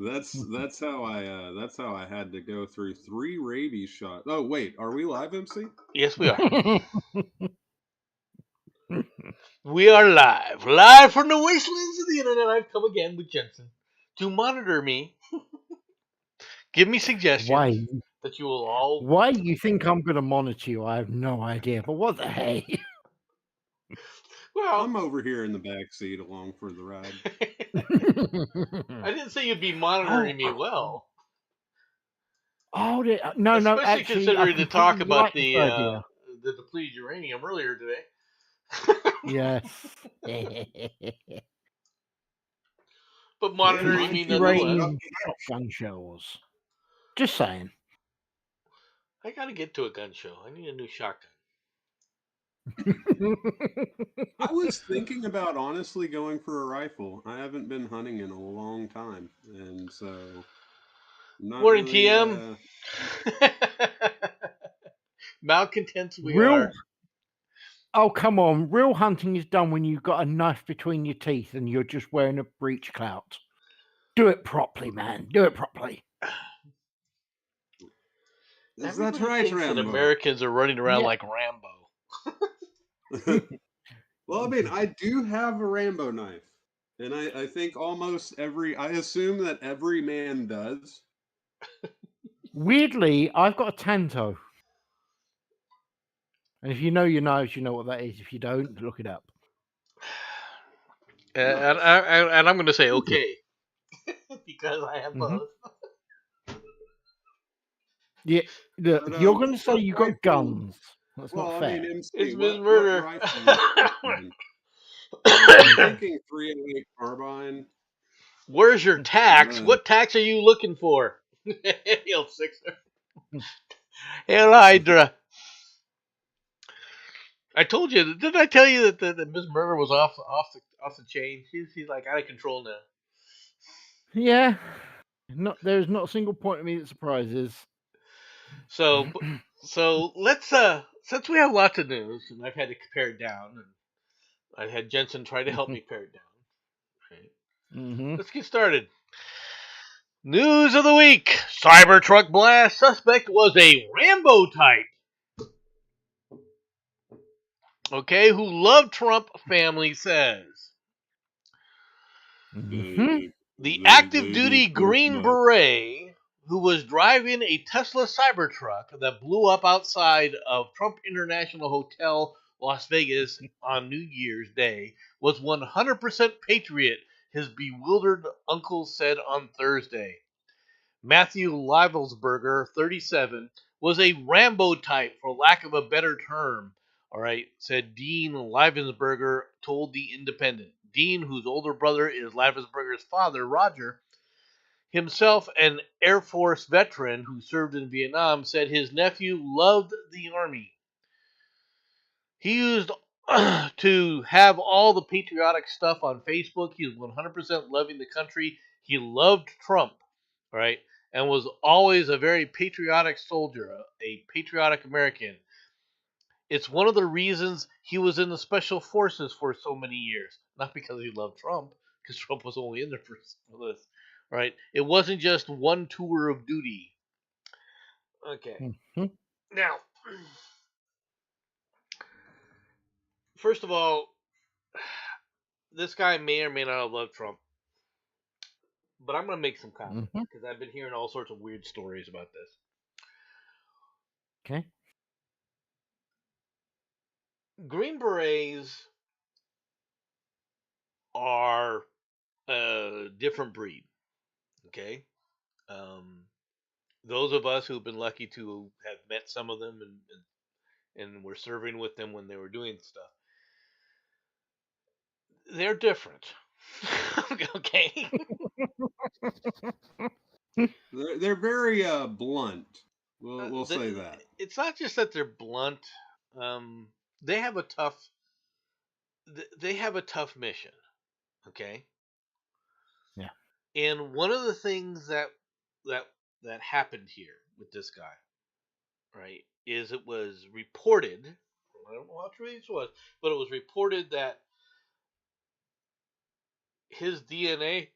That's how I had to go through 3 rabies shots. Oh wait, are we live, MC? Yes, we are. We are live from the wastelands of the internet. I've come again with Jensen to monitor me, give me suggestions Why? that you will all. Why you think I'm going to monitor you? I have no idea. But what the hey? Well, I'm over here in the back seat along for the ride. I didn't say you'd be monitoring me well, Oh, no, especially actually, I considering the talk completely about like this idea. the depleted uranium earlier today. Yes. But monitoring me nonetheless. Uranium shotgun shells. Just saying. I gotta get to a gun show. I need a new shotgun. I was thinking about honestly going for a rifle. I haven't been hunting in a long time, and so I'm not Morning, really. TM. Malcontents we Real. are. Oh, come on. Real hunting is done when you've got a knife between your teeth and you're just wearing a breech clout. Do it properly, man. Do it properly. Everybody That's right, thinks that Rambo. Americans are running around like Rambo. Well, I mean, I do have a Rambo knife, and I think I assume that every man does. Weirdly, I've got a Tanto. And if you know your knives, you know what that is. If you don't, look it up. And I'm going to say okay. Because I have both. Yeah, you're going to say you got guns. That's not fair. I mean, MC, It's what Murder. rifle I'm thinking 308 carbine. Where's your tax? What tax are you looking for? Hail Sixer. Hail Hydra. I told you, didn't I tell you that Miss Murder was off the chain? She's like out of control now. Yeah. There's not a single point of me that surprises. So let's since we have lots of news and I've had to pare it down and I had Jensen try to help me pare it down. Right. Let's get started. News of the week: Cybertruck blast. Suspect was a Rambo type. Okay, who loved Trump family says. The active duty Green Beret who was driving a Tesla Cybertruck that blew up outside of Trump International Hotel, Las Vegas on New Year's Day was 100% patriot, his bewildered uncle said on Thursday. Matthew Livelsberger, 37, was a Rambo type, for lack of a better term. All right, said Dean Livensberger, told The Independent. Dean, whose older brother is Livensberger's father, Roger, himself an Air Force veteran who served in Vietnam, said his nephew loved the Army. He used to have all the patriotic stuff on Facebook. He was 100% loving the country. He loved Trump, right? And was always a very patriotic soldier, a patriotic American. It's one of the reasons he was in the special forces for so many years. Not because he loved Trump, because Trump was only in there for this, right? It wasn't just one tour of duty. Okay. Now, first of all, this guy may or may not have loved Trump. But I'm going to make some comments because I've been hearing all sorts of weird stories about this. Okay. Green Berets are a different breed. Okay. Those of us who've been lucky to have met some of them and were serving with them when they were doing stuff, they're different. Okay. They're very blunt. We'll say that. It's not just that they're blunt. They have a tough. They have a tough mission. Okay. Yeah. And one of the things that happened here with this guy, right, is it was reported. I don't know how true this was, but it was reported that his DNA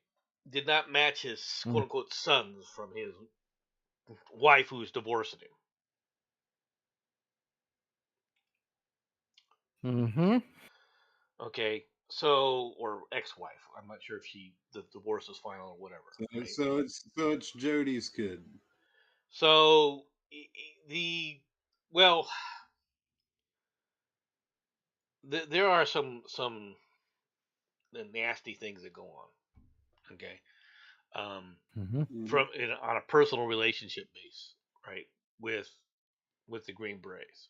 did not match his Mm. quote unquote sons from his wife who's divorcing him. Mm-hmm. Okay, so or ex-wife. I'm not sure if the divorce was final or whatever. Right? So it's Jody's kid. So the well, there are some nasty things that go on. Okay, Mm-hmm. from on a personal relationship base, right? With the Green Berets,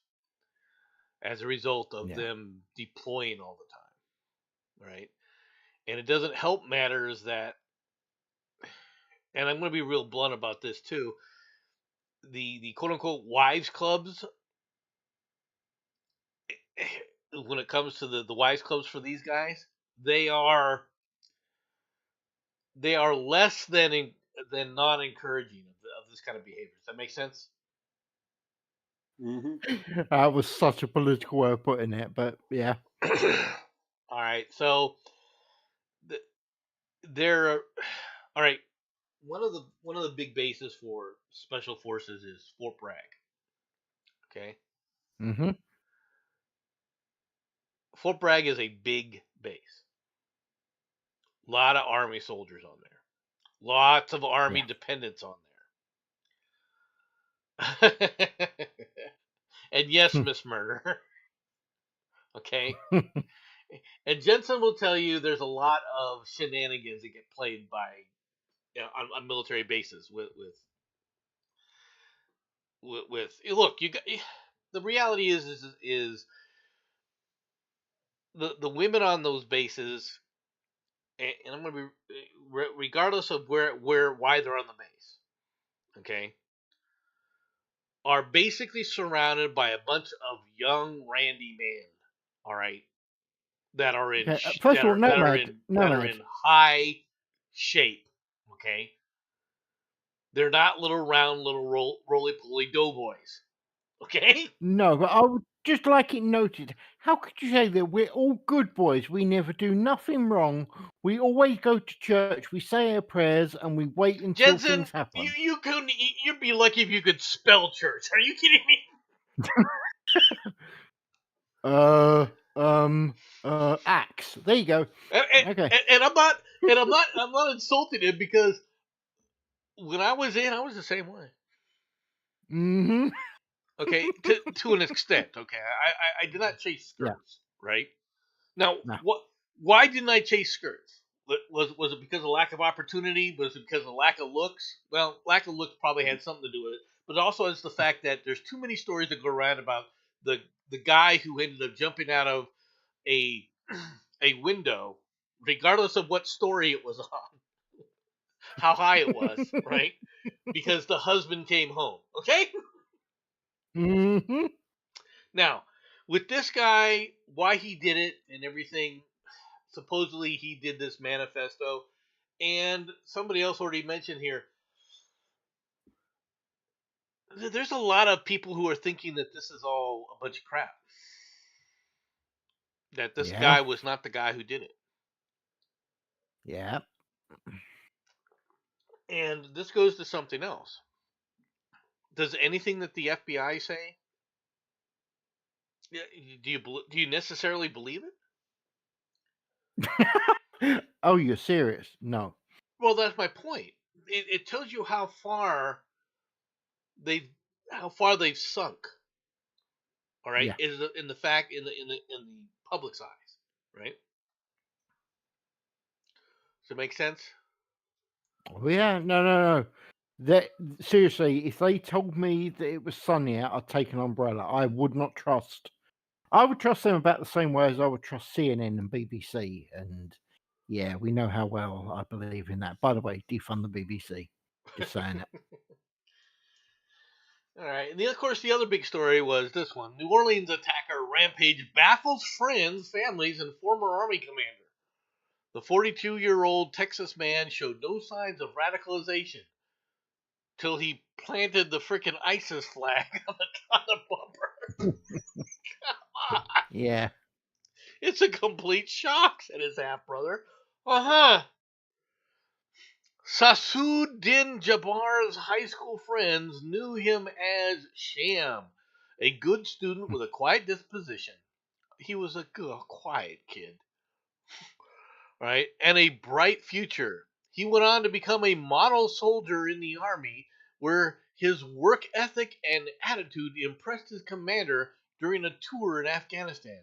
as a result of Yeah. them deploying all the time, right? And it doesn't help matters that, and I'm going to be real blunt about this too. The quote unquote wives clubs, when it comes to the wives clubs for these guys, they are less than non encouraging of this kind of behavior. Does that make sense? Mm-hmm. That was such a political way of putting it, but yeah. All right, so they're all right. One of the big bases for special forces is Fort Bragg. Okay, Mm-hmm. Fort Bragg is a big base. A lot of Army soldiers on there. Lots of Army Yeah. dependents on there. And yes, Miss Murder. Okay. And Jensen will tell you there's a lot of shenanigans that get played by on military bases with look, you got the reality is the women on those bases, and I'm going to be regardless of why they're on the base, okay, are basically surrounded by a bunch of young randy men, all right, that are in Okay. First of all, Nomad. high shape, okay. They're not little round little roly poly doughboys, okay. No, but I would just like it noted. How could you say that we're all good boys? We never do nothing wrong. We always go to church. We say our prayers, and we wait until Jensen, things happen. you couldn't. You'd be lucky if you could spell church. Are you kidding me? Axe. There you go. Okay. And I'm not insulting him, because when I was the same way. Mm-hmm. Okay, to an extent. Okay, I did not chase skirts, right? Now, Nah. why didn't I chase skirts? Was it because of lack of opportunity? Was it because of lack of looks? Well, lack of looks probably had something to do with it, but also it's the fact that there's too many stories that go around about the guy who ended up jumping out of a a window, regardless of what story it was on, how high it was, right? Because the husband came home. Okay? Mm-hmm. Now, with this guy, why he did it and everything, supposedly he did this manifesto, and somebody else already mentioned here, there's a lot of people who are thinking that this is all a bunch of crap. That this Yeah. guy was not the guy who did it. Yeah. And this goes to something else. Does anything that the FBI say, do you necessarily believe it? Oh, you're serious? No. Well, that's my point. It tells you how far they've sunk. All right, Yeah. in the fact in the public's eyes, right? Does it make sense? Oh, yeah. No. That seriously, if they told me that it was sunny out, I'd take an umbrella. I would not trust. I would trust them about the same way as I would trust CNN and BBC. And yeah, we know how well I believe in that. By the way, defund the BBC. Just saying it. All right, and of course the other big story was this one: New Orleans attacker rampage baffles friends, families, and former Army commander. The 42-year-old Texas man showed no signs of radicalization till he planted the freaking ISIS flag on the bumper. Come on. Yeah. It's a complete shock, said his half brother. Uh-huh. Sasuddin Jabbar's high school friends knew him as Sham, a good student with a quiet disposition. He was a good, quiet kid, right? And a bright future. He went on to become a model soldier in the army, where his work ethic and attitude impressed his commander during a tour in Afghanistan.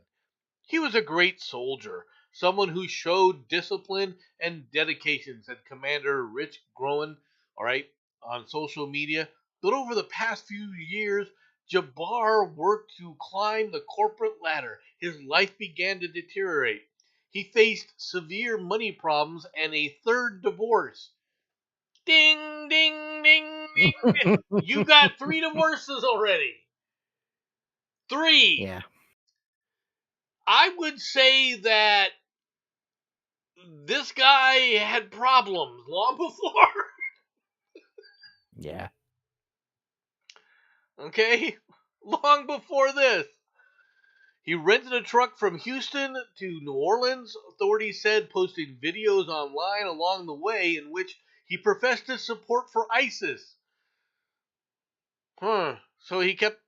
He was a great soldier, someone who showed discipline and dedication, said Commander Rich Groen, all right, on social media. But over the past few years, Jabbar worked to climb the corporate ladder. His life began to deteriorate. He faced severe money problems and a third divorce. Ding, ding, ding, ding. You got 3 divorces already. 3. Yeah. I would say that this guy had problems long before. Yeah. Okay? Long before this. He rented a truck from Houston to New Orleans, authorities said, posting videos online along the way in which he professed his support for ISIS. So he kept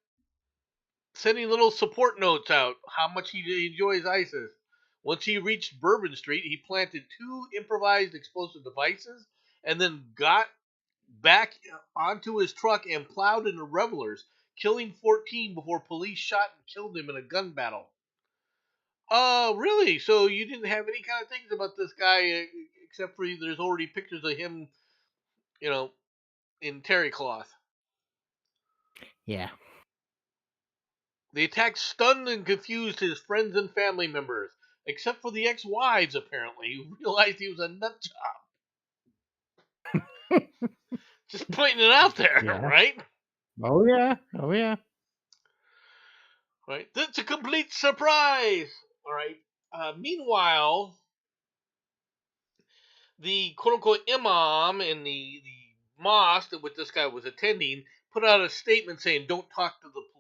sending little support notes out how much he enjoys ISIS. Once he reached Bourbon Street, he planted 2 improvised explosive devices and then got back onto his truck and plowed into revelers, killing 14 before police shot and killed him in a gun battle. Really? So you didn't have any kind of things about this guy, except for there's already pictures of him, in terry cloth. Yeah. The attack stunned and confused his friends and family members, except for the ex-wives, apparently, who realized he was a nut job. Just pointing it out there, Yeah. right? Oh yeah. Oh yeah. Right. That's a complete surprise. All right. Meanwhile, the quote-unquote imam in the mosque that which this guy was attending put out a statement saying, "Don't talk to the police."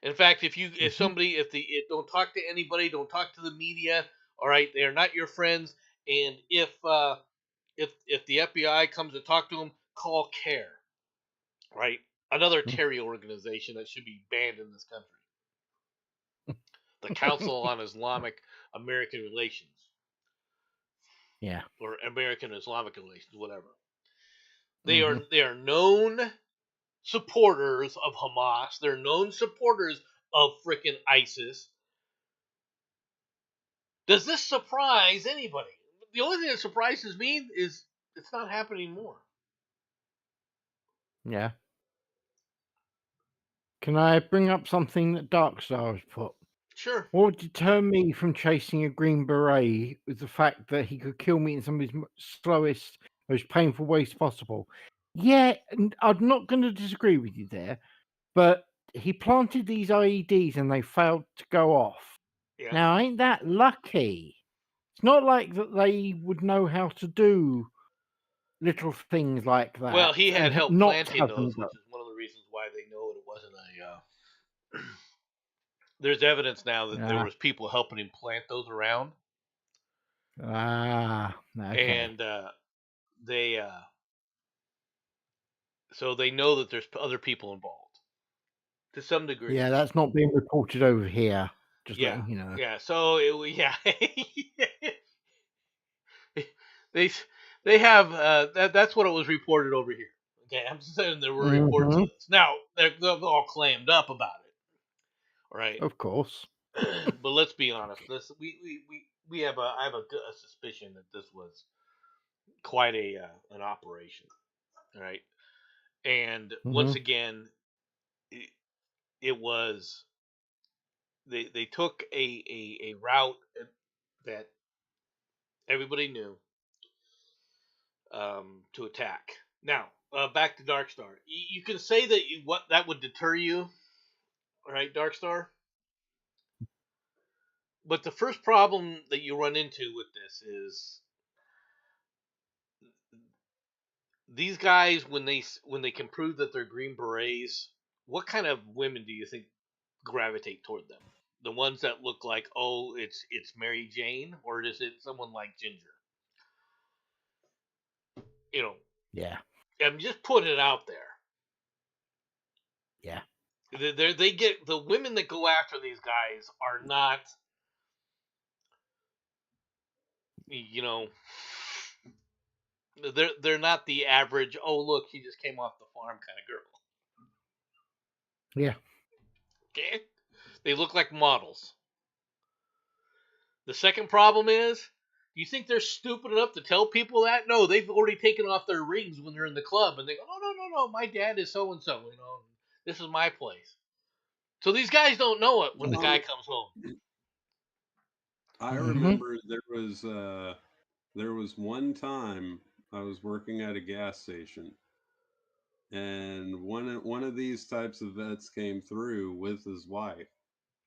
In fact, if somebody don't talk to anybody, don't talk to the media. All right, they are not your friends. And if the FBI comes to talk to them, call CARE. Right, another terror organization that should be banned in this country. The Council on Islamic American Relations. Yeah. Or American Islamic Relations, whatever. They are known supporters of Hamas. They're known supporters of frickin' ISIS. Does this surprise anybody? The only thing that surprises me is it's not happening more. Yeah. Can I bring up something that Darkstar has put? Sure. What deterred me from chasing a Green Beret was the fact that he could kill me in some of his slowest, most painful ways possible. Yeah, and I'm not going to disagree with you there, but he planted these IEDs and they failed to go off. Yeah. Now, ain't that lucky? It's not like that they would know how to do little things like that. Well, he had and help not planting have them those, go. which is one of the reasons why they know it wasn't a. There's evidence now that there was people helping him plant those around, Okay. and they so they know that there's other people involved to some degree. Yeah, that's not being reported over here. Just Yeah, letting you know. yeah. So they have that's what it was reported over here. Okay, I'm just saying there were reports of this. Now they're all clammed up about it, right? Of course. But let's be honest. I have a suspicion that this was quite an operation, right? And once again, it was they took a route that everybody knew to attack. Now, back to Darkstar. You can say that what that would deter you, right, Darkstar? But the first problem that you run into with this is these guys when they can prove that they're Green Berets. What kind of women do you think gravitate toward them? The ones that look like, oh, it's Mary Jane, or is it someone like Ginger? You know, Yeah. I'm just putting it out there. Yeah. They get the women that go after these guys are not, you know, they're not the average. Oh, look, she just came off the farm kind of girl. Yeah. Okay, they look like models. The second problem is, do you think they're stupid enough to tell people that? No, they've already taken off their rings when they're in the club, and they go, no, my dad is so and so. This is my place. So these guys don't know it when the guy comes home. I Mhm. remember there was one time I was working at a gas station, and one of these types of vets came through with his wife,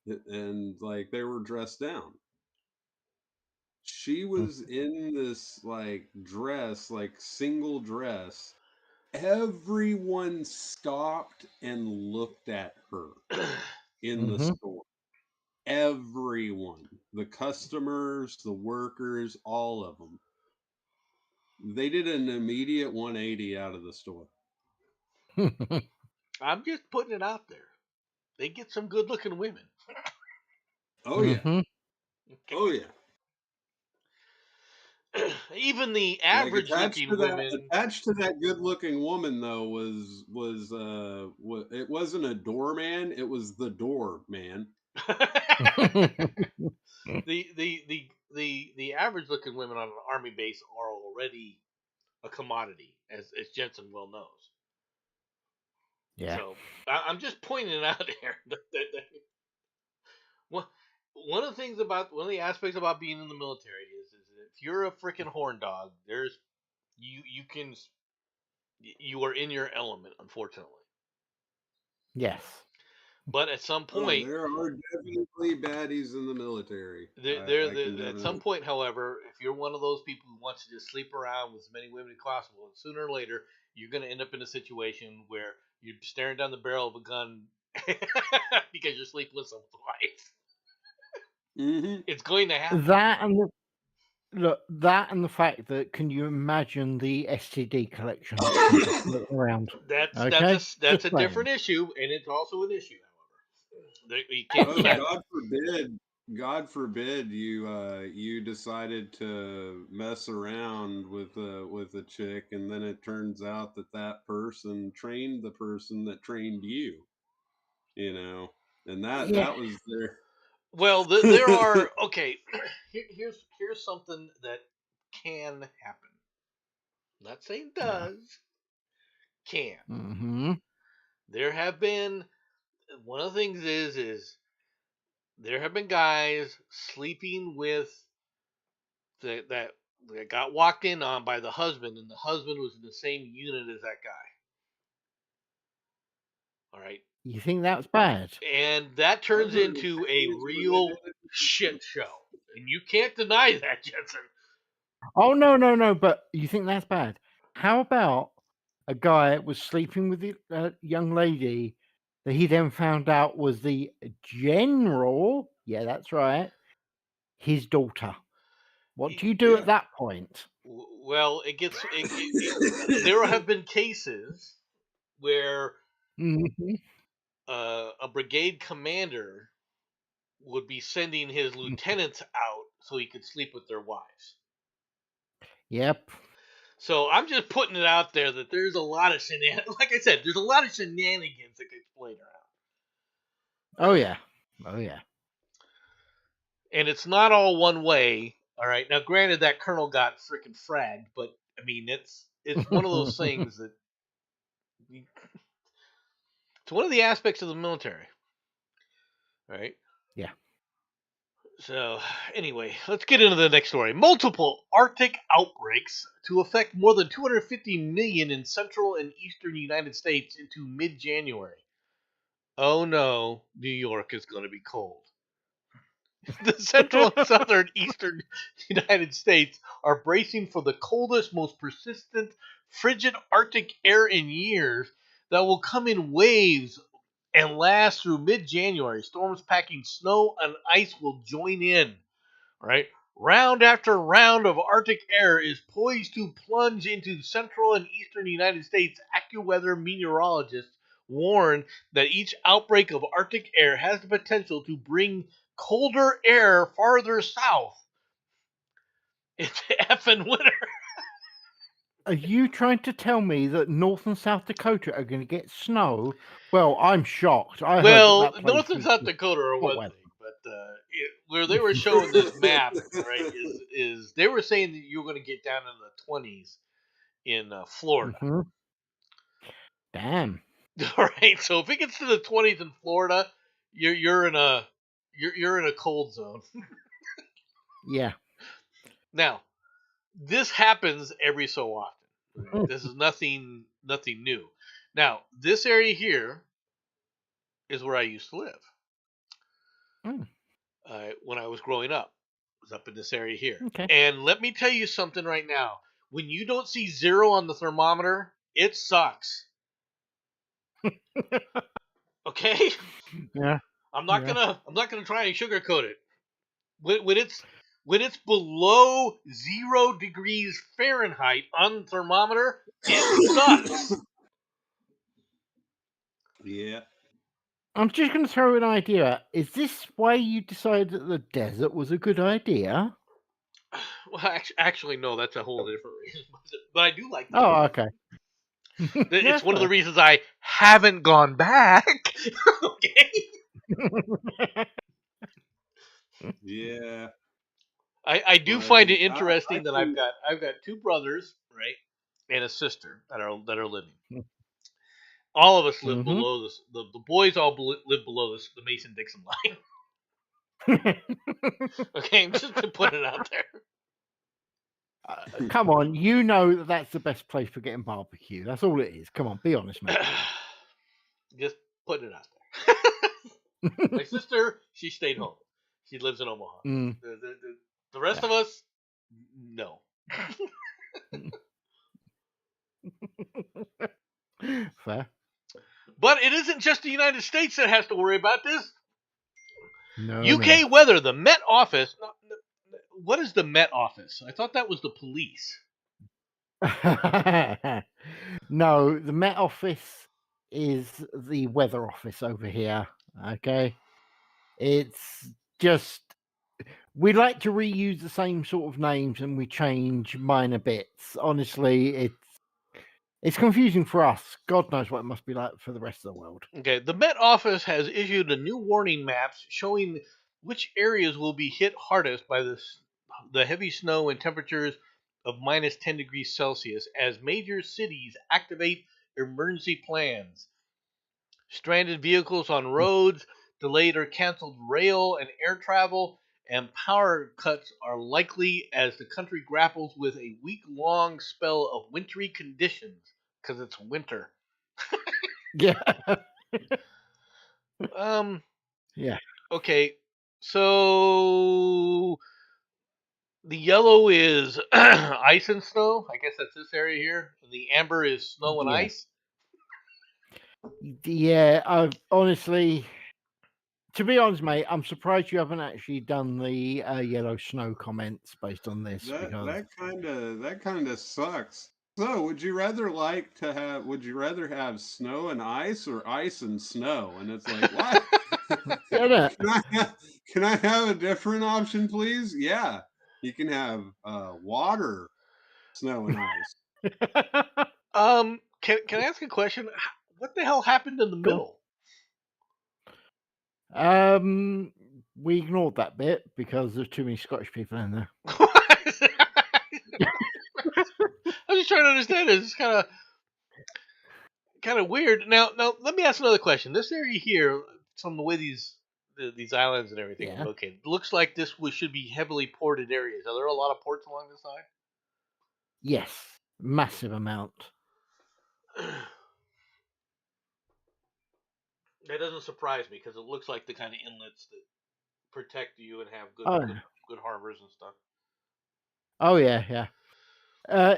and like they were dressed down. She was in this like dress, like single dress. Everyone stopped and looked at her in the Mhm. store. Everyone, the customers, the workers, all of them. They did an immediate 180 out of the store. I'm just putting it out there. They get some good looking women. Oh yeah. Mhm. Oh yeah. Even the Like average looking women. attached to that good looking woman though it wasn't a doorman, it was the door man. the average looking women on an army base are already a commodity, as Jensen well knows. Yeah. So I'm just pointing it out here. One of the aspects about being in the military is if you're a freaking horn dog, there's you are in your element, unfortunately. Yes. But at some Oh, point, there are definitely baddies in the military. I can at some definitely. point, however, if you're one of those people who wants to just sleep around with as many women as possible, sooner or later you're going to end up in a situation where you're staring down the barrel of a gun because you're sleeping with someone's wife. Mm-hmm. It's going to happen. That and the fact that, can you imagine the STD collection around? That's Okay, that's just a saying. different issue, and it's also an issue. However, you can't Oh, deny God forbid you decided to mess around with a chick, and then it turns out that person trained the person that trained you. You know, and Yeah. that was their. Well, there are okay. Here's something that can happen. I'm not saying Yeah. does. Can. Mm-hmm. There have been one of the things is there have been guys sleeping with that got walked in on by the husband, and the husband was in the same unit as that guy. All right. You think that's bad? And that turns I've heard of into a things where they real did it. shit show. And you can't deny that, Jensen. Oh no! But you think that's bad? How about a guy was sleeping with a young lady that he then found out was the general? Yeah, that's right. His daughter. What do you do at Yeah. that point? Well, there have been cases where Mhm. a brigade commander would be sending his lieutenants out so he could sleep with their wives. Yep. So I'm just putting it out there that there's a lot of like I said, there's a lot of shenanigans that get played around. Oh yeah. Oh yeah. And it's not all one way. All right. Now, granted, that colonel got freaking fragged, but I mean, it's one of those things that it's one of the aspects of the military, right? Yeah. So, anyway, let's get into the next story. Multiple Arctic outbreaks to affect more than 250 million in central and eastern United States into mid-January. Oh no, New York is going to be cold. The central and southern eastern United States are bracing for the coldest, most persistent, frigid Arctic air in years that will come in waves and last through mid-January. Storms packing snow and ice will join in, right? Round after round of Arctic air is poised to plunge into central and eastern United States. AccuWeather meteorologists warn that each outbreak of Arctic air has the potential to bring colder air farther south. It's effing winter. Are you trying to tell me that North and South Dakota are going to get snow? Well, I'm shocked. I Well, heard that place North and is South just Dakota are hot one weather. thing, but where they were showing this map, right, is they were saying that you're going to get down in the 20s in Florida. Mhm. Damn. All right, so if it gets to the 20s in Florida, you're in a you're in a cold zone. Yeah. Now, this happens every so often. Hmm. Right? This is nothing new. Now, this area here is where I used to live Mm. when I was growing up. I was up in this area here. Okay. And let me tell you something right now. When you don't see 0 on the thermometer, it sucks. Okay? Yeah. I'm not Yeah. gonna try and sugarcoat it. When it's below 0 degrees Fahrenheit on the thermometer, it sucks. Yeah. I'm just going to throw an idea out. Is this why you decided that the desert was a good idea? Well, actually, no, that's a whole different reason. But I do like. Oh, okay. It's one of the reasons I haven't gone back. Okay. Yeah. I do Like, find it I interesting that can. I've got 2 brothers, right, and a sister that are living. All of us live Mhm. below this. The boys all live below this, the Mason Dixon line. Okay, just to put it out there. Come on, you know that that's the best place for getting barbecue. That's all it is. Come on, be honest, mate. Just putting it out there. My sister, she stayed home. She lives in Omaha. Mm. The rest of us, no. Fair. But it isn't just the United States that has to worry about this. No. UK weather, the Met Office. What is the Met Office? I thought that was the police. No, the Met Office is the weather office over here. Okay. It's just we like to reuse the same sort of names and we change minor bits. Honestly, it's confusing for us. God knows what it must be like for the rest of the world. Okay, the Met Office has issued a new warning maps showing which areas will be hit hardest by the heavy snow and temperatures of minus 10 degrees Celsius as major cities activate emergency plans. Stranded vehicles on roads, delayed or canceled rail and air travel, and power cuts are likely as the country grapples with a week-long spell of wintry conditions because it's winter. Yeah. Yeah. Okay, so the yellow is ice and snow. I guess that's this area here. And the amber is snow and Yeah. ice. Yeah, I've honestly, to be honest, mate, I'm surprised you haven't actually done the yellow snow comments based on this because That kind of sucks. So, would you rather have snow and ice or ice and snow? And it's like, what? yeah, Can I have a different option, please? Yeah, you can have water, snow, and ice. Can I ask a question? What the hell happened in the middle? we ignored that bit because there's too many Scottish people in there. I'm just trying to understand it. It's kind of weird. Now let me ask another question. This area here, from the way these islands and everything are located, looks like this should be heavily ported areas. Are there a lot of ports along this side? Yes, massive amount. That doesn't surprise me because it looks like the kind of inlets that protect you and have good harbors and stuff. Oh yeah.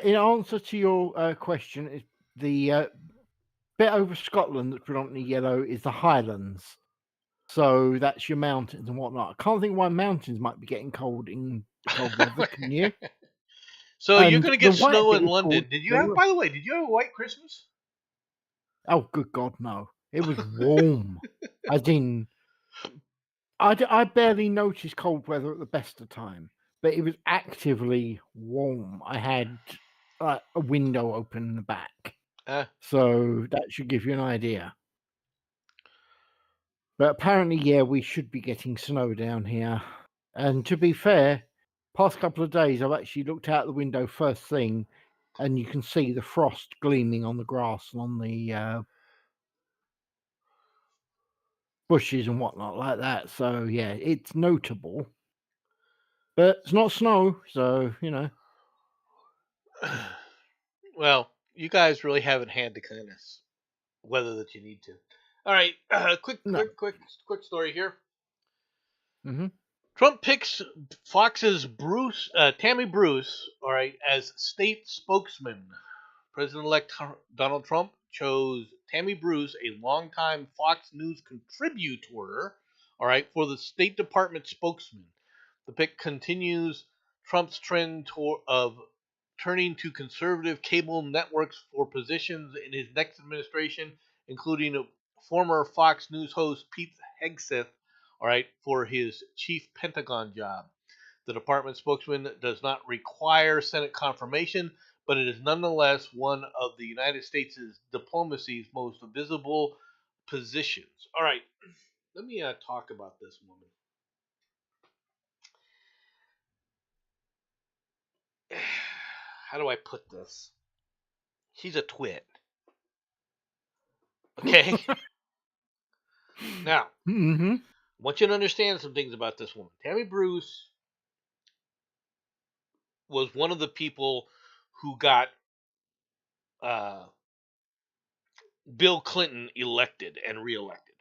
In answer to your question, the bit over Scotland that's predominantly yellow is the Highlands. So that's your mountains and whatnot. I can't think why mountains might be getting cold in cold weather, can you? So you're And going to the get white snow bit in is called London. By the way, did you have a white Christmas? Oh, good God, no! It was warm. I didn't. I barely noticed cold weather at the best of time, but it was actively warm. I had a window open in the back, so that should give you an idea. But apparently, yeah, we should be getting snow down here. And to be fair, past couple of days, I've actually looked out the window first thing, and you can see the frost gleaming on the grass and on the bushes and whatnot like that. So yeah, it's notable, but it's not snow, so you know. Well, you guys really haven't had the kind of weather that you need to. All right, No. quick story here. Mm-hmm. Trump picks Fox's Tammy Bruce, all right, as state spokesman. President-elect Donald Trump chose Tammy Bruce, a longtime Fox News contributor, all right, for the State Department spokesman. The pick continues Trump's trend of turning to conservative cable networks for positions in his next administration, including former Fox News host Pete Hegseth, all right, for his chief Pentagon job. The department spokesman does not require Senate confirmation, but it is nonetheless one of the United States' diplomacy's most visible positions. All right, let me talk about this woman. How do I put this? She's a twit. Okay? Now, Mm-hmm. I want you to understand some things about this woman. Tammy Bruce was one of the people who got Bill Clinton elected and reelected.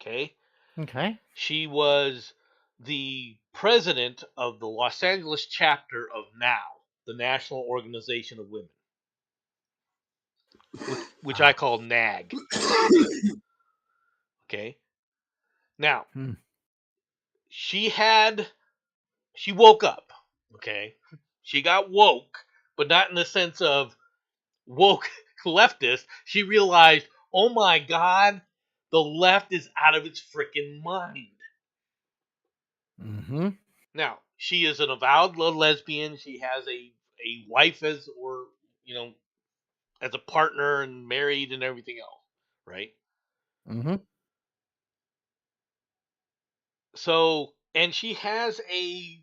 Okay? Okay. She was the president of the Los Angeles chapter of NOW, the National Organization of Women, which I call NAG. Okay? Now, she woke up. Okay? She got woke, but not in the sense of woke leftist. She realized, oh my God, the left is out of its freaking mind. Mm-hmm. Now, she is an avowed lesbian. She has a wife as a partner and married and everything else, right? Mm-hmm. So, and she has they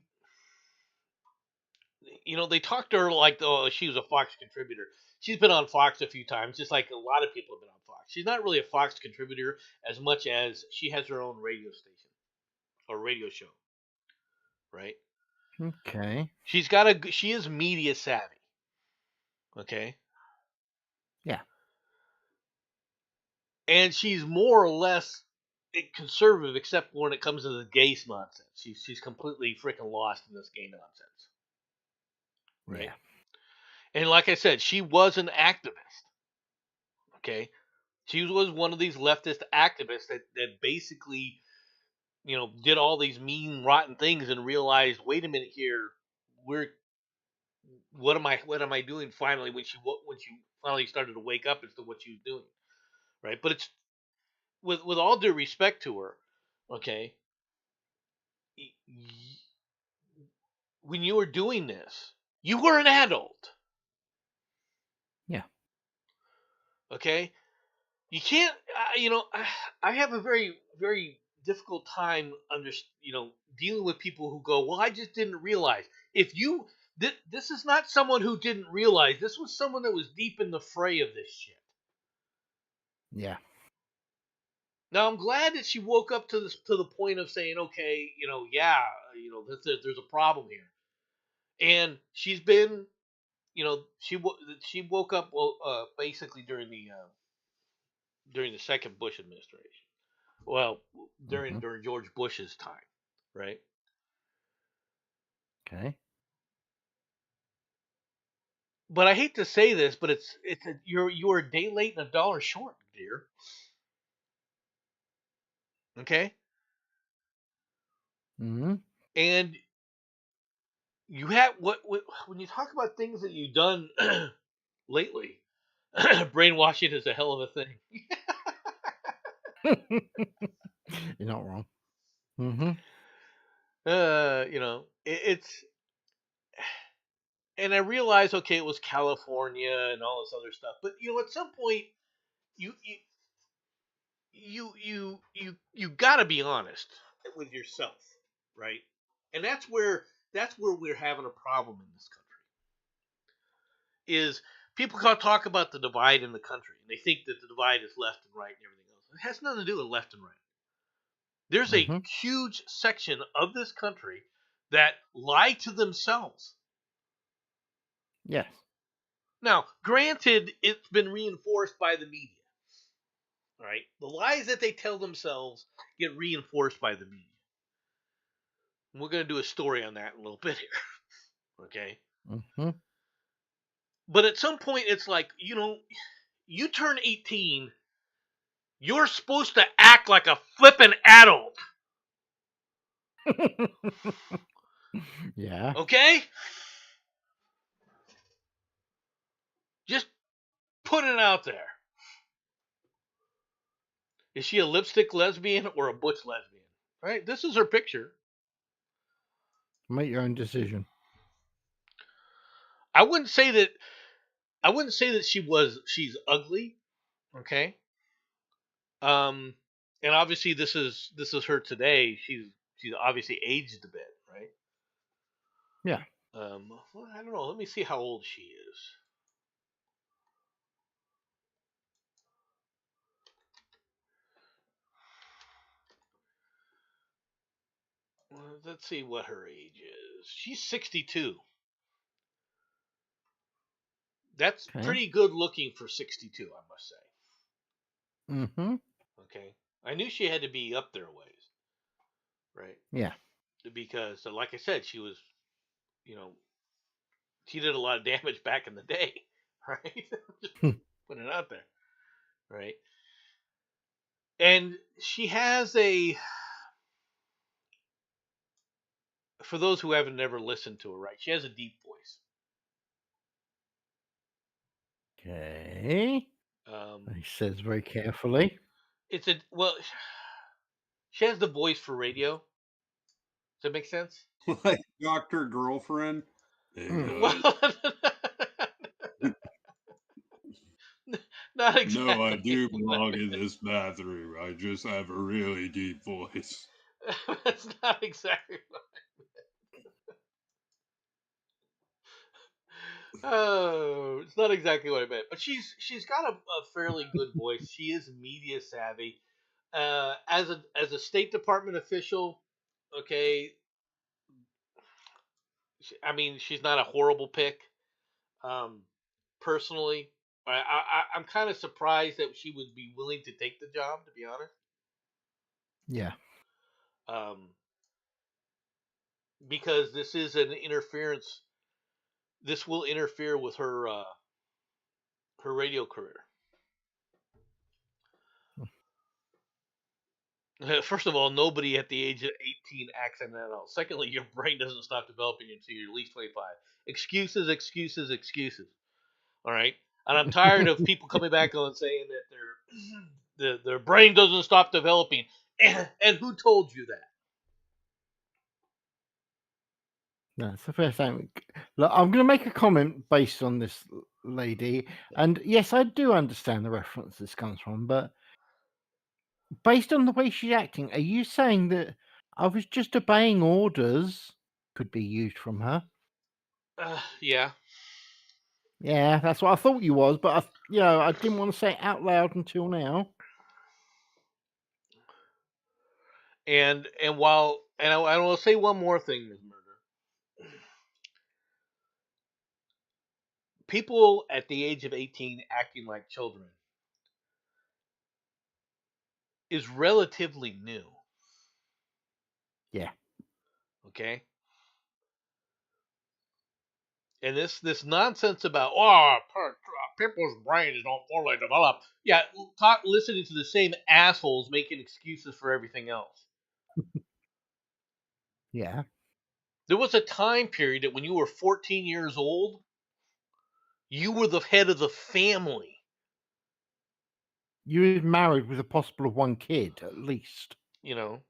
talked to her like, oh, she was a Fox contributor. She's been on Fox a few times, just like a lot of people have been on Fox. She's not really a Fox contributor as much as she has her own radio station or radio show, right? Okay. She is media savvy. Okay. Yeah. And she's more or less conservative, except when it comes to the gay nonsense. She's completely freaking lost in this gay nonsense, right? Yeah. And like I said, she was an activist. Okay, she was one of these leftist activists that basically, did all these mean, rotten things and realized, wait a minute here, what am I doing finally when she finally started to wake up as to what she was doing, right? But it's with all due respect to her, okay, when you were doing this, you were an adult. Yeah. Okay, you can't. I have a very very difficult time dealing with people who go, well, I just didn't realize. If you this is not someone who didn't realize. This was someone that was deep in the fray of this shit. Yeah. Now I'm glad that she woke up to the point of saying, okay, there's a problem here, and she's been, she woke up basically during the second Bush administration. Well, during George Bush's time, right? Okay. But I hate to say this, but you're a day late and a dollar short, dear. Okay. Mm-hmm. And you have what when you talk about things that you've done lately, brainwashing is a hell of a thing. You're not wrong. Mm-hmm. It's and I realize, okay, it was California and all this other stuff, but at some point, you you got to be honest with yourself, right? And that's where we're having a problem in this country. Is people can't talk about the divide in the country, and they think that the divide is left and right and everything else. It has nothing to do with left and right. There's a Mm-hmm. huge section of this country that lie to themselves. Yes. Now, granted, it's been reinforced by the media, right? The lies that they tell themselves get reinforced by the media. And we're going to do a story on that in a little bit here, okay? Mm-hmm. But at some point, it's like, you turn 18, you're supposed to act like a flippin' adult, Yeah. okay? Just put it out there. Is she a lipstick lesbian or a butch lesbian? Right? This is her picture. Make your own decision. I wouldn't say that she's ugly, okay? And obviously this is her today. She's obviously aged a bit, right? Yeah. Well, I don't know. Let me see how old she is. Well, let's see what her age is. She's 62. That's Okay. pretty good looking for 62, I must say. Mm-hmm. Okay. I knew she had to be up there a ways, right? Yeah. Because, like I said, she was, she did a lot of damage back in the day, right? Just putting it out there, right? And she has for those who haven't never listened to her, right? She has a deep voice. Okay. He says very carefully. She has the voice for radio. Does that make sense? Like Dr. Girlfriend. Mm. Not exactly. No, I do belong in this bathroom. I just have a really deep voice. That's not exactly what Oh, it's not exactly what I meant, but she's got a fairly good voice. She is media savvy. As a State Department official, okay. I mean, she's not a horrible pick. Um, personally, I'm kind of surprised that she would be willing to take the job. To be honest, Yeah. Because this is an interference. This will interfere with her radio career. First of all, nobody at the age of 18 acts an adult. Secondly, your brain doesn't stop developing until you're at least 25. Excuses, excuses, excuses. All right, and I'm tired of people coming back on saying that their brain doesn't stop developing. And who told you that? No, it's the first time. Look, I'm going to make a comment based on this lady, and yes, I do understand the reference this comes from, but based on the way she's acting, are you saying that I was just obeying orders could be used from her? Yeah. Yeah, that's what I thought you was, but I didn't want to say it out loud until now. And while I will say one more thing, Ms. Murder. People at the age of 18 acting like children is relatively new. Yeah. Okay? And this nonsense about people's brains don't fully develop. Yeah, listening to the same assholes making excuses for everything else. Yeah. There was a time period that when you were 14 years old, you were the head of the family. You were married with a possible of one kid, at least. You know,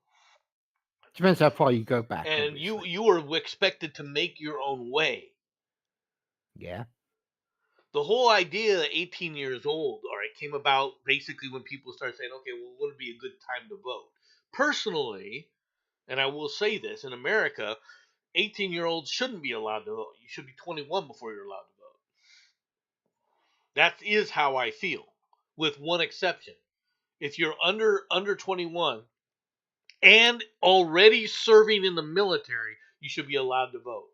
Depends how far you go back. and obviously. you were expected to make your own way. Yeah. The whole idea at 18 years old, all right, came about basically when people started saying, okay, well, what would be a good time to vote? Personally, and I will say this, in America, 18-year-olds shouldn't be allowed to vote. You should be 21 before you're allowed to vote. That is how I feel, with one exception. If you're under 21 and already serving in the military, you should be allowed to vote.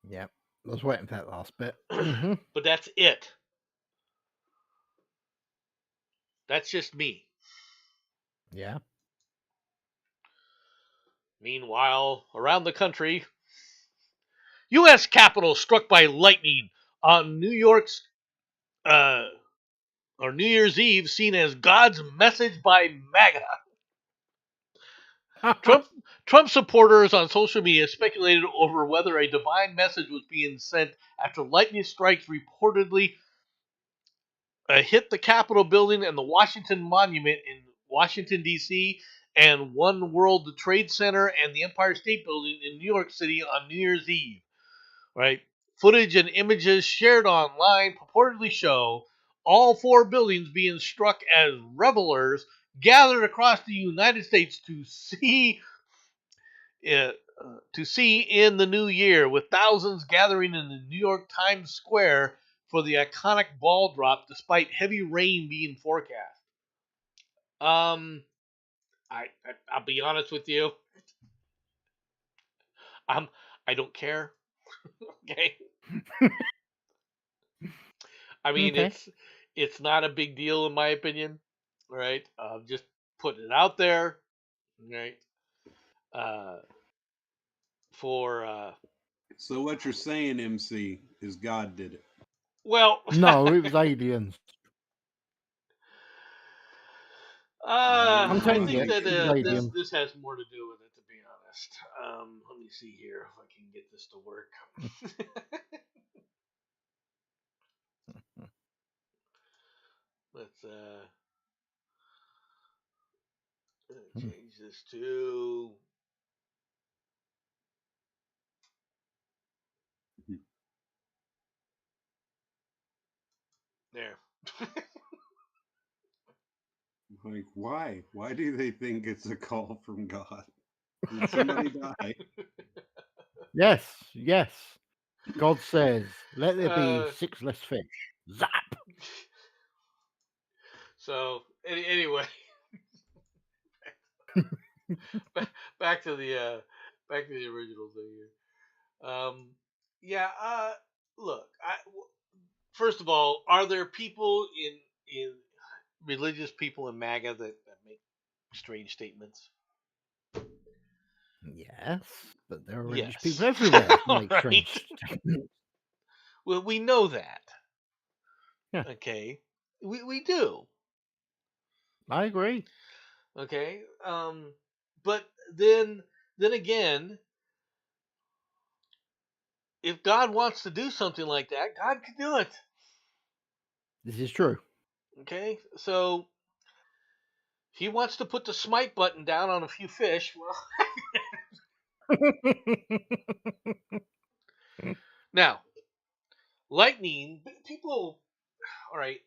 Yeah. I was waiting for that last bit. Mm-hmm. But that's it. That's just me. Yeah. Meanwhile, around the country, U.S. Capitol struck by lightning on New York's or New Year's Eve, seen as God's message by MAGA. Trump supporters on social media speculated over whether a divine message was being sent after lightning strikes reportedly hit the Capitol building and the Washington Monument in Washington, D.C., and One World Trade Center and the Empire State Building in New York City on New Year's Eve. Right? Footage and images shared online purportedly show all four buildings being struck as revelers gathered across the United States to see in the new year, with thousands gathering in the New York Times Square for the iconic ball drop, despite heavy rain being forecast. I'll be honest with you. I don't care. Okay. I mean, Okay. it's not a big deal in my opinion, right? Just putting it out there, right? So what you're saying, MC, is God did it. Well, No, it was aliens. I telling think you, that it was aliens. this has more to do with it, to be honest. Let me see here if I can get this to work. Let's change this to there. Like, why? Why do they think it's a call from God? Did somebody die? Yes, yes. God says, let there be 6 less fish. Zap! So anyway, back to the original thing here. Yeah. Look. First of all, are there people in religious people in MAGA that make strange statements? Yes, but there are religious Yes. people everywhere who make Right. strange statements. Well, we know that. Yeah. Okay. We do. I agree. Okay. But then again, if God wants to do something like that, God can do it. This is true. Okay. So if he wants to put the smite button down on a few fish, well, now lightning, people, all right.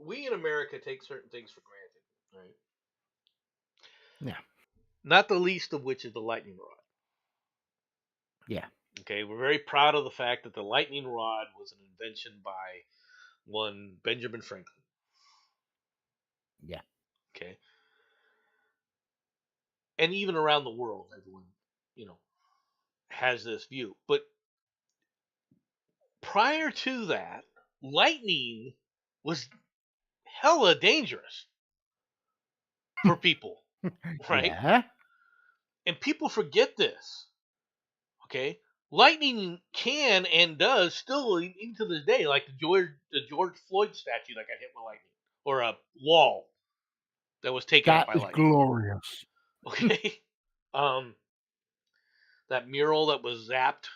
We in America take certain things for granted, right? Yeah. Not the least of which is the lightning rod. Yeah. Okay, we're very proud of the fact that the lightning rod was an invention by one Benjamin Franklin. Yeah. Okay. And even around the world, everyone, has this view. But prior to that, lightning was hella dangerous for people, right? Yeah. And people forget this. Okay, lightning can and does still, even to this day, like the George Floyd statue that got hit with lightning, or a wall that was taken out That by is lightning. glorious. Okay, That mural that was zapped.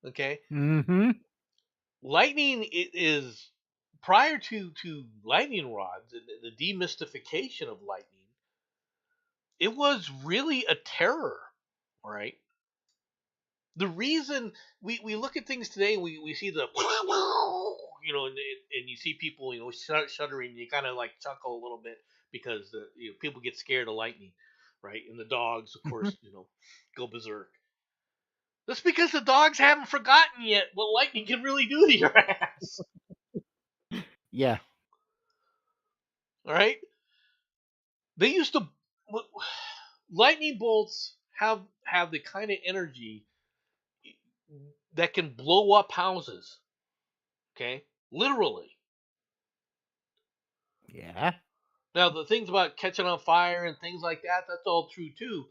Okay, Mm-hmm. lightning is prior to lightning rods and the demystification of lightning. It was really a terror, right? The reason we look at things today, we see the and you see people shuddering, and you kind of like chuckle a little bit because people get scared of lightning, right? And the dogs, of course, go berserk. That's because the dogs haven't forgotten yet what lightning can really do to your ass. Yeah. All right, they used to lightning bolts have the kind of energy that can blow up houses. Okay, literally. Yeah. Now, the things about catching on fire and things like that, that's all true too.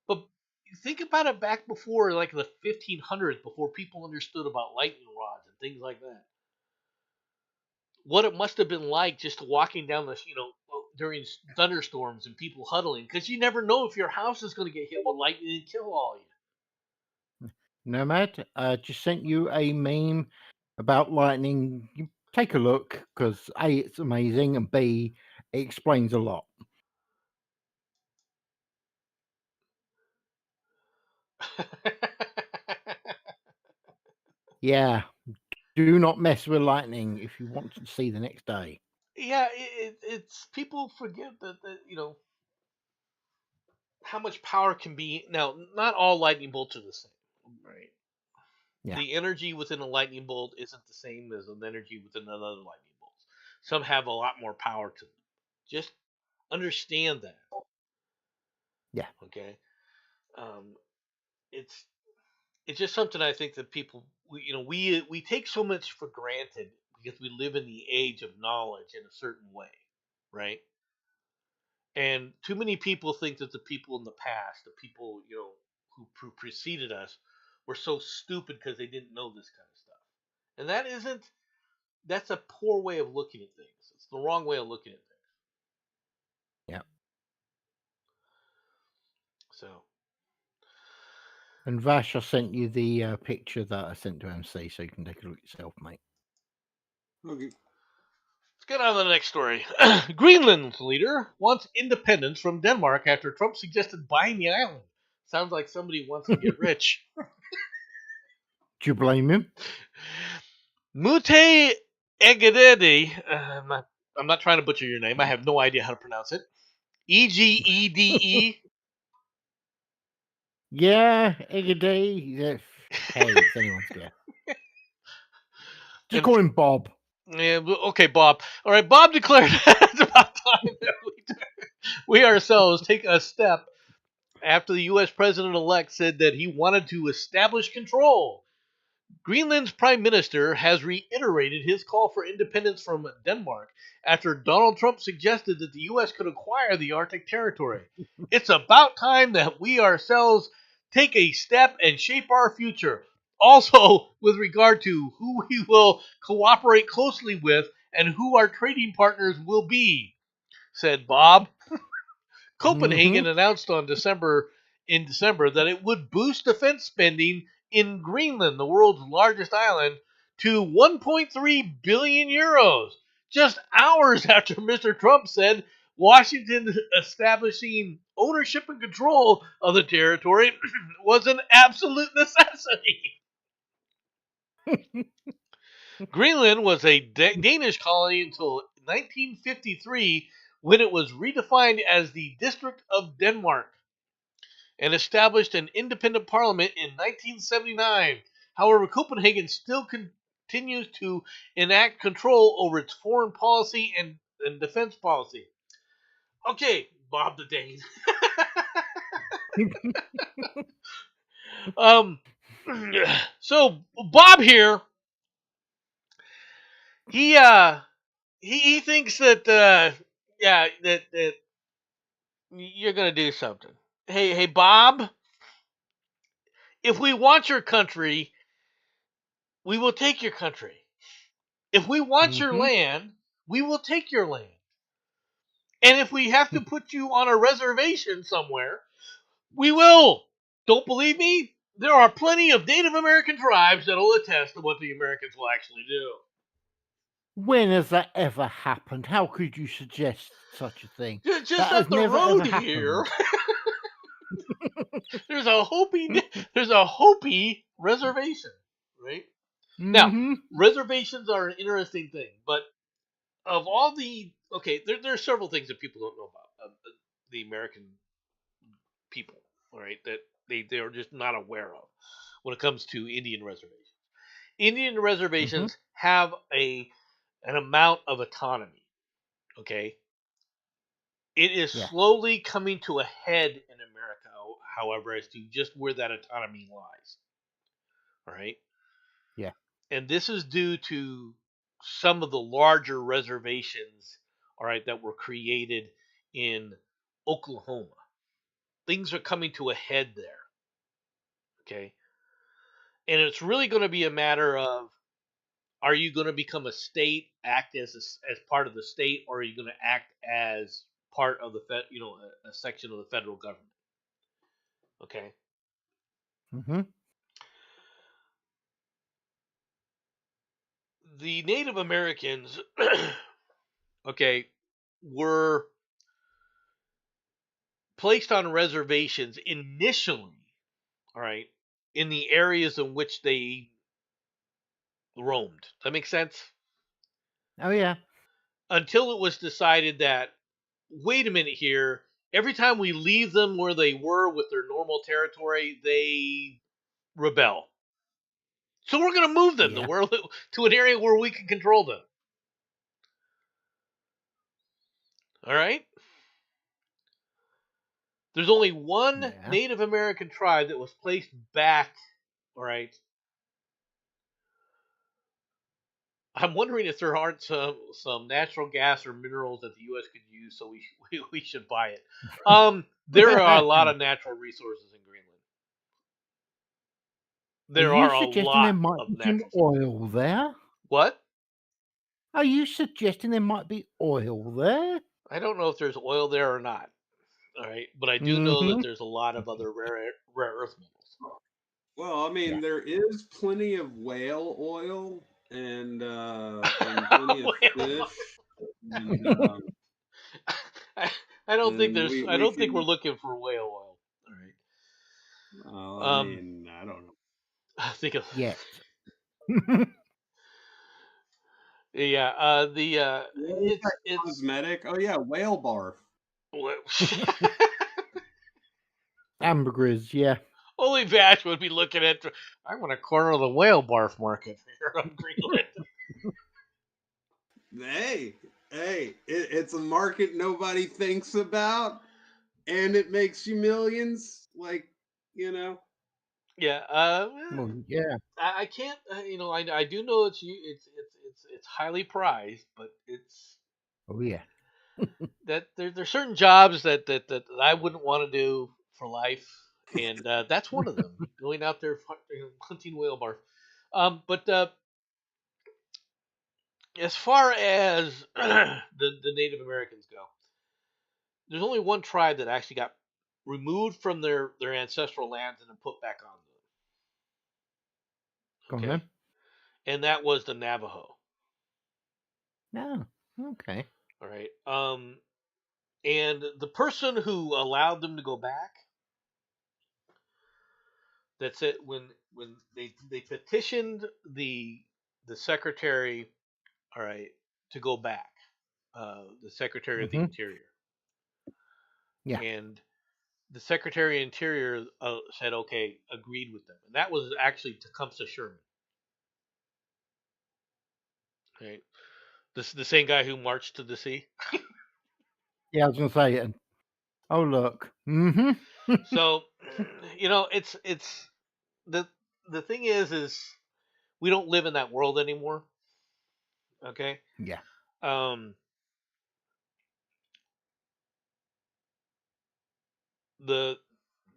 But think about it back before, like the 1500s, before people understood about lightning rods and things like that. What it must have been like just walking down during thunderstorms and people huddling, because you never know if your house is going to get hit with lightning and kill all of you. Nomad, just sent you a meme about lightning. You take a look because A, it's amazing, and B, it explains a lot. Yeah. Do not mess with lightning if you want to see the next day. Yeah, it's people forget that how much power can be. Now, not all lightning bolts are the same, right? Yeah. The energy within a lightning bolt isn't the same as the energy within another lightning bolt. Some have a lot more power to them. Just understand that. Yeah. Okay. Um, it's it's just something I think that people we take so much for granted because we live in the age of knowledge in a certain way, right? And too many people think that the people in the past, the people who preceded us, were so stupid because they didn't know this kind of stuff. And that's a poor way of looking at things. It's the wrong way of looking at things. Yeah. So. And Vash, I sent you the picture that I sent to MC, so you can take a look yourself, mate. Okay. Let's get on to the next story. Greenland's leader wants independence from Denmark after Trump suggested buying the island. Sounds like somebody wants to get rich. Do you blame him? Mute Egededi, I'm not trying to butcher your name. I have no idea how to pronounce it. Egede. Yeah, Egede. Hey, it's anyone's guess. Just call him Bob. Yeah, okay, Bob. All right, Bob declared it's about time that we ourselves take a step after the U.S. president-elect said that he wanted to establish control. Greenland's prime minister has reiterated his call for independence from Denmark after Donald Trump suggested that the U.S. could acquire the Arctic territory. It's about time that we ourselves take a step and shape our future. Also, with regard to who we will cooperate closely with and who our trading partners will be, said Bob. Copenhagen announced in December that it would boost defense spending in Greenland, the world's largest island, to 1.3 billion euros. Just hours after Mr. Trump said Washington establishing ownership and control of the territory was an absolute necessity. Greenland was a Danish colony until 1953 when it was redefined as the District of Denmark and established an independent parliament in 1979. However, Copenhagen still continues to enact control over its foreign policy and defense policy. Okay, Bob the Dane. So Bob here, he thinks that that you're gonna do something. Hey Bob, if we want your country, we will take your country. If we want your land, we will take your land. And if we have to put you on a reservation somewhere, We will. Don't believe me? There are plenty of Native American tribes that will attest to what the Americans will actually do. When has that ever happened? How could you suggest such a thing? Just That up has the never ever road here, happened. there's a Hopi reservation, right? Now, Mm-hmm. reservations are an interesting thing, but of all the there are several things that people don't know about the American people, all right, that they are just not aware of when it comes to Indian reservations. Indian Mm-hmm. reservations have an amount of autonomy. Okay, it is Yeah. slowly coming to a head in America, however, as to just where that autonomy lies. All right, Yeah. and this is due to some of the larger reservations, all right, that were created in Oklahoma. Things are coming to a head there. Okay, and it's really going to be a matter of, are you going to become a state, act as part of the state, or are you going to act as part of the a section of the federal government? Okay, Mm-hmm. the Native Americans, okay, were placed on reservations initially, all right, in the areas in which they roamed. Does that make sense? Oh yeah. Until it was decided that, wait a minute here, every time we leave them where they were with their normal territory, they rebel. So we're going to move them Yeah. to an area where we can control them. All right? There's only one Yeah. Native American tribe that was placed back, all right? I'm wondering if there aren't some natural gas or minerals that the U.S. could use, so we should buy it. There are a lot of natural resources in Greenland. Are There you are a suggesting there lot might of be some natural. oil there? What? Are you suggesting there might be oil there? I don't know if there's oil there or not. All right, but I do know Mm-hmm. that there's a lot of other rare earth metals. Well, I Yeah. mean, there is plenty of whale oil and plenty of Well, fish, and I don't think and there's. I we don't think we're can. looking for whale oil. All right. Well, I Um, mean, I don't know. I think of Yes. yeah. What is that It's cosmetic? Oh yeah, whale barf. Ambergris, yeah. only Vash would be looking at. I'm going to corner the whale barf market here on Greenland. Hey, it's a market nobody thinks about, and it makes you millions. Like, you know. Yeah. Well, yeah. I can't. I do know it's highly prized, but it's Oh yeah. that there's certain jobs that I wouldn't want to do for life, and that's one of them. Going out there hunting whale barf. But as far as the Native Americans go, there's only one tribe that actually got removed from their ancestral lands and then put back on Go them. on Okay, then. and that was the Navajo. No. Okay. All right. And the person who allowed them to go back, that's it. When they petitioned the secretary, all right, to go back, the secretary of the Mm-hmm. interior, Yeah. and the secretary of interior said okay, agreed with them, and that was actually Tecumseh Sherman, right? The same guy who marched to the sea. Yeah, I was gonna say it. Oh look. Mm-hmm. So, it's the the thing is we don't live in that world anymore. Okay. Yeah. Um, the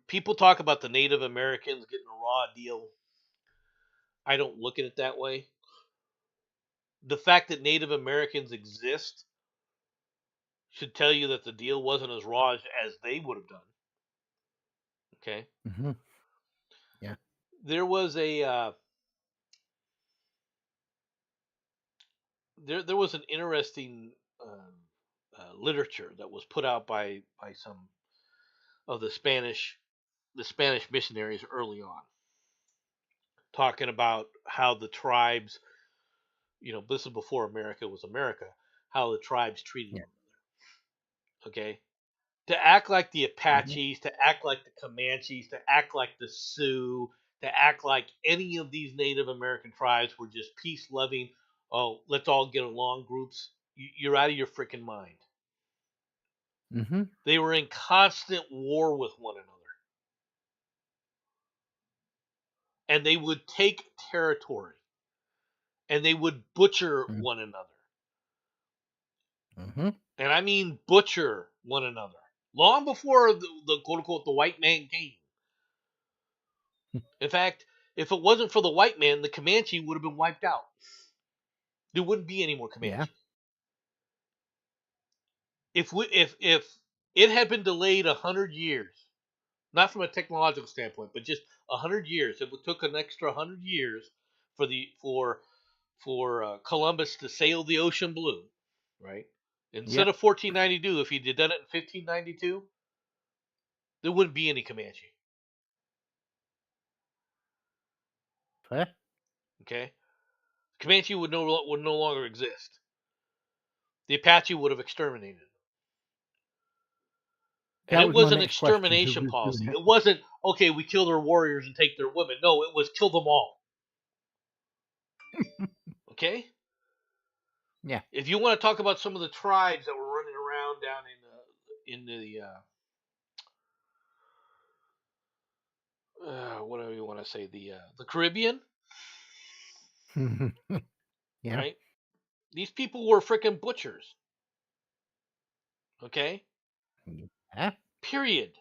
people talk about the Native Americans getting a raw deal. I don't look at it that way. The fact that Native Americans exist should tell you that the deal wasn't as raw as they would have done. Okay. Mm-hmm. Yeah. There was a there was an interesting literature that was put out by some of the Spanish missionaries early on, talking about how the tribes, this is before America was America, how the tribes treated Yeah. them. Okay, to act like the Mm-hmm. Apaches, to act like the Comanches, to act like the Sioux, to act like any of these Native American tribes were just peace loving, oh, let's all get along groups. You're out of your freaking mind. Mm-hmm. They were in constant war with one another. And they would take territory. And they would butcher one another. Mm-hmm. And I mean butcher one another. Long before the quote unquote the white man came. In fact, if it wasn't for the white man, the Comanche would have been wiped out. There wouldn't be any more Comanche. Yeah. If it had been delayed 100 years, not from a technological standpoint, but just 100 years, if it took an extra 100 years for Columbus to sail the ocean blue, right? Instead of 1492, if he'd done it in 1592, there wouldn't be any Comanche. Fair. Okay, Comanche would no longer exist. The Apache would have exterminated them. And it was an extermination policy. It wasn't, okay, we kill their warriors and take their women. No, it was kill them all. Okay? Yeah. If you want to talk about some of the tribes that were running around down in the whatever you want to say, the Caribbean, Yeah. right? These people were freaking butchers. Okay? Yeah. Period.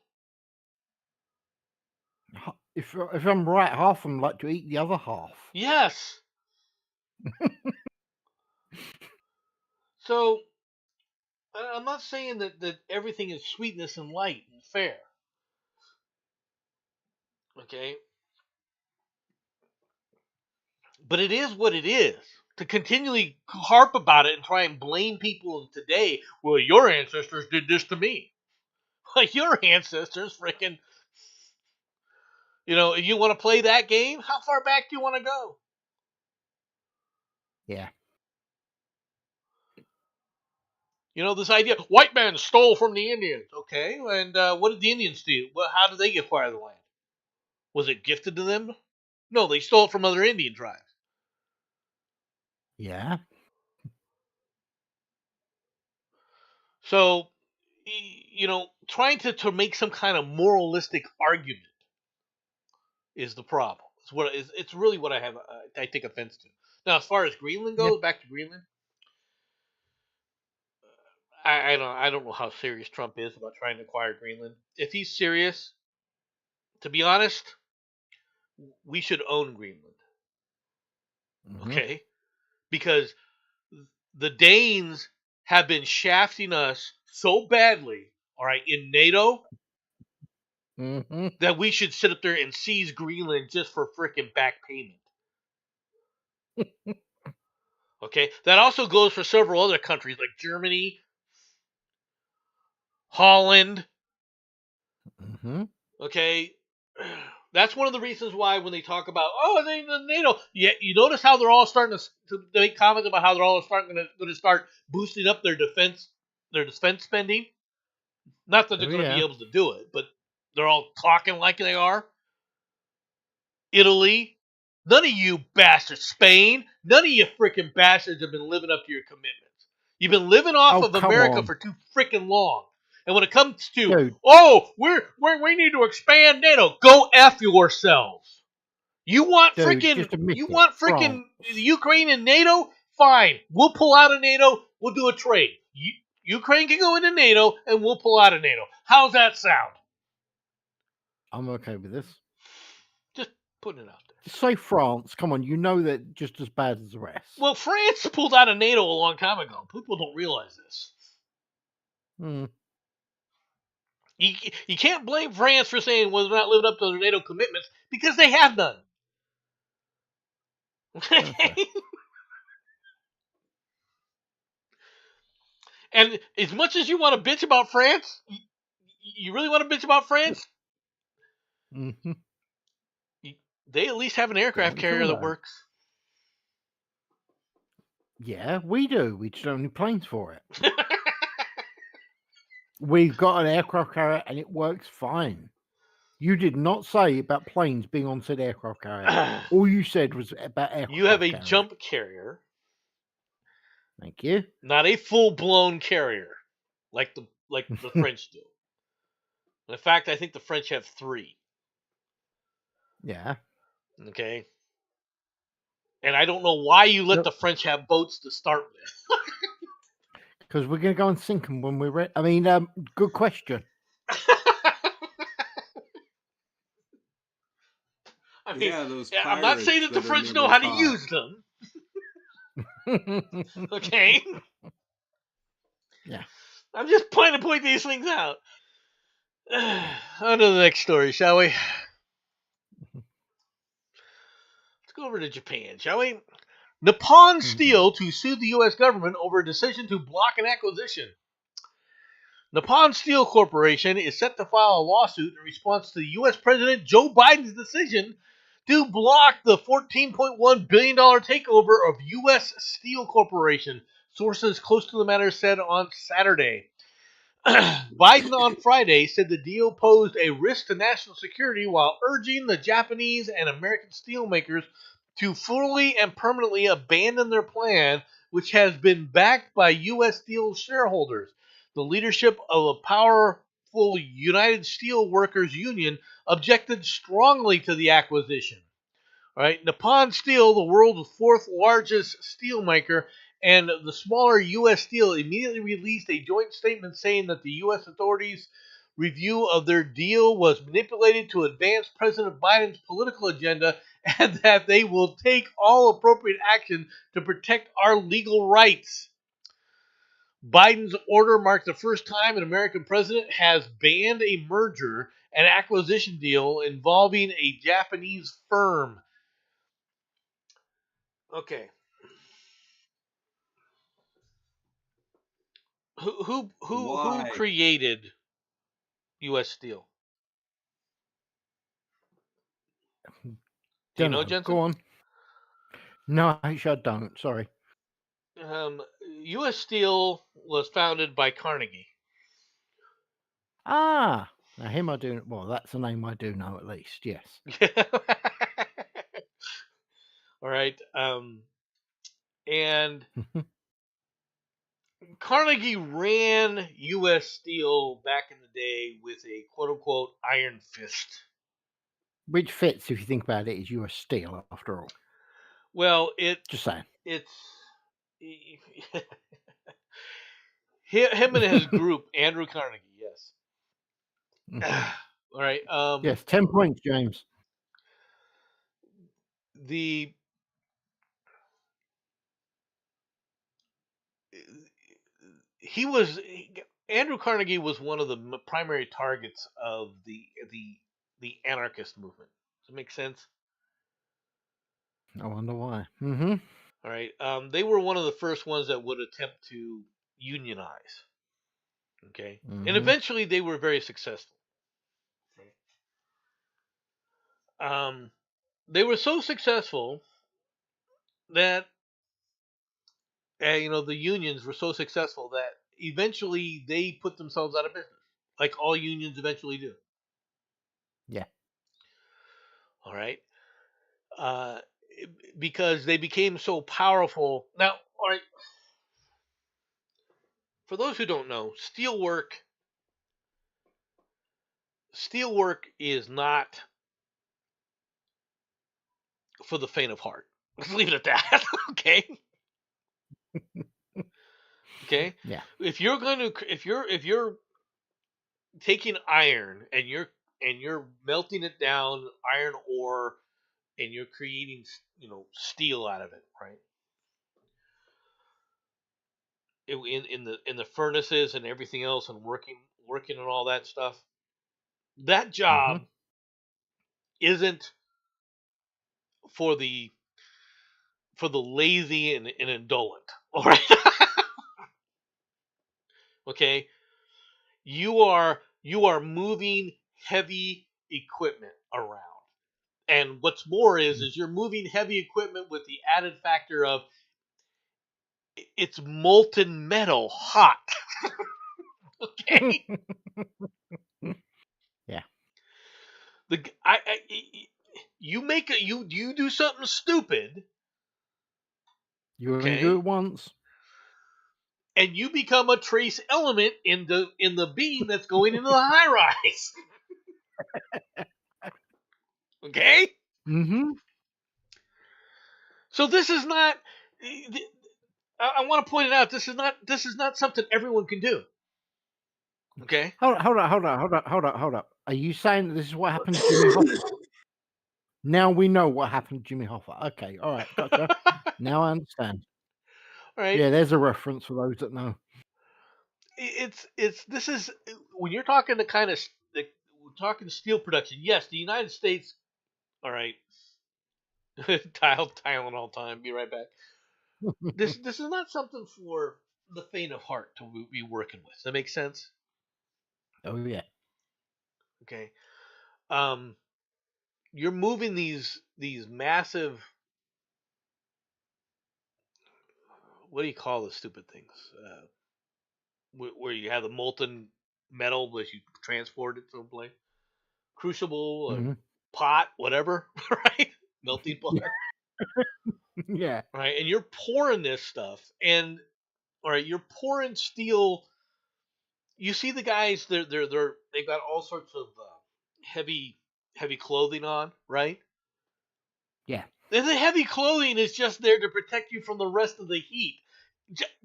If I'm right, half of them like to eat the other half. Yes. So, I'm not saying that everything is sweetness and light and fair. Okay? But it is what it is. To continually harp about it and try and blame people today, well, your ancestors did this to me. Well, your ancestors freaking, you want to play that game? How far back do you want to go? Yeah. This idea, white man stole from the Indians. Okay, and what did the Indians do? Well, how did they acquire the land? Was it gifted to them? No, they stole it from other Indian tribes. Yeah. So, trying to make some kind of moralistic argument is the problem. It's really what I take offense to. Now, as far as Greenland goes, back to Greenland, I don't know how serious Trump is about trying to acquire Greenland. If he's serious, to be honest, we should own Greenland. Mm-hmm. Okay? Because the Danes have been shafting us so badly, all right, in NATO, Mm-hmm. that we should sit up there and seize Greenland just for freaking back payment. Okay? That also goes for several other countries like Germany, Holland. Mm-hmm. Okay? That's one of the reasons why when they talk about, NATO, you notice how they're all starting to make comments about how they're all going to start boosting up their defense spending. Not that they're going to be able to do it, but they're all talking like they are. Italy, none of you bastards, Spain, none of you freaking bastards have been living up to your commitments. You've been living off of America for too freaking long. And when it comes to, we need to expand NATO, go F yourselves. You want freaking Ukraine in NATO? Fine. We'll pull out of NATO. We'll do a trade. Ukraine can go into NATO, and we'll pull out of NATO. How's that sound? I'm okay with this. Just putting it out there. Just say France. Come on, you know they're just as bad as the rest. Well, France pulled out of NATO a long time ago. People don't realize this. You can't blame France for saying, well, they're not living up to their NATO commitments, because they have none. Okay. And as much as you want to bitch about France, you really want to bitch about France? Mm-hmm. They at least have an aircraft carrier that works. Yeah, we do. We just don't have any planes for it. We've got an aircraft carrier and it works fine. You did not say about planes being on said aircraft carrier. All you said was about aircraft You have a carrier. jump carrier. Thank you. Not a full-blown carrier like the French do. In fact, I think the French have 3. Yeah. Okay. And I don't know why you let the French have boats to start with. Because we're going to go and sink them when we're ready. I mean, good question. I mean, yeah, those I'm not saying that the French know how to use them. Okay? Yeah. I'm just trying to point these things out. On to the next story, shall we? Let's go over to Japan, shall we? Nippon Steel to sue the U.S. government over a decision to block an acquisition. Nippon Steel Corporation is set to file a lawsuit in response to U.S. President Joe Biden's decision to block the $14.1 billion takeover of U.S. Steel Corporation, sources close to the matter said on Saturday. Biden on Friday said the deal posed a risk to national security while urging the Japanese and American steelmakers to fully and permanently abandon their plan, which has been backed by U.S. Steel shareholders. The leadership of a powerful United Steel Workers Union objected strongly to the acquisition. All right, Nippon Steel, the world's 4th largest steelmaker, and the smaller U.S. Steel immediately released a joint statement saying that the U.S. authorities' review of their deal was manipulated to advance President Biden's political agenda and that they will take all appropriate action to protect our legal rights. Biden's order marked the first time an American president has banned a merger and acquisition deal involving a Japanese firm. Okay. Who created U.S. Steel? Do you know, Jensen? Go on. No, actually, I don't. Sorry. U.S. Steel was founded by Carnegie. Ah, now him I do. Well, that's a name I do know at least. Yes. All right. And Carnegie ran U.S. Steel back in the day with a quote-unquote iron fist. Which fits, if you think about it, is U.S. Steel after all. Well, just saying. It's him and his group, Andrew Carnegie. Yes. All right. Yes, 10 points, James. Andrew Carnegie was one of the primary targets of the anarchist movement. Does it make sense? I wonder why. Mm-hmm. All right. They were one of the first ones that would attempt to unionize. Okay. Mm-hmm. And eventually they were very successful. They were so successful that the unions were so successful that eventually they put themselves out of business, like all unions eventually do. Yeah. All right. Because they became so powerful. Now, all right. For those who don't know, steelwork is not for the faint of heart. Let's leave it at that. Okay. Okay. Yeah. If you're taking iron and you're melting it down, iron ore, and you're creating steel out of it, right? In the furnaces and everything else, and working and all that stuff. That job isn't for the lazy and indolent. All right. Okay. You are moving heavy equipment around. And what's more is you're moving heavy equipment with the added factor of it's molten metal hot. Okay. Yeah. You do something stupid. You only do it once. And you become a trace element in the beam that's going into the high rise. Okay? Mm-hmm. So this is not. I want to point it out. This is not something everyone can do. Okay? Hold up. Are you saying that this is what happened to Jimmy Hoffa? Now we know what happened to Jimmy Hoffa. Okay, all right, gotcha. Now I understand. All right. Yeah, there's a reference for those that know. This is when you're talking the kind of we're talking steel production. Yes, the United States. All right. Tylenol time. Be right back. This is not something for the faint of heart to be working with. Does that make sense? Oh yeah. Okay. You're moving these massive. What do you call the stupid things? Where you have the molten metal as you transport it someplace. Crucible, pot, whatever, right? Melting pot. Yeah. Right, and you're pouring this stuff, and all right, you're pouring steel. You see the guys, they've got all sorts of heavy clothing on, right? Yeah. And the heavy clothing is just there to protect you from the rest of the heat.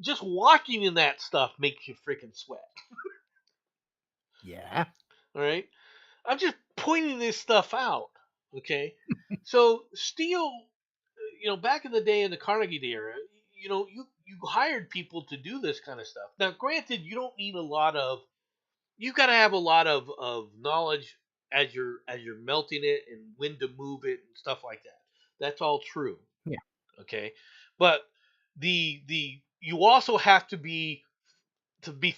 Just walking in that stuff makes you freaking sweat. Yeah. All right, I'm just pointing this stuff out. Okay, so steel, back in the day in the Carnegie era, you hired people to do this kind of stuff. Now, granted, you don't need a lot of. You got to have a lot of knowledge as you're melting it and when to move it and stuff like that. That's all true. Yeah. Okay, but the you also have to be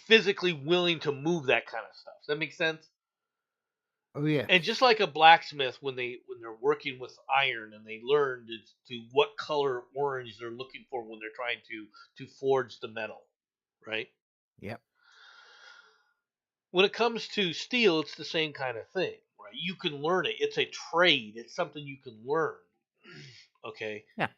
physically willing to move that kind of stuff. Does that make sense? Oh yeah. And just like a blacksmith, when they're working with iron and they learn to what color orange they're looking for when they're trying to forge the metal, right? Yep. When it comes to steel, it's the same kind of thing, right? You can learn it. It's a trade. It's something you can learn. Okay. Yeah.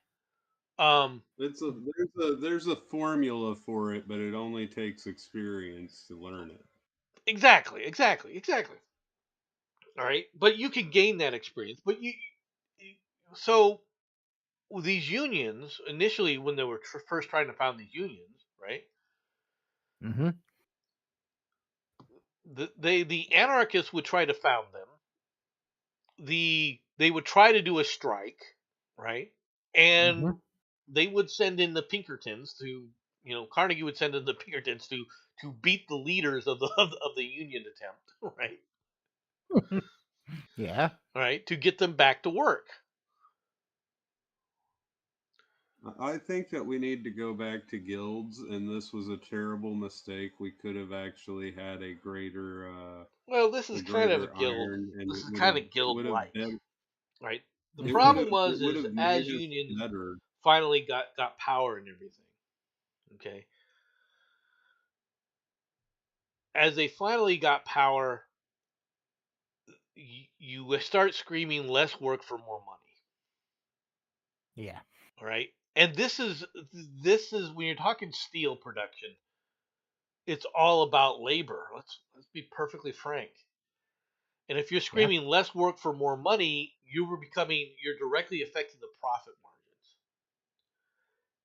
There's a formula for it, but it only takes experience to learn it. Exactly. All right, but you can gain that experience. But so these unions initially, when they were first trying to found these unions, right? Mm-hmm. The anarchists would try to found them. They would try to do a strike, right? And they would send in the Pinkertons to, Carnegie would send in the Pinkertons to beat the leaders of the of the union attempt, right? Yeah. All right, to get them back to work. I think that we need to go back to guilds, and this was a terrible mistake. We could have actually had a greater. Well, this is kind of a guild. This is kind of guild-like, right? The problem was as unions finally got power and everything. Okay, as they finally got power, you start screaming less work for more money. Yeah. All right, and this is when you're talking steel production, it's all about labor. Let's be perfectly frank. And if you're screaming less work for more money, you're directly affecting the profit margins.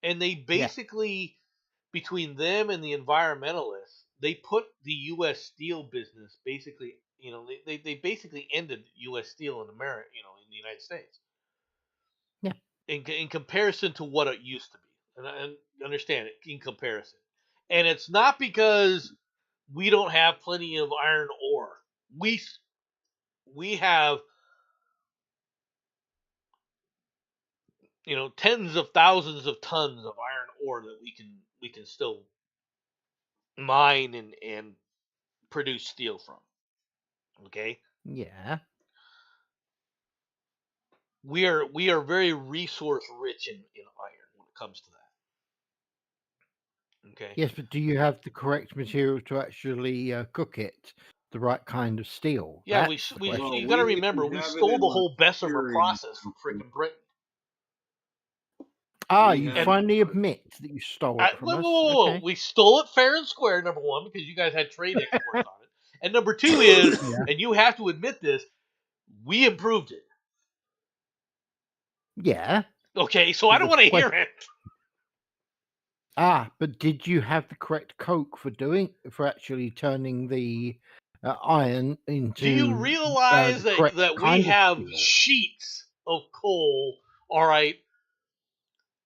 And they basically, between them and the environmentalists, they put the U.S. steel business basically, they basically ended U.S. steel in America, in the United States. Yeah. In comparison to what it used to be, and understand it in comparison. And it's not because we don't have plenty of iron ore. we have, tens of thousands of tons of iron ore that we can still mine and produce steel from. Okay, Yeah. we are very resource rich in iron when it comes to that. Okay. Yes, but do you have the correct material to actually cook it? The right kind of steel? Yeah, That's the we question. Well, you got to we remember we have it stole in the our whole Bessemer theory. process from frickin' Britain. Ah, We you have finally admit that you stole it from Whoa, us. whoa, whoa, whoa. Okay. We stole it fair and square. Number one, because you guys had trade exports on it, and number two is, Yeah. and you have to admit this, we improved it. Yeah. Okay, so I But don't the want to hear question- it. Ah, but did you have the correct coke for actually turning the iron into? Do you realize the correct that we kind of have steel? sheets of coal, all right,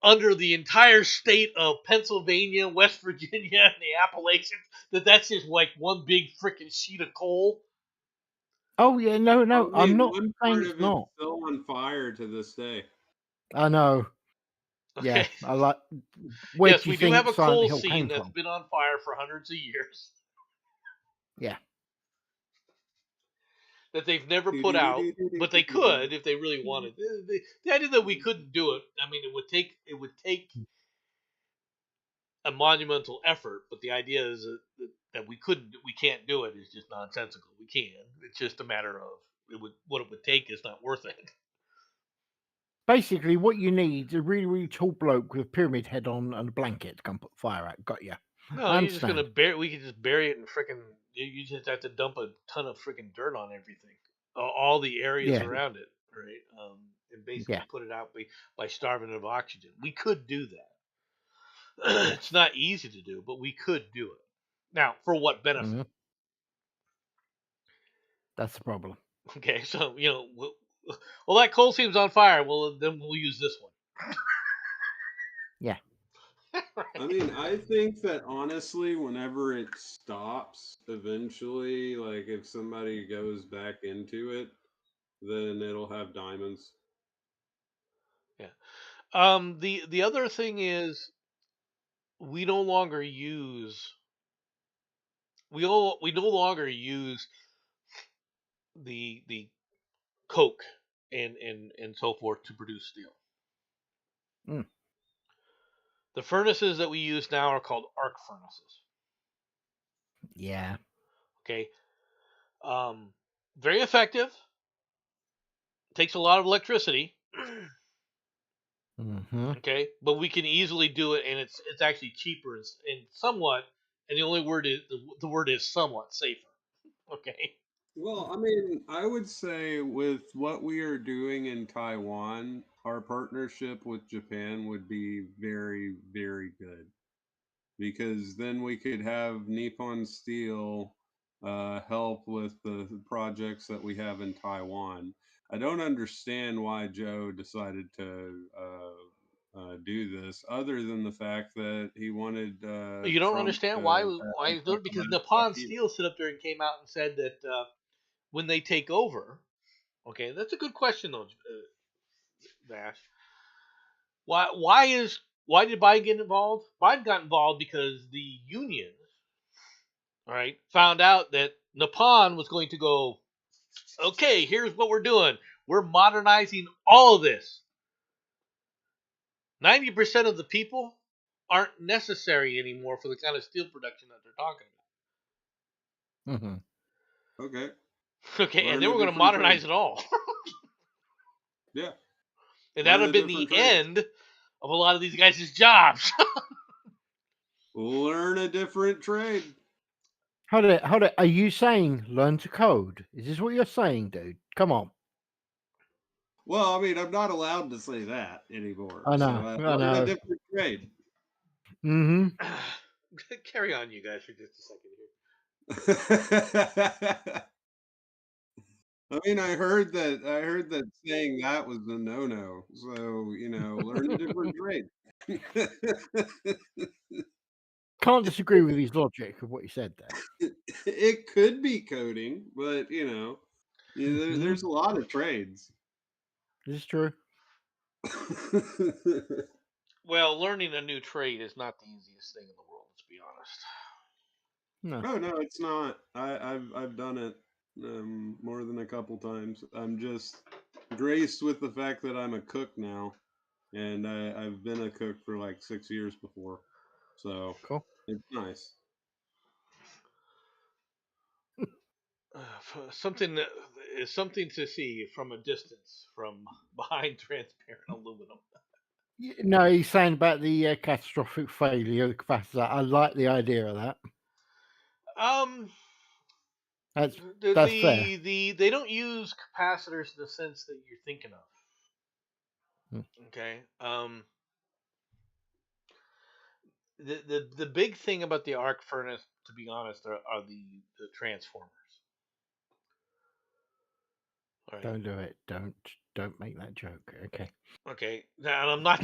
under the entire state of Pennsylvania, West Virginia, and the Appalachians? That's just like one big freaking sheet of coal. Oh yeah, no, I I'm mean, not one saying part it's of it's not. still on fire to this day. I know. Yeah, Okay. I like. Where Yes, do you we do think have a Silent coal Hill seam came that's from? been on fire for hundreds of years Yeah. that they've never put out, but they could if they really wanted. The idea that we couldn't do it, I mean, it would take a monumental effort, but the idea is that we can't do it is just nonsensical. We can. It's just a matter of what it would take is not worth it. Basically, what you need is a really, really tall bloke with a pyramid head on and a blanket to come put fire out. Got ya. No, I you're just gonna understand. bury. We could just bury it in freaking. You just have to dump a ton of freaking dirt on everything, all the areas Yeah. around it, right? And basically Yeah. put it out by starving it of oxygen. We could do that. It's not easy to do, but we could do it. Now, for what benefit? Mhm. That's the problem. Okay, so well, that coal seam's on fire. Well, then we'll use this one. Yeah. I mean, I think that honestly, whenever it stops, eventually, like if somebody goes back into it, then it'll have diamonds. The other thing is we no longer use we no longer use the coke and so forth to produce steel. Mm. The furnaces that we use now are called arc furnaces. Yeah. Okay, very effective. Takes a lot of electricity. Mm-hmm. Okay, but we can easily do it, and it's actually cheaper and somewhat. And the only word is the word is somewhat safer. Okay. Well, I mean, I would say with what we are doing in Taiwan, our partnership with Japan would be very, very good because then we could have Nippon Steel help with the projects that we have in Taiwan. I don't understand why Joe decided to do this, other than the fact that he wanted You don't Trump understand why to why have because a fuck Nippon you. Steel stood up there and came out and said that when they take over, okay, that's a good question though, Vash. Why did Biden get involved? Biden got involved because the unions, all right, found out that Nippon was going to go. Okay, here's what we're doing. We're modernizing all of this. 90% of the people aren't necessary anymore for the kind of steel production that they're talking about. Mm-hmm. Okay. Okay, and Learn they a were going to different modernize trade. it all. Yeah. And that would Learn a have been the different trade. end of a lot of these guys' jobs. Learn a different trade. Hold it. Are you saying learn to code? Is this what you're saying, dude? Come on. Well, I mean, I'm not allowed to say that anymore. I know. So, I learn know. a different trade. Mm-hmm. Carry on, you guys, for just a second here. I mean, I heard that saying that was a no-no. So, learn a different trade. Can't disagree with his logic of what he said there. It could be coding, but you There's a lot of trades. This is true. Well, learning a new trade is not the easiest thing in the world. Let's be honest. No. Oh no, it's not. I've done it more than a couple times. I'm just graced with the fact that I'm a cook now, and I've been a cook for like 6 years before, so Cool. it's nice. Something that is something to see from a distance from behind transparent aluminum. No, he's saying about the catastrophic failure of the capacitor. I like the idea of that. That's fair. They don't use capacitors in the sense that you're thinking of. Okay. The big thing about the arc furnace, to be honest, are the transformers. All right. Don't do it. Don't make that joke. Okay. Okay. Now I'm not.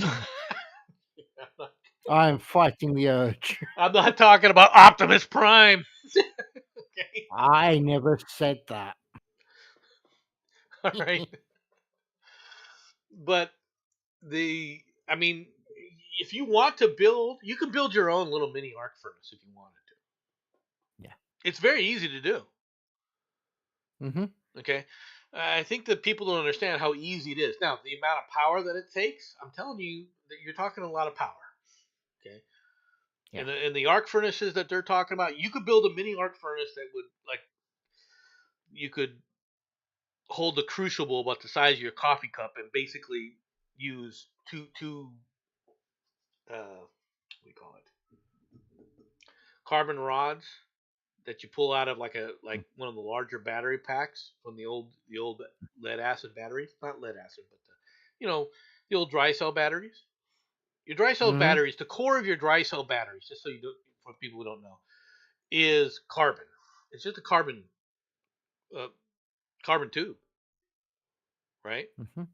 I am fighting the urge. I'm not talking about Optimus Prime. Okay. I never said that. All right. But I mean, if you want to build, you can build your own little mini arc furnace if you wanted to. Yeah. It's very easy to do. Mm-hmm. Okay. I think that people don't understand how easy it is. Now, the amount of power that it takes, I'm telling you that you're talking a lot of power. Okay. Yeah. And the arc furnaces that they're talking about, you could build a mini arc furnace that would, like, you could hold the crucible about the size of your coffee cup and basically use two what do you call it? Carbon rods that you pull out of like one of the larger battery packs from the old lead acid batteries. Not lead acid, but the old dry cell batteries. Your dry cell batteries, the core of your dry cell batteries, just so you don't, for people who don't know, is carbon. It's just a carbon tube, right? Mm-hmm.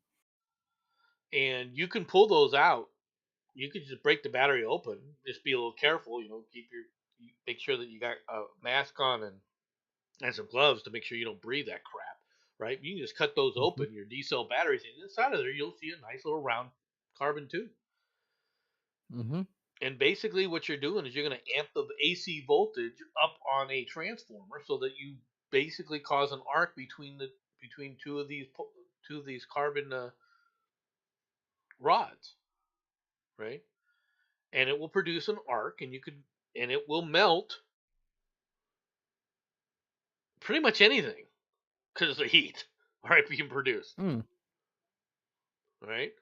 And you can pull those out. You could just break the battery open. Just be a little careful, make sure that you got a mask on and some gloves to make sure you don't breathe that crap, right? You can just cut those open, your D-cell batteries, and inside of there you'll see a nice little round carbon tube. Mm-hmm. And basically what you're doing is you're going to amp the AC voltage up on a transformer so that you basically cause an arc between two of these carbon rods, right? And it will produce an arc, and it will melt pretty much anything because of the heat, right, being produced. Right?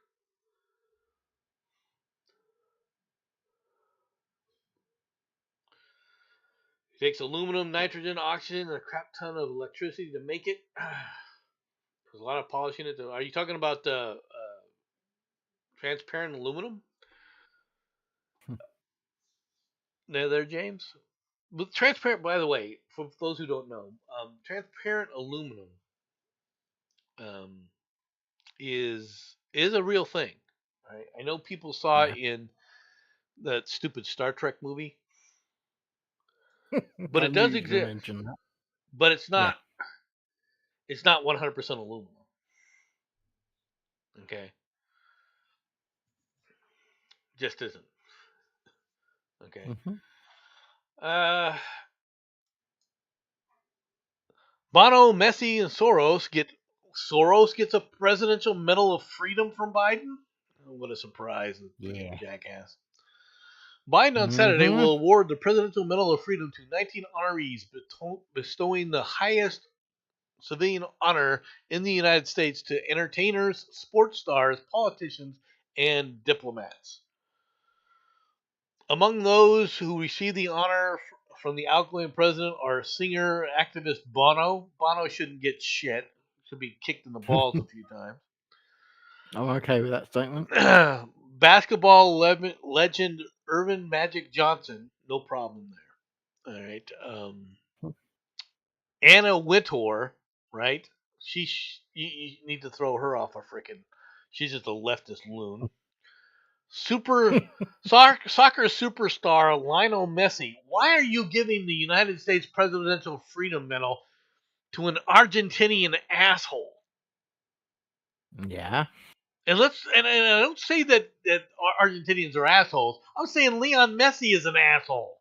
It takes aluminum, nitrogen, oxygen, and a crap ton of electricity to make it. There's a lot of polishing it. Are you talking about transparent aluminum? There, James? With transparent, by the way, for those who don't know, transparent aluminum is a real thing. Right? I know people saw it in that stupid Star Trek movie, but it does exist. But it's not. Yeah. It's not 100% aluminum. Okay. Just isn't. Okay. Mm-hmm. Bono, Messi, and Soros gets a Presidential Medal of Freedom from Biden. Oh, what a surprise! Yeah. Jackass. Biden on Saturday will award the Presidential Medal of Freedom to 19 honorees, bestowing the highest civilian honor in the United States to entertainers, sports stars, politicians, and diplomats. Among those who received the honor from the outgoing president are singer activist Bono. Bono shouldn't get shit. Should be kicked in the balls a few times. I'm okay with that statement. Basketball legend Earvin Magic Johnson. No problem there. All right. Anna Wintour, right? You need to throw her off a freaking. She's just a leftist loon. Soccer superstar Lionel Messi. Why are you giving the United States Presidential Freedom Medal to an Argentinian asshole. Yeah. And I don't say that Argentinians are assholes. I'm saying Leon Messi is an asshole.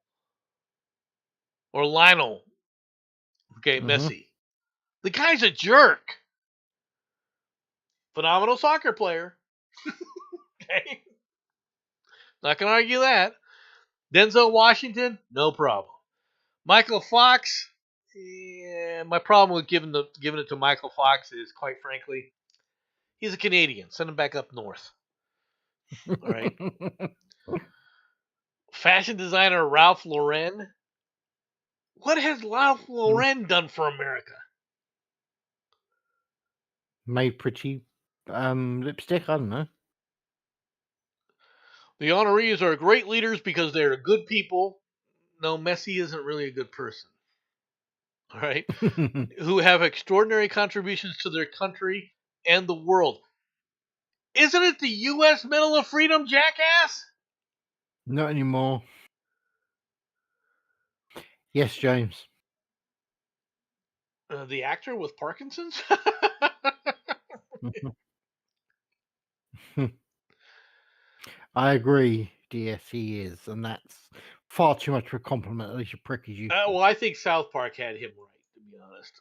Or Lionel. Okay, Messi. The guy's a jerk. Phenomenal soccer player. Okay. Not going to argue that. Denzel Washington, no problem. Michael Fox, yeah, my problem with giving it to Michael Fox is, quite frankly, he's a Canadian. Send him back up north. All right. Fashion designer Ralph Lauren. What has Ralph Lauren done for America? Made pretty lipstick, I don't know. The honorees are great leaders because they're good people. No, Messi isn't really a good person. All right. Who have extraordinary contributions to their country and the world. Isn't it the U.S. Medal of Freedom, jackass? Not anymore. Yes, James. The actor with Parkinson's? I agree, DS, he is, and that's far too much of a compliment, at least a prick as you. Well, I think South Park had him right, to be honest.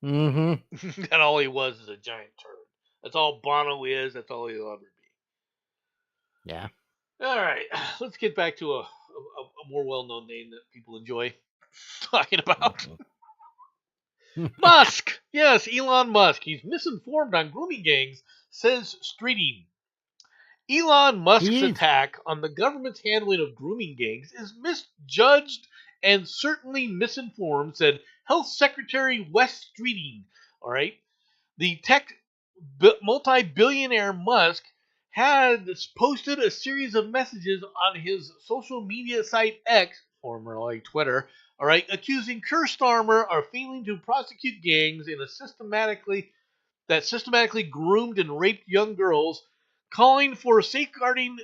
Mm-hmm. And all he was is a giant turd. That's all Bono is. That's all he'll ever be. Yeah. All right, let's get back to a more well-known name that people enjoy talking about. Musk! Yes, Elon Musk. He's misinformed on grooming gangs, says Streeting. Elon Musk's attack on the government's handling of grooming gangs is misjudged and certainly misinformed, said Health Secretary Wes Streeting. All right. The tech multi-billionaire Musk had posted a series of messages on his social media site X, formerly Twitter, all right, accusing Keir Starmer of failing to prosecute gangs in a systematically groomed and raped young girls, calling for safeguarding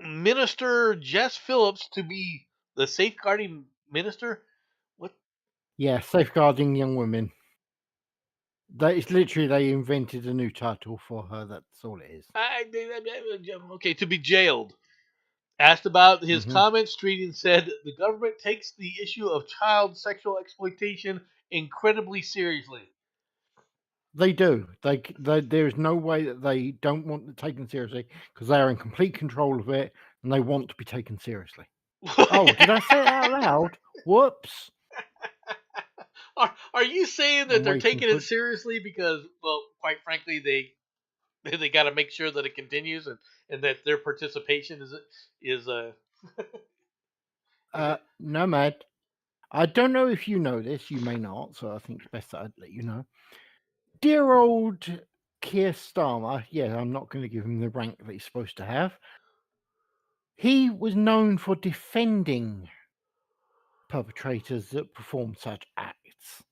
minister Jess Phillips to be the safeguarding minister. What? Yeah, safeguarding young women. It's literally, they invented a new title for her. That's all it is. Okay, to be jailed. Asked about his comments, Streeting said the government takes the issue of child sexual exploitation incredibly seriously. They do. There is no way that they don't want it taken seriously, because they are in complete control of it and they want to be taken seriously. Oh, did I say it out loud? Whoops. Are you saying that they're taking it seriously because, well, quite frankly, they got to make sure that it continues and that their participation is Nomad. I don't know if you know this. You may not, so I think it's best that I'd let you know. Dear old Keir Starmer, yeah, I'm not going to give him the rank that he's supposed to have. He was known for defending perpetrators that perform such acts.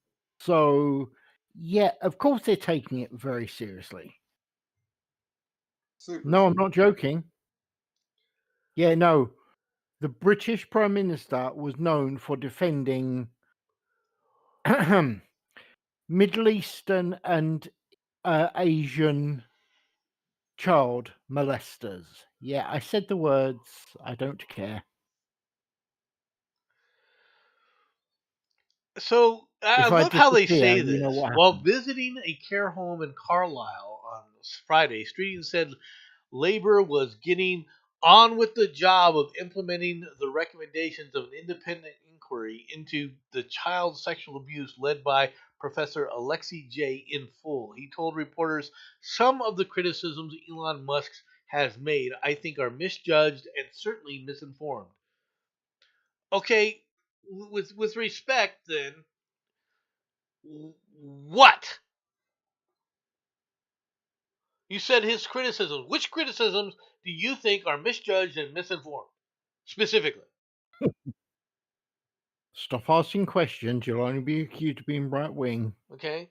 So, yeah, of course they're taking it very seriously. No, I'm not joking. Yeah, no. The British Prime Minister was known for defending Middle Eastern and Asian child molesters. Yeah, I said the words. I don't care. So I love how they say this. While happened. visiting a care home in Carlisle on Friday, Streeting said Labour was getting on with the job of implementing the recommendations of an independent inquiry into the child sexual abuse led by Professor Alexei J. in full. He told reporters some of the criticisms Elon Musk has made, I think, are misjudged and certainly misinformed. Okay, with respect, then, what? You said his criticisms. Which criticisms do you think are misjudged and misinformed? Specifically. Stop asking questions. You'll only be accused of being right wing. Okay.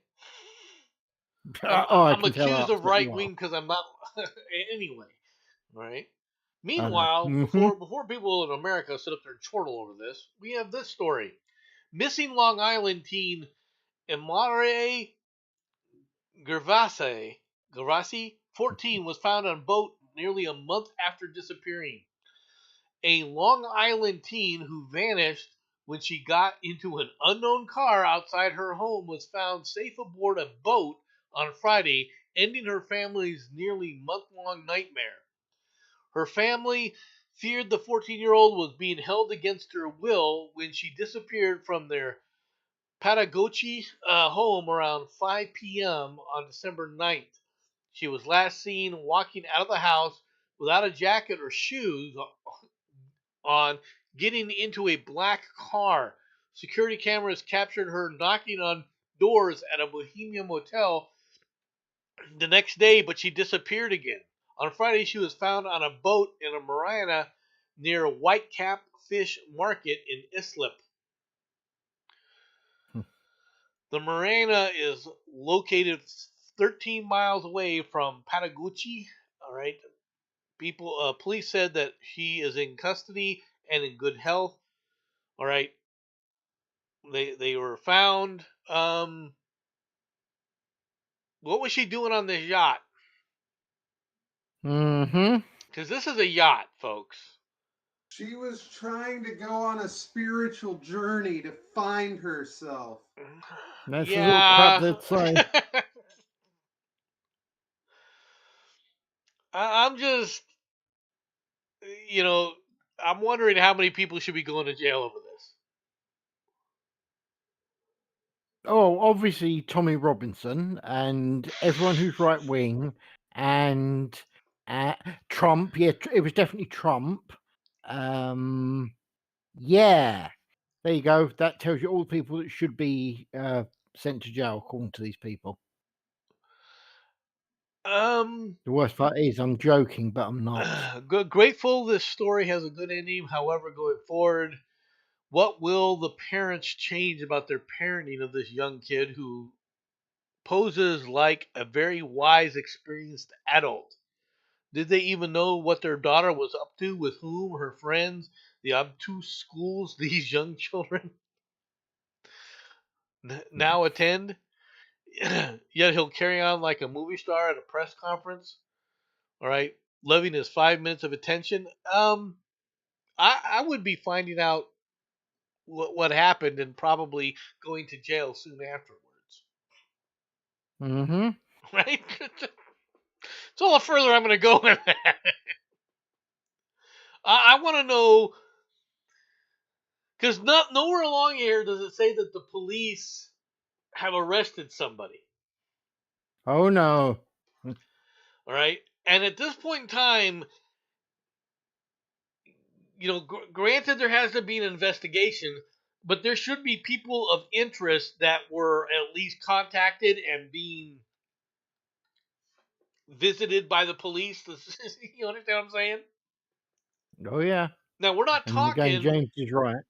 I'm accused of right wing because I'm not anyway. Right? Meanwhile, before people in America sit up there and chortle over this, we have this story. Missing Long Island teen Emare Gervasi, 14, was found on a boat nearly a month after disappearing. A Long Island teen who vanished when she got into an unknown car outside her home was found safe aboard a boat on Friday, ending her family's nearly month-long nightmare. Her family feared the 14-year-old was being held against her will when she disappeared from their Patagochi home around 5 p.m. on December 9th. She was last seen walking out of the house without a jacket or shoes on, getting into a black car. Security cameras captured her knocking on doors at a Bohemian motel the next day, but she disappeared again. On Friday, she was found on a boat in a marina near Whitecap Fish Market in Islip. The marina is located 13 miles away from Pataguchi. All right. Police said that she is in custody and in good health. All right. They were found. What was she doing on this yacht? Mm-hmm. Because this is a yacht, folks. She was trying to go on a spiritual journey to find herself. That's the sort of Yeah. crap they'd say. I'm just, you know, I'm wondering how many people should be going to jail over this. Oh, obviously Tommy Robinson and everyone who's right wing and Trump. Yeah, it was definitely Trump. Yeah, there you go. That tells you all the people that should be sent to jail, according to these people. The worst part is I'm joking, but I'm not. Grateful this story has a good ending. However, going forward, what will the parents change about their parenting of this young kid who poses like a very wise, experienced adult? Did they even know what their daughter was up to, with whom, her friends, the obtuse schools these young children now attend? Yet he'll carry on like a movie star at a press conference. All right, loving his 5 minutes of attention. I would be finding out what happened and probably going to jail soon afterwards. Mm-hmm. Right? It's all the further I'm going to go with that. I want to know, because nowhere along here does it say that the police have arrested somebody. Oh no. All right, and at this point in time, granted there has to be an investigation, but there should be people of interest that were at least contacted and being visited by the police. You understand what I'm saying? Oh yeah. Now we're not And again, talking James is right.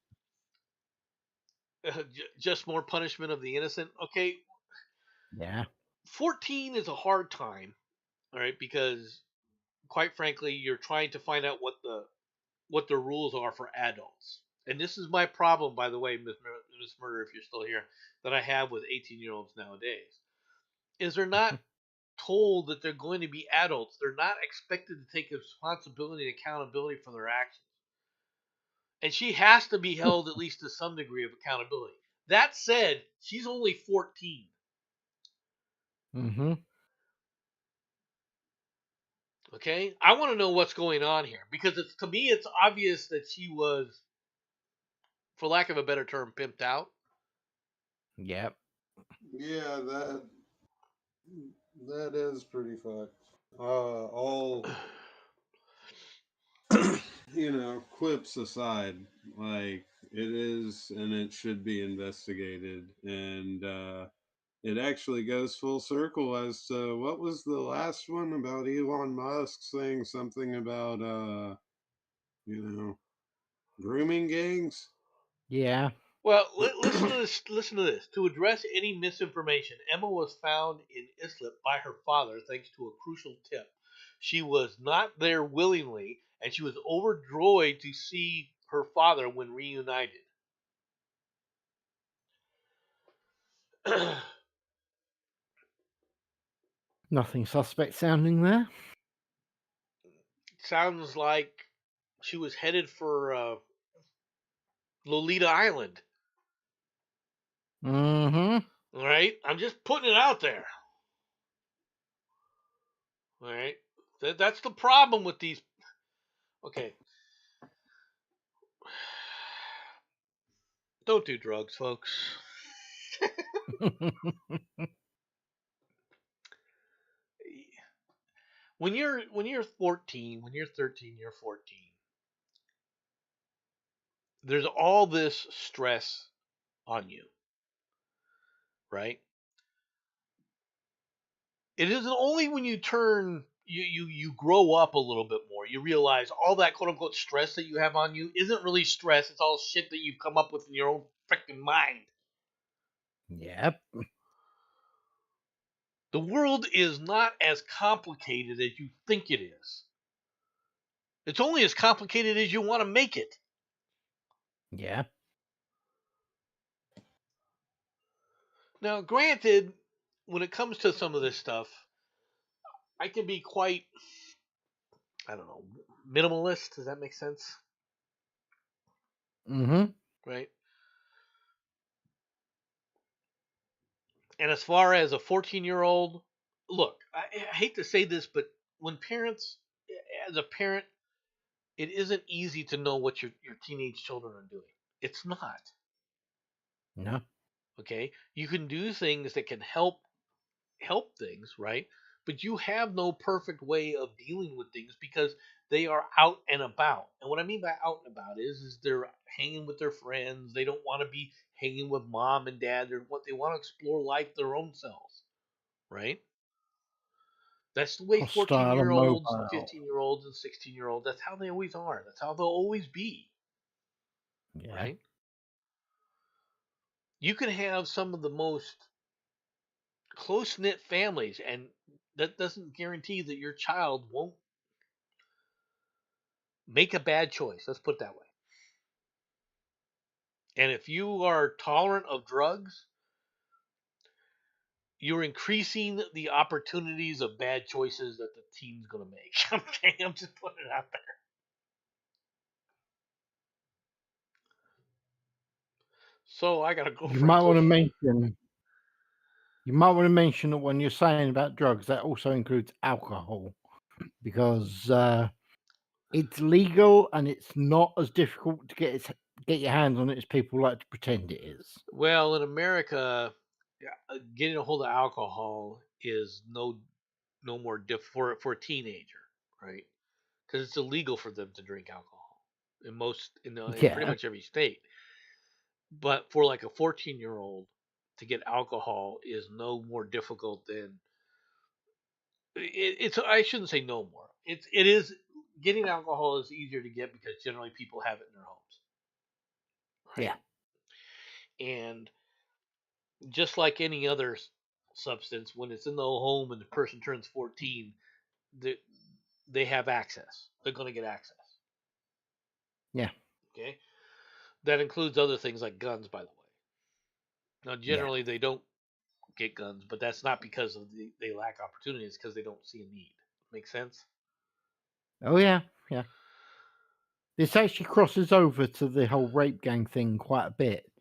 just more punishment of the innocent. Okay, Yeah. 14 is a hard time, all right, because quite frankly, you're trying to find out what the rules are for adults. And this is my problem, by the way, Miss Murder, if you're still here, that I have with 18-year-olds nowadays, is they're not told that they're going to be adults. They're not expected to take responsibility and accountability for their actions. And she has to be held at least to some degree of accountability. That said, she's only 14. Mm-hmm. Okay? I want to know what's going on here, because to me it's obvious that she was, for lack of a better term, pimped out. Yep. Yeah, that is pretty fucked. All quips aside, like it is, and it should be investigated, and it actually goes full circle as to what was the last one about Elon Musk saying something about grooming gangs. Yeah. Well, listen to this. Listen to this. To address any misinformation, Emma was found in Islip by her father thanks to a crucial tip. She was not there willingly, and she was overjoyed to see her father when reunited. Nothing suspect sounding there. Sounds like she was headed for Lolita Island. Mm-hmm. All right, I'm just putting it out there. All right, that's the problem with these. Okay, don't do drugs, folks. When you're 14, when you're 13, you're 14. There's all this stress on you, right? It isn't only when you turn you grow up a little bit more, you realize all that quote unquote stress that you have on you isn't really stress, it's all shit that you've come up with in your own freaking mind. Yep. The world is not as complicated as you think it is. It's only as complicated as you want to make it. Yeah. Now, granted, when it comes to some of this stuff, I can be quite, I don't know, minimalist. Does that make sense? Mm-hmm. Right? And as far as a 14-year-old, look, I hate to say this, but when parents, as a parent, it isn't easy to know what your teenage children are doing. It's not. No. Okay? You can do things that can help things, right? But you have no perfect way of dealing with things because they are out and about. And what I mean by out and about is they're hanging with their friends. They don't want to be hanging with mom and dad. They want to explore life their own selves, right? That's the way Hostile and 14-year-olds, mobile. 15-year-olds, and 16-year-olds, that's how they always are. That's how they'll always be, Yeah. right? You can have some of the most close-knit families, and that doesn't guarantee that your child won't make a bad choice. Let's put it that way. And if you are tolerant of drugs, you're increasing the opportunities of bad choices that the teen's going to make. Okay, I'm just putting it out there. So I got to go. You might want to mention. You might want to mention that when you're saying about drugs, that also includes alcohol, because it's legal and it's not as difficult to get your hands on it as people like to pretend it is. Well, in America, getting a hold of alcohol is no more for a teenager, right? Because it's illegal for them to drink alcohol in pretty much every state. But for like a 14-year-old to get alcohol is no more difficult than it's. I shouldn't say no more. It is getting alcohol is easier to get because generally people have it in their homes. Right? Yeah. And just like any other substance, when it's in the home and the person turns 14, they have access. They're going to get access. Yeah. Okay. That includes other things like guns, by the way. Now, generally, they don't get guns, but that's not because they lack opportunity. It's because they don't see a need. Make sense? Oh, yeah. Yeah. This actually crosses over to the whole rape gang thing quite a bit,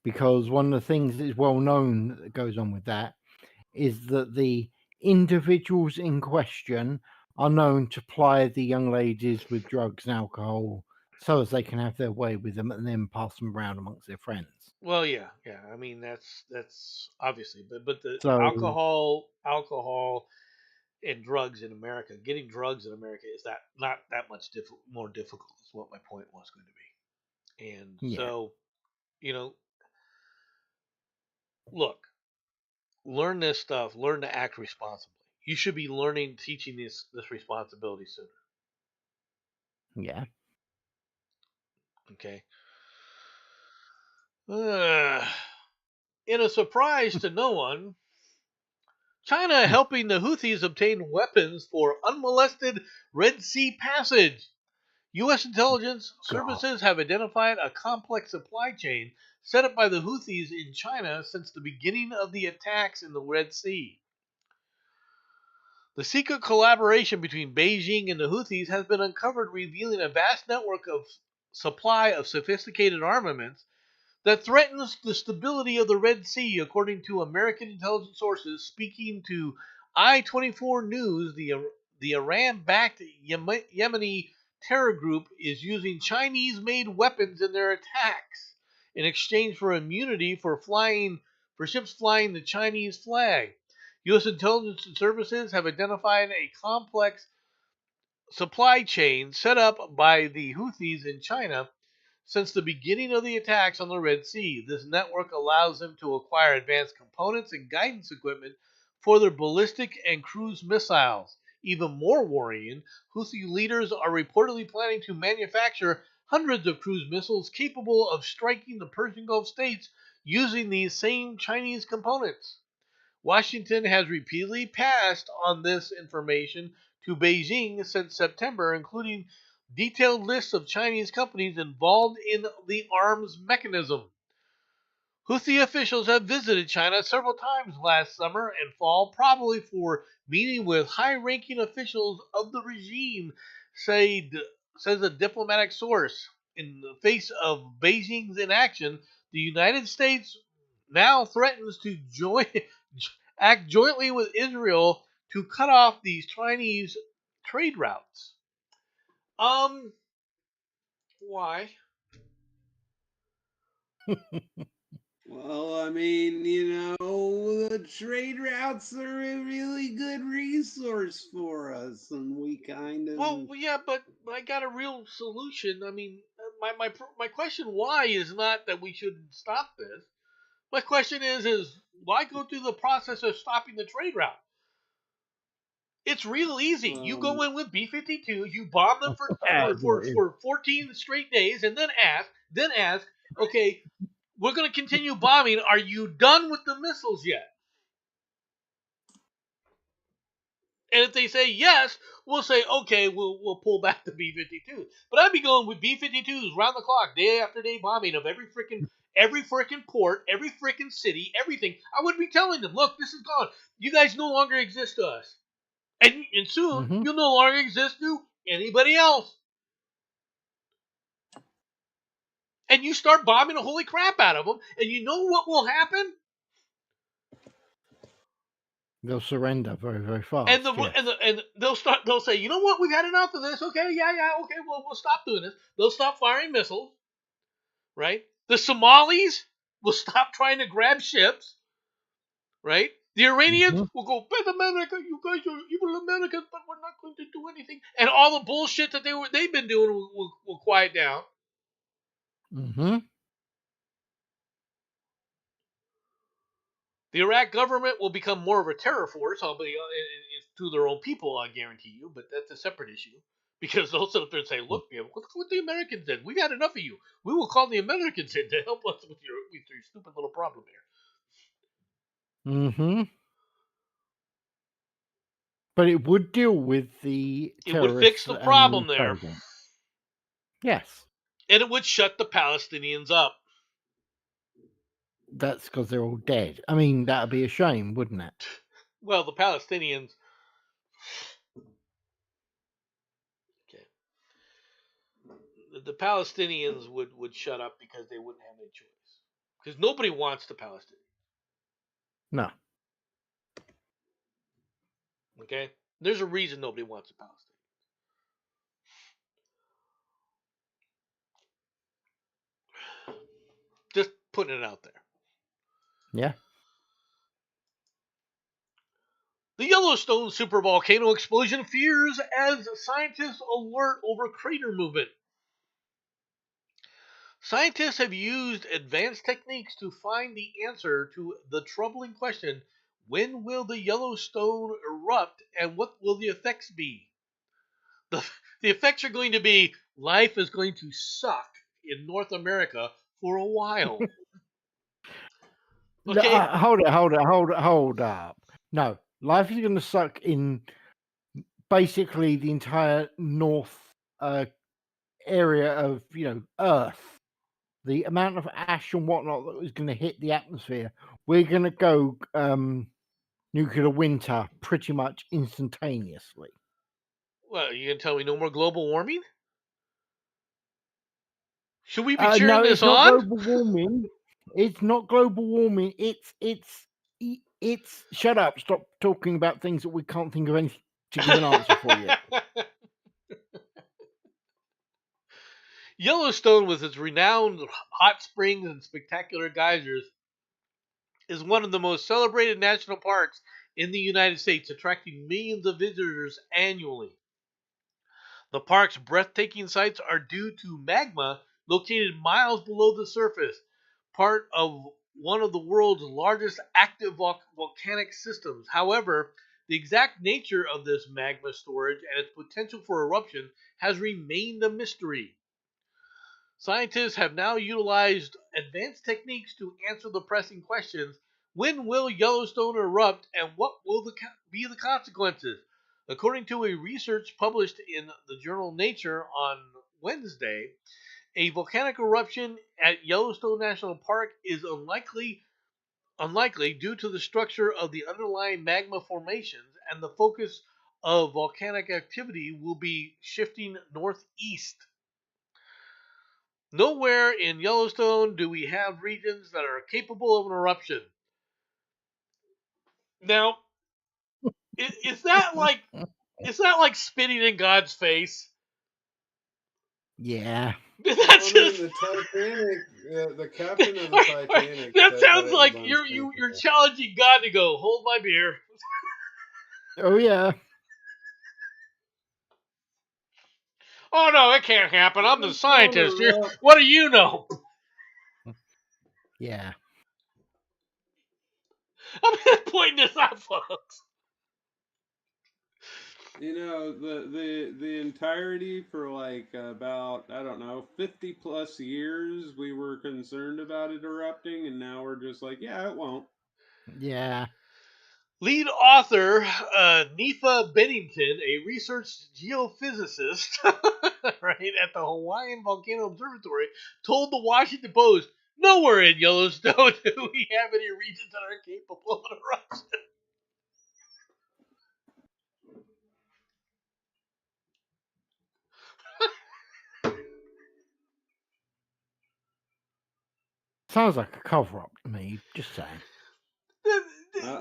because one of the things that is well known that goes on with that is that the individuals in question are known to ply the young ladies with drugs and alcohol so as they can have their way with them and then pass them around amongst their friends. Well, yeah. I mean, that's obviously, but the So, alcohol and drugs in America, getting drugs in America is not that much more difficult. Is what my point was going to be. And so, look, learn this stuff. Learn to act responsibly. You should be teaching this responsibility sooner. Yeah. Okay. In a surprise to no one, China helping the Houthis obtain weapons for unmolested Red Sea passage. U.S. intelligence services have identified a complex supply chain set up by the Houthis in China since the beginning of the attacks in the Red Sea. The secret collaboration between Beijing and the Houthis has been uncovered, revealing a vast network of supply of sophisticated armaments that threatens the stability of the Red Sea, according to American intelligence sources speaking to I-24 News. The Iran-backed Yemeni terror group is using Chinese-made weapons in their attacks in exchange for immunity for ships flying the Chinese flag. U.S. intelligence services have identified a complex supply chain set up by the Houthis in China since the beginning of the attacks on the Red Sea. This network allows them to acquire advanced components and guidance equipment for their ballistic and cruise missiles. Even more worrying, Houthi leaders are reportedly planning to manufacture hundreds of cruise missiles capable of striking the Persian Gulf states using these same Chinese components. Washington has repeatedly passed on this information to Beijing since September, including detailed lists of Chinese companies involved in the arms mechanism. Houthi officials have visited China several times last summer and fall, probably for meeting with high-ranking officials of the regime, says a diplomatic source. In the face of Beijing's inaction, the United States now threatens to act jointly with Israel to cut off these Chinese trade routes. Why? Well, I mean, the trade routes are a really good resource for us, and we kind of. Well, yeah, but I got a real solution. I mean, my question why is not that we shouldn't stop this. My question is why go through the process of stopping the trade route? It's real easy. You go in with B-52, you bomb them for 14 straight days, and then ask, okay, we're going to continue bombing. Are you done with the missiles yet? And if they say yes, we'll say, okay, we'll pull back the B-52s. But I'd be going with B-52s round the clock, day after day bombing of every freaking port, every freaking city, everything. I would be telling them, look, this is gone. You guys no longer exist to us. And soon, you'll no longer exist to anybody else. And you start bombing the holy crap out of them, and you know what will happen? They'll surrender very, very fast. And they'll say, you know what, we've had enough of this. Okay, okay, well, we'll stop doing this. They'll stop firing missiles, right? The Somalis will stop trying to grab ships, right? The Iranians will go, but America, you guys are evil Americans, but we're not going to do anything. And all the bullshit that they've been doing will quiet down. The Iraq government will become more of a terror force, albeit to their own people, I guarantee you, but that's a separate issue. Because they'll sit up there and say, look, man, look what the Americans did. We've had enough of you. We will call the Americans in to help us with your stupid little problem here. But it would deal with the terrorists. It would fix the problem there. Yes. And it would shut the Palestinians up. That's because they're all dead. I mean, that would be a shame, wouldn't it? Well, the Palestinians... Okay. The Palestinians would shut up because they wouldn't have any choice. Because nobody wants the Palestinians. No. Okay? There's a reason nobody wants the Palestinians. Just putting it out there. Yeah. The Yellowstone supervolcano explosion fears as scientists alert over crater movement. Scientists have used advanced techniques to find the answer to the troubling question, when will the Yellowstone erupt and what will the effects be? The effects are going to be life is going to suck in North America for a while. Okay. Hold up. No, life is going to suck in basically the entire north area of Earth. the amount of ash and whatnot that was going to hit the atmosphere, we're going to go nuclear winter pretty much instantaneously. Well, you gonna tell me no more global warming? Should we be cheering No, this it's not on? global warming. It's not global warming. It's. Shut up! Stop talking about things that we can't think of anything to give an answer for yet. Yellowstone, with its renowned hot springs and spectacular geysers, is one of the most celebrated national parks in the United States, attracting millions of visitors annually. The park's breathtaking sights are due to magma located miles below the surface, part of one of the world's largest active volcanic systems. However, the exact nature of this magma storage and its potential for eruption has remained a mystery. Scientists have now utilized advanced techniques to answer the pressing questions: when will Yellowstone erupt and what will be the consequences? According to a research published in the journal Nature on Wednesday, a volcanic eruption at Yellowstone National Park is unlikely due to the structure of the underlying magma formations, and the focus of volcanic activity will be shifting northeast. Nowhere in Yellowstone do we have regions that are capable of an eruption. Now, is that like spitting in God's face? Yeah. That's Well, I mean, just the Titanic, the captain of the wait, Titanic that said that sounds it was like you're unsinkable. challenging God to go hold my beer. Oh yeah. Oh no, it can't happen. I'm the It's gonna scientist. erupt. What do you know? Yeah. I'm just pointing this out, folks. You know, the entirety for like about, I don't know, 50 plus years we were concerned about it erupting, and now we're just like, yeah, it won't. Yeah. Lead author Nifa Bennington, a research geophysicist right at the Hawaiian Volcano Observatory, told the Washington Post, "Nowhere in Yellowstone do we have any regions that are capable of an eruption." Sounds like a cover up to me. Just saying.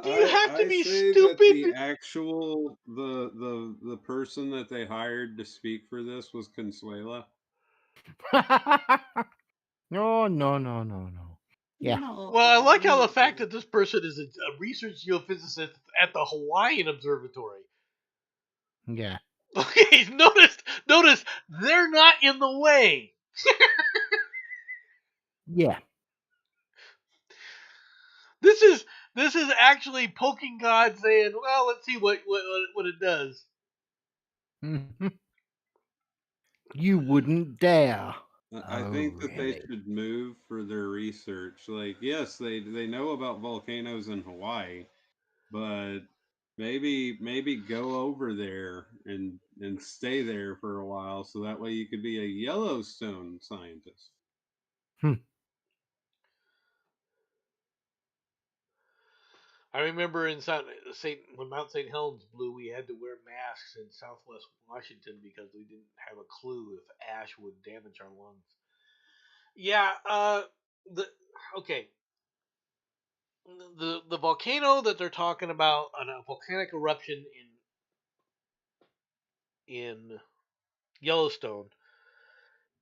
Do you have to I be say that stupid? the actual the person that they hired to speak for this was Consuela. No, no, no, no, no. Yeah. No, Well, I like how the fact that this person is a research geophysicist at the Hawaiian Observatory. Yeah. Okay, notice they're not in the way. Yeah. This is actually poking God, saying, "Well, let's see what it does." Mhm. You wouldn't dare. I Oh, think that they really? should move for their research. Like, yes, they know about volcanoes in Hawaii, but maybe go over there and stay there for a while, so that way you could be a Yellowstone scientist. Hmm. I remember in when Mount St. Helens blew, we had to wear masks in Southwest Washington because we didn't have a clue if ash would damage our lungs. Yeah. The okay. The volcano that they're talking about, on a volcanic eruption in Yellowstone,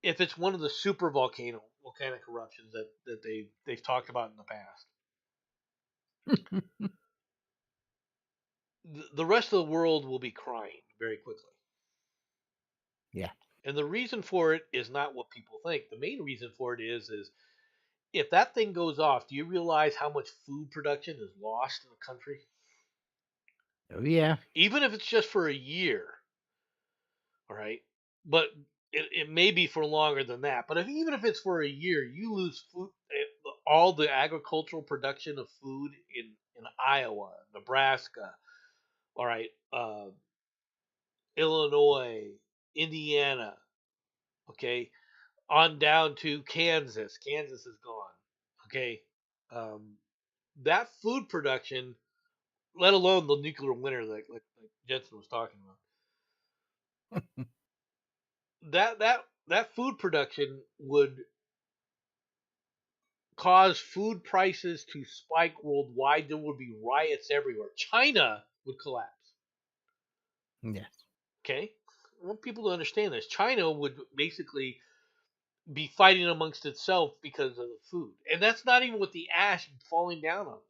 if it's one of the super volcanic eruptions that they've talked about in the past, the rest of the world will be crying very quickly. Yeah. And the reason for it is not what people think. The main reason for it is if that thing goes off, do you realize how much food production is lost in the country? Oh, yeah. Even if it's just for a year, all right? But it may be for longer than that. But even if it's for a year, you lose food, all the agricultural production of food in Iowa, Nebraska, all right, Illinois, Indiana, okay, on down to Kansas. Kansas is gone. Okay, that food production, let alone the nuclear winter, like Jensen was talking about, that food production would cause food prices to spike worldwide. There would be riots everywhere. China would collapse. Yes. Okay, I want people to understand this. China would basically be fighting amongst itself because of the food, and that's not even with the ash falling down on them.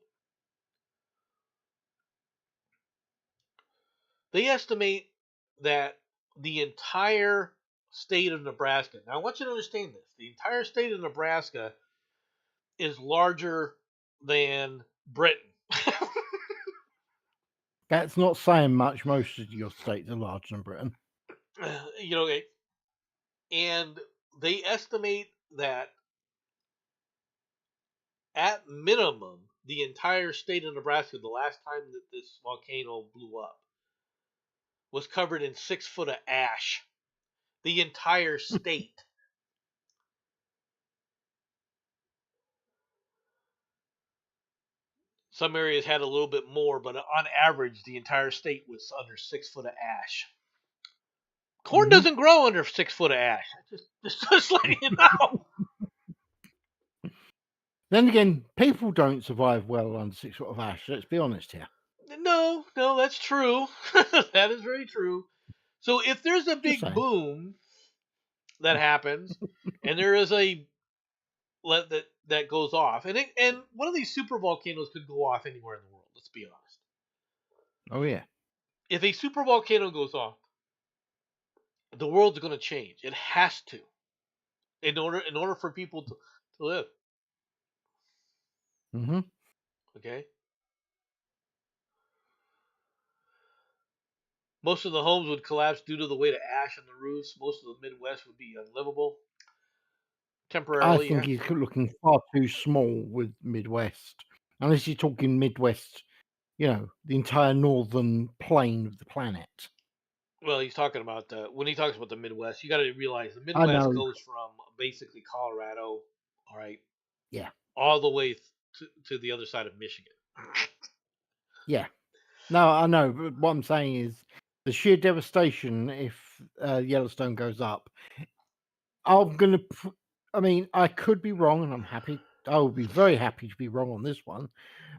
They estimate that the entire state of Nebraska. Now, I want you to understand this: the entire state of Nebraska is larger than Britain. That's not saying much. Most of your states are larger than Britain. You know, and they estimate that at minimum, the entire state of Nebraska, the last time that this volcano blew up, was covered in 6 foot of ash. The entire state. Some areas had a little bit more, but on average, the entire state was under 6 foot of ash. Corn doesn't grow under 6 foot of ash. Just letting you know. Then again, people don't survive well under 6 foot of ash. Let's be honest here. No, that's true. That is very true. So if there's a big boom that happens, and there is a that goes off, and one of these super volcanoes could go off anywhere in the world. Let's be honest. Oh yeah. If a super volcano goes off, the world's going to change. It has to, in order for people to live. Mm-hmm. Okay. Most of the homes would collapse due to the weight of ash on the roofs. Most of the Midwest would be unlivable temporarily. I think he's looking far too small with Midwest. Unless you're talking Midwest, the entire northern plane of the planet. Well, he's talking about when he talks about the Midwest, you got to realize the Midwest goes from basically Colorado, all right, yeah, all the way to the other side of Michigan. Yeah, no, I know, but what I'm saying is the sheer devastation if Yellowstone goes up. I could be wrong, and I'm happy. I will be very happy to be wrong on this one,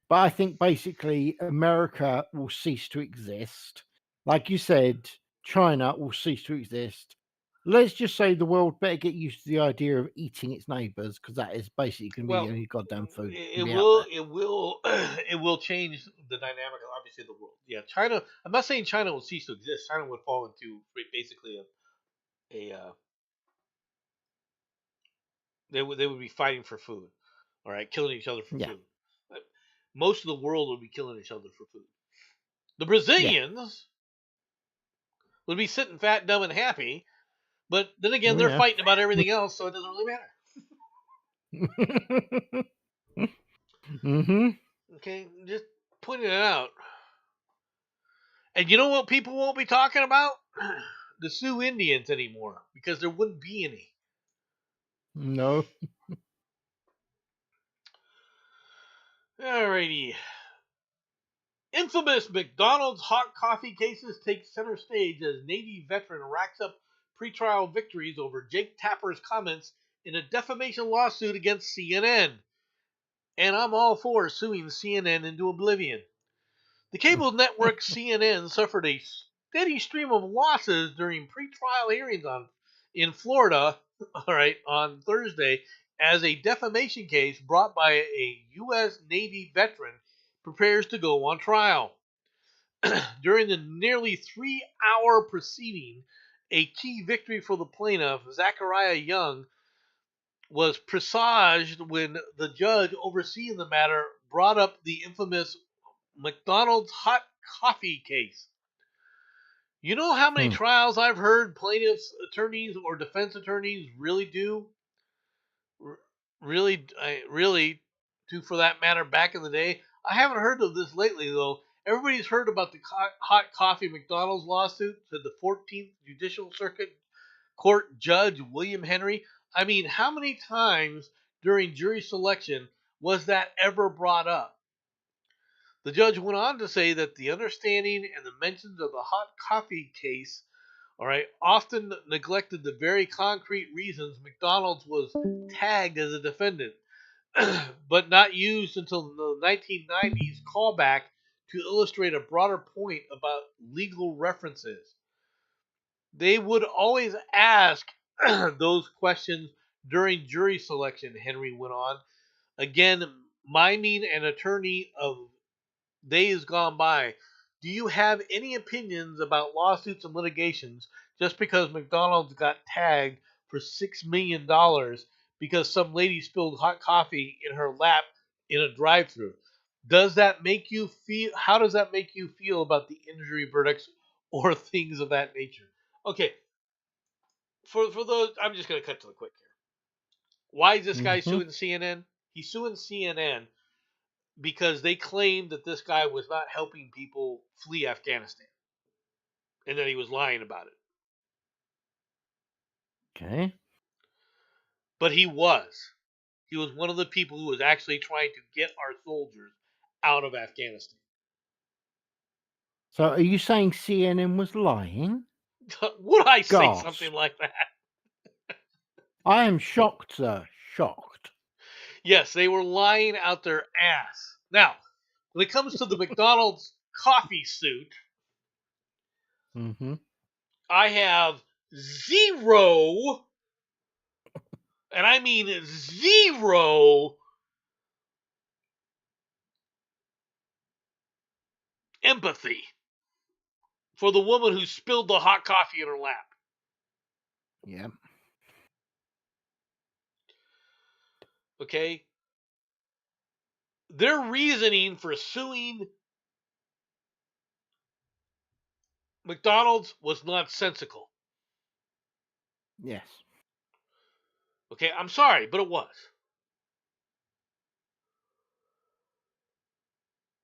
but I think basically America will cease to exist. Like you said, China will cease to exist. Let's just say the world better get used to the idea of eating its neighbors, because that is basically going to be the only goddamn food. It will change the dynamic, obviously, of the world. Yeah, China. I'm not saying China will cease to exist. China would fall into basically they would be fighting for food, all right, killing each other for food. Most of the world would be killing each other for food. The Brazilians would be sitting fat, dumb, and happy, but then again, they're fighting about everything else, so it doesn't really matter. Mm-hmm. Okay, just pointing it out. And you know what people won't be talking about? The Sioux Indians anymore, because there wouldn't be any. No. Alrighty. Infamous McDonald's hot coffee cases take center stage as Navy veteran racks up pretrial victories over Jake Tapper's comments in a defamation lawsuit against CNN. And I'm all for suing CNN into oblivion. The cable network CNN suffered a steady stream of losses during pretrial hearings in Florida, on Thursday, as a defamation case brought by a U.S. Navy veteran prepares to go on trial. During the nearly 3-hour proceeding, a key victory for the plaintiff, Zachariah Young, was presaged when the judge overseeing the matter brought up the infamous McDonald's hot coffee case. You know how many trials I've heard plaintiffs' attorneys or defense attorneys really do? Really do, for that matter, back in the day. I haven't heard of this lately, though. Everybody's heard about the hot coffee McDonald's lawsuit to the 14th Judicial Circuit Court Judge William Henry. I mean, how many times during jury selection was that ever brought up? The judge went on to say that the understanding and the mentions of the hot coffee case, all right, often neglected the very concrete reasons McDonald's was tagged as a defendant, but not used until the 1990s callback to illustrate a broader point about legal references. They would always ask those questions during jury selection, Henry went on, again miming an attorney of days gone by. Do you have any opinions about lawsuits and litigations just because McDonald's got tagged for $6 million because some lady spilled hot coffee in her lap in a drive-thru? Does that make you feel? How does that make you feel about the injury verdicts or things of that nature? Okay, for those, I'm just going to cut to the quick here. Why is this guy suing CNN? He's suing CNN because they claimed that this guy was not helping people flee Afghanistan and that he was lying about it. Okay. But he was. He was one of the people who was actually trying to get our soldiers out of Afghanistan. So are you saying CNN was lying? Would I say Gasp. something like that? I am shocked, sir. Shocked. Yes, they were lying out their ass. Now, when it comes to the McDonald's coffee suit, I have zero, and I mean zero, empathy for the woman who spilled the hot coffee in her lap. Yeah. Okay? Their reasoning for suing McDonald's was nonsensical. Yes. Okay, I'm sorry, but it was.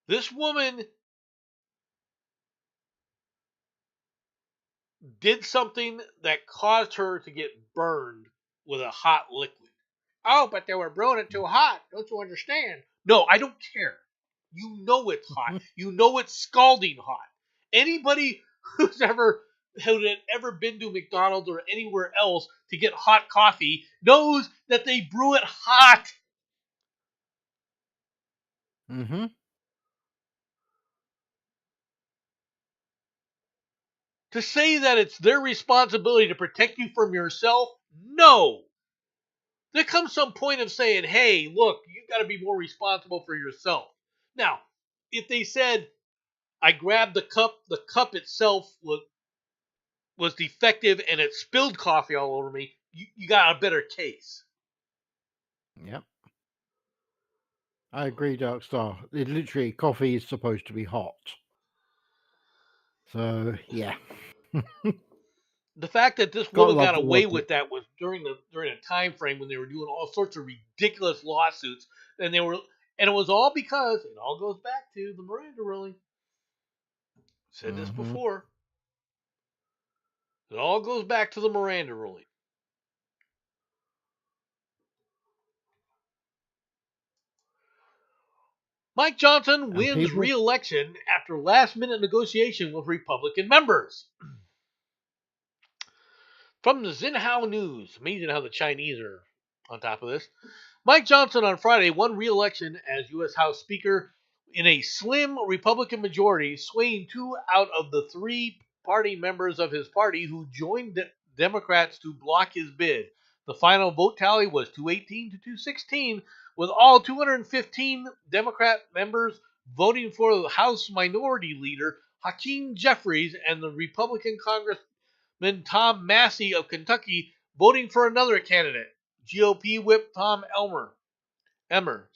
This woman did something that caused her to get burned with a hot liquid. Oh, but they were brewing it too hot. Don't you understand? No, I don't care. You know it's hot. You know it's scalding hot. Anybody who had ever been to McDonald's or anywhere else to get hot coffee knows that they brew it hot. To say that it's their responsibility to protect you from yourself, no. There comes some point of saying, hey, look, you got to be more responsible for yourself. Now, if they said, I grabbed the cup itself was defective and it spilled coffee all over me, you got a better case. Yep. I agree, Darkstar. Literally, coffee is supposed to be hot. So, yeah. The fact that this woman got away with that was during a time frame when they were doing all sorts of ridiculous lawsuits, and it was all because it all goes back to the Miranda ruling. Said this before. It all goes back to the Miranda ruling. Mike Johnson wins re-election after last-minute negotiation with Republican members. From the Xinhua News, amazing how the Chinese are on top of this. Mike Johnson on Friday won re-election as U.S. House Speaker in a slim Republican majority, swaying 2 out of the 3 party members of his party who joined Democrats to block his bid. The final vote tally was 218 to 216, with all 215 Democrat members voting for the House Minority Leader Hakeem Jeffries and the Republican Congressman Tom Massey of Kentucky voting for another candidate, GOP Whip Tom Emmer.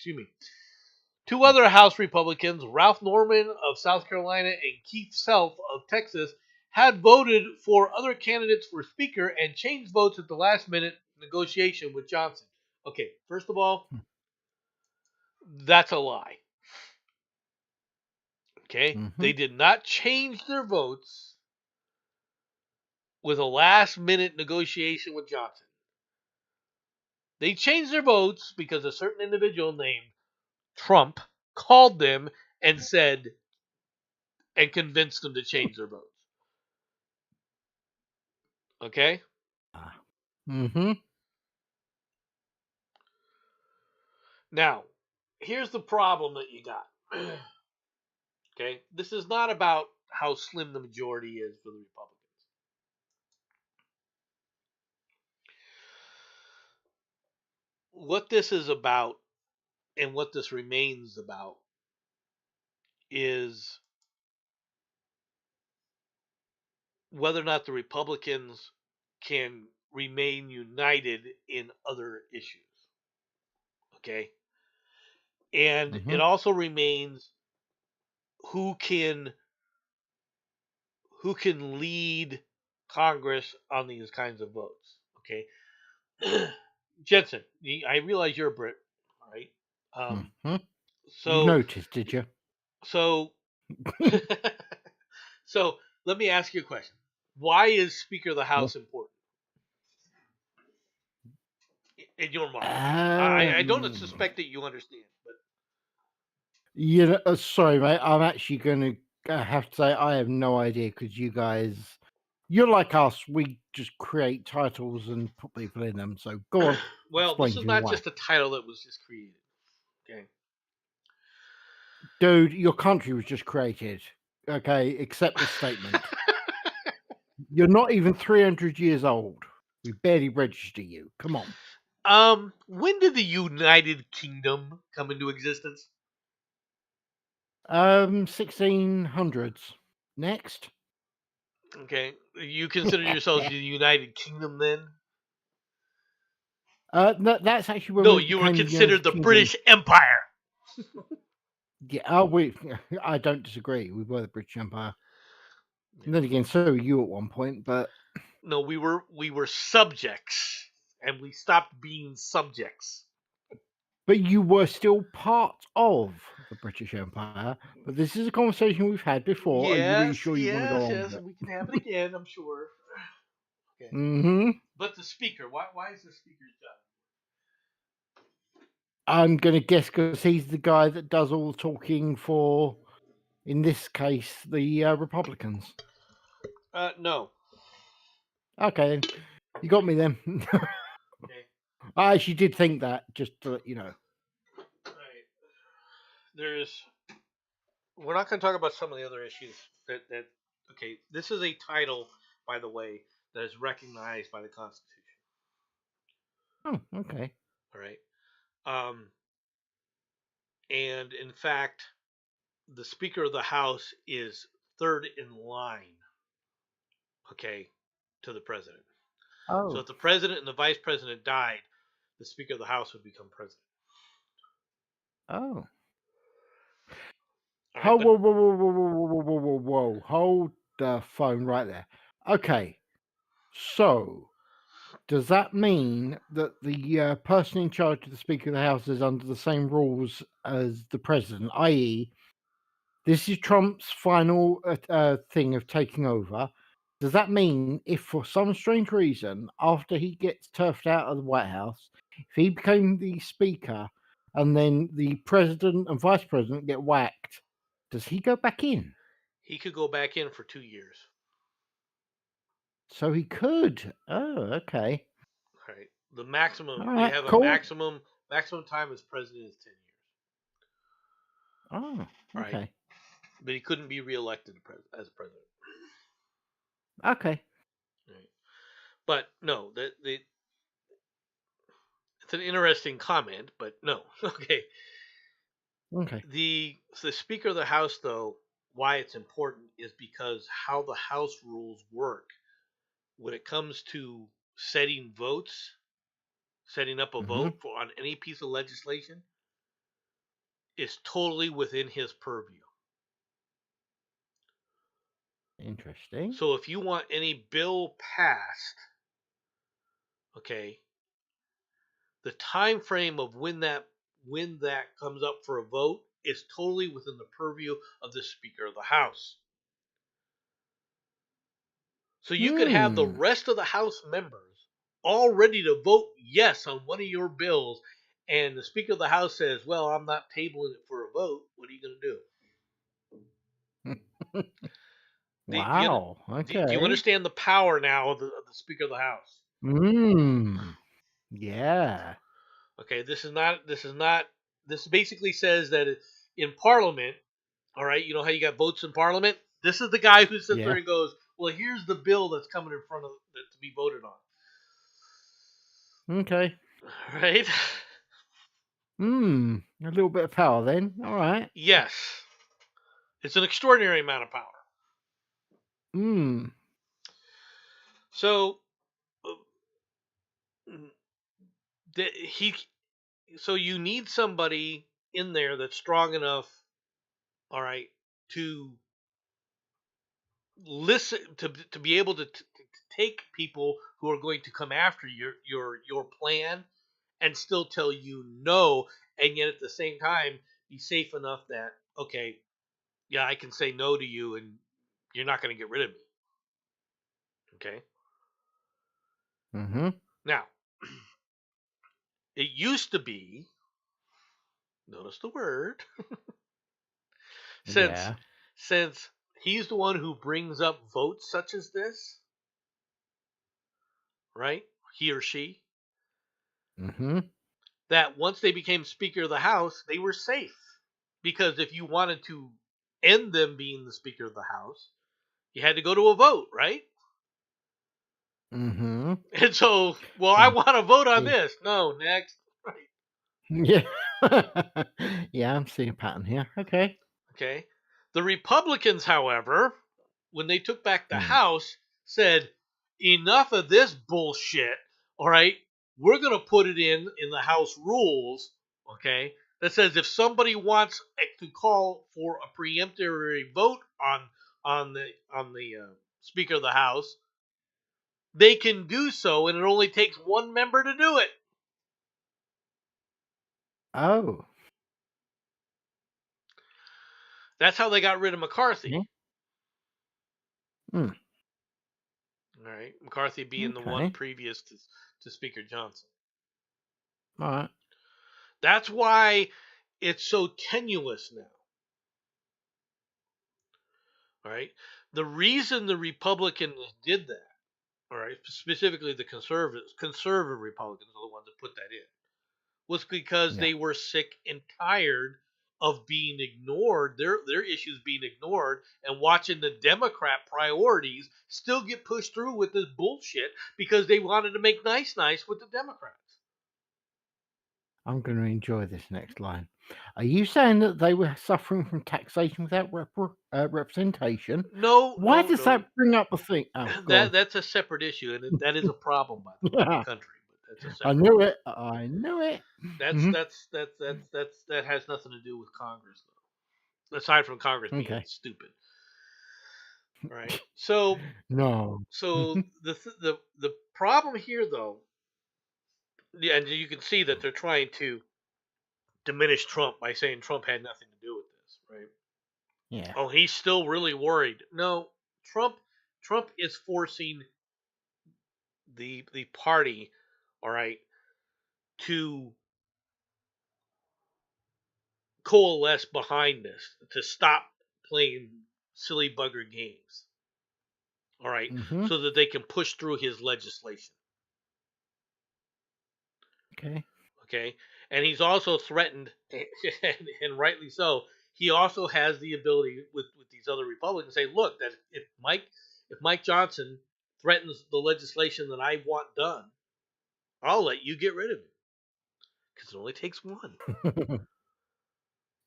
2 other House Republicans, Ralph Norman of South Carolina and Keith Self of Texas, had voted for other candidates for Speaker and changed votes at the last-minute negotiation with Johnson. Okay, first of all, that's a lie. Okay? They did not change their votes with a last-minute negotiation with Johnson. They changed their votes because a certain individual named Trump called them and said and convinced them to change their votes. Okay? Mm-hmm. Now, here's the problem that you got. Okay? This is not about how slim the majority is for the Republicans. What this is about and what this remains about is whether or not the Republicans can remain united in other issues. Okay? And Mm-hmm. it also remains who can lead Congress on these kinds of votes. Okay? Jensen, I realize you're a Brit, all right? Mm-hmm. You So noticed, did you? so so let me ask you a question. Why is Speaker of the House important in your mind? I don't suspect that you understand, but You know, sorry, mate. I'm actually going to have to say I have no idea because you guys, you're like us. We just create titles and put people in them. So go on. well, Explain this is to me not why. just a title that was just created. Okay. Dude, your country was just created. Okay, accept the statement. You're not even 300 years old. We barely register you. Come on. When did the United Kingdom come into existence? 1600s. Next. Okay. You consider yourselves the United Kingdom then? That's actually when No, we you were became the considered United the Kingdom. British Empire. Yeah, we. I don't disagree. We were the British Empire. And then again, so were you at one point, but No, we were subjects, and we stopped being subjects. you were still part of the British Empire. But this is a conversation we've had before. Are you really sure you want to go on with it? We can have it again, I'm sure. Okay. Mm-hmm. But the speaker, why is the speaker's job? I'm going to guess because he's the guy that does all the talking for, in this case, the Republicans. No. Okay, then. You got me then. Okay. I actually did think that, just to let you know. Right. We're not going to talk about some of the other issues that. Okay, this is a title, by the way, that is recognized by the Constitution. Oh, okay. All right. And in fact, the Speaker of the House is third in line. Okay, to the president. Oh. So if the president and the vice president died, the Speaker of the House would become president. Oh. All right, Whoa. Hold the phone right there. Okay. So, does that mean that the person in charge of the Speaker of the House is under the same rules as the president, i.e., this is Trump's final thing of taking over? Does that mean if for some strange reason, after he gets turfed out of the White House, if he became the Speaker and then the president and vice president get whacked, does he go back in? he could go back in for 2 years. So he could. Oh, okay. All right. The maximum All right, you have cool. a maximum time as president is 10 years. Oh, okay. Right. But he couldn't be reelected as president. Okay. Right. But no, it's an interesting comment, but no. Okay. Okay. The Speaker of the House, though, why it's important is because how the House rules work when it comes to setting votes, setting up a vote on any piece of legislation, is totally within his purview. Interesting. So if you want any bill passed, okay, the time frame of when that comes up for a vote is totally within the purview of the Speaker of the House. So you could have the rest of the House members all ready to vote yes on one of your bills, and the Speaker of the House says, "Well, I'm not tabling it for a vote," what are you going to do? Wow. Do you Okay. understand the power now of the Speaker of the House? Yeah. Okay, this basically says that in Parliament, all right, you know how you got votes in Parliament? This is the guy who sits there Yeah. and goes, "Well, here's the bill that's coming in front of to be voted on." Okay. Right? A little bit of power then. All right. Yes. It's an extraordinary amount of power. So he so you need somebody in there that's strong enough, all right, to listen to be able to take people who are going to come after your plan and still tell you no, and yet at the same time be safe enough that, okay, yeah, I can say no to you and you're not going to get rid of me. Okay. Now, it used to be, notice the word, since Yeah. since he's the one who brings up votes such as this, right? He or she, that once they became Speaker of the House, they were safe. Because if you wanted to end them being the Speaker of the House, you had to go to a vote, right? And so, well, I want to vote on this. No, next. Yeah. Yeah, I'm seeing a pattern here. Okay. Okay. The Republicans, however, when they took back the House, said, enough of this bullshit. All right. We're going to put it in the House rules. Okay. That says if somebody wants to call for a preemptory vote on the Speaker of the House, they can do so, and it only takes one member to do it. Oh. That's how they got rid of McCarthy. All right, McCarthy being the one previous to Speaker Johnson. All right. That's why it's so tenuous now. All right. The reason the Republicans did that, all right, specifically the conservative Republicans are the ones that put that in, was because they were sick and tired of being ignored, their issues being ignored, and watching the Democrat priorities still get pushed through with this bullshit because they wanted to make nice with the Democrats. I'm going to enjoy this next line. Are you saying that they were suffering from taxation without representation? No. Why does that bring up a thing? Oh, that's a separate issue, and that is a problem by the way in the country. But that's I knew it. I knew it. That has nothing to do with Congress, though. Aside from Congress being stupid. All right. So no. So the problem here, though, and you can see that they're trying to diminish Trump by saying Trump had nothing to do with this, right? Yeah. Oh, he's still really worried. No, Trump is forcing the party, all right, to coalesce behind this, to stop playing silly bugger games, all right, so that they can push through his legislation. Okay, and he's also threatened, and rightly so. He also has the ability with these other Republicans to say, look, that if Mike Johnson threatens the legislation that I want done, I'll let you get rid of him because it only takes one.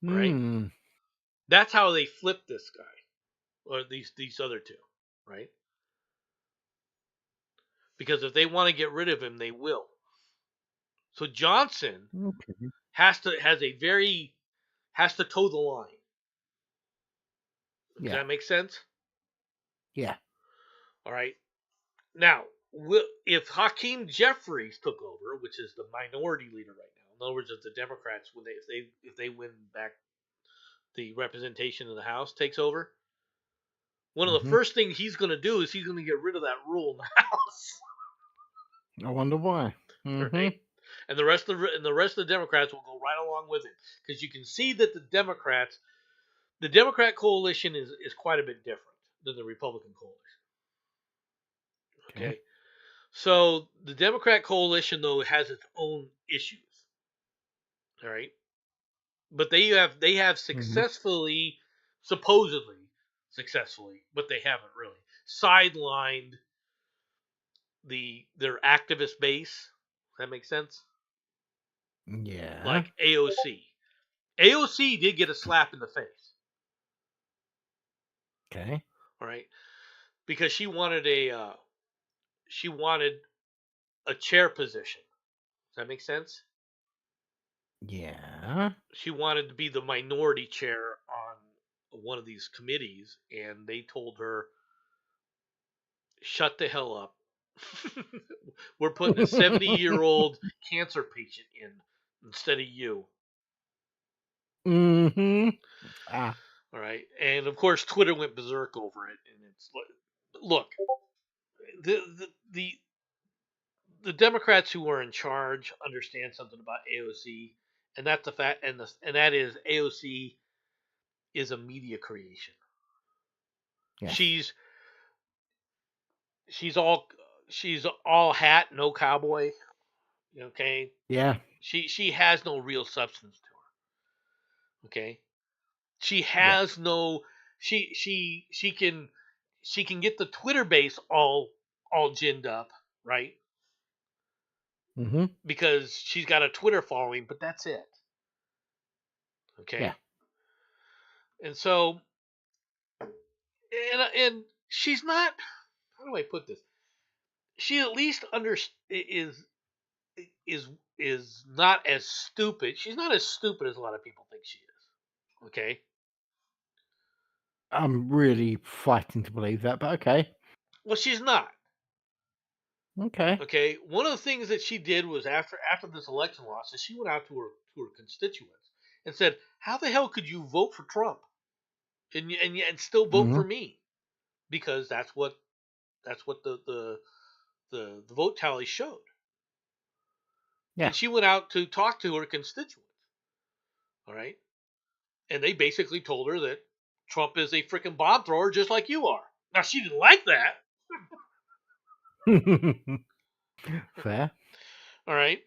Right? That's how they flip this guy, or these other two, right? Because if they want to get rid of him, they will. So Johnson has to toe the line. Does that make sense? Yeah. All right. Now, if Hakeem Jeffries took over, which is the minority leader right now, in other words, if the Democrats, if they win back the representation in the House, takes over, one of the first things he's going to do is he's going to get rid of that rule in the House. I wonder why. Right? And the rest of the Democrats will go right along with it, because you can see that the Democrat coalition is quite a bit different than the Republican coalition. Okay. So the Democrat coalition, though, has its own issues. All right. But they have successfully, supposedly successfully, but they haven't really sidelined their activist base. Does that make sense? Yeah. Like AOC. AOC did get a slap in the face. Okay. All right. Because she wanted a chair position. Does that make sense? Yeah. She wanted to be the minority chair on one of these committees, and they told her, shut the hell up. We're putting a 70-year-old cancer patient in instead of you. Ah. All right. And of course, Twitter went berserk over it. And it's look, the Democrats who are in charge understand something about AOC, and that's the fact, and that is AOC is a media creation. Yes. She's all hat, no cowboy. Okay. Yeah. She has no real substance to her. Okay. She has no. She can get the Twitter base all ginned up, right? Because she's got a Twitter following, but that's it. Okay. Yeah. And so, and she's not. How do I put this? She at least is not as stupid. She's not as stupid as a lot of people think she is. Okay. I'm really fighting to believe that, but okay. Well, she's not. Okay. Okay. One of the things that she did was after this election loss, is she went out to her constituents and said, "How the hell could you vote for Trump and still vote for me?" Because that's what the vote tally showed. Yeah. And she went out to talk to her constituents. All right. And they basically told her that Trump is a freaking bomb thrower just like you are. Now, she didn't like that. Fair. All right.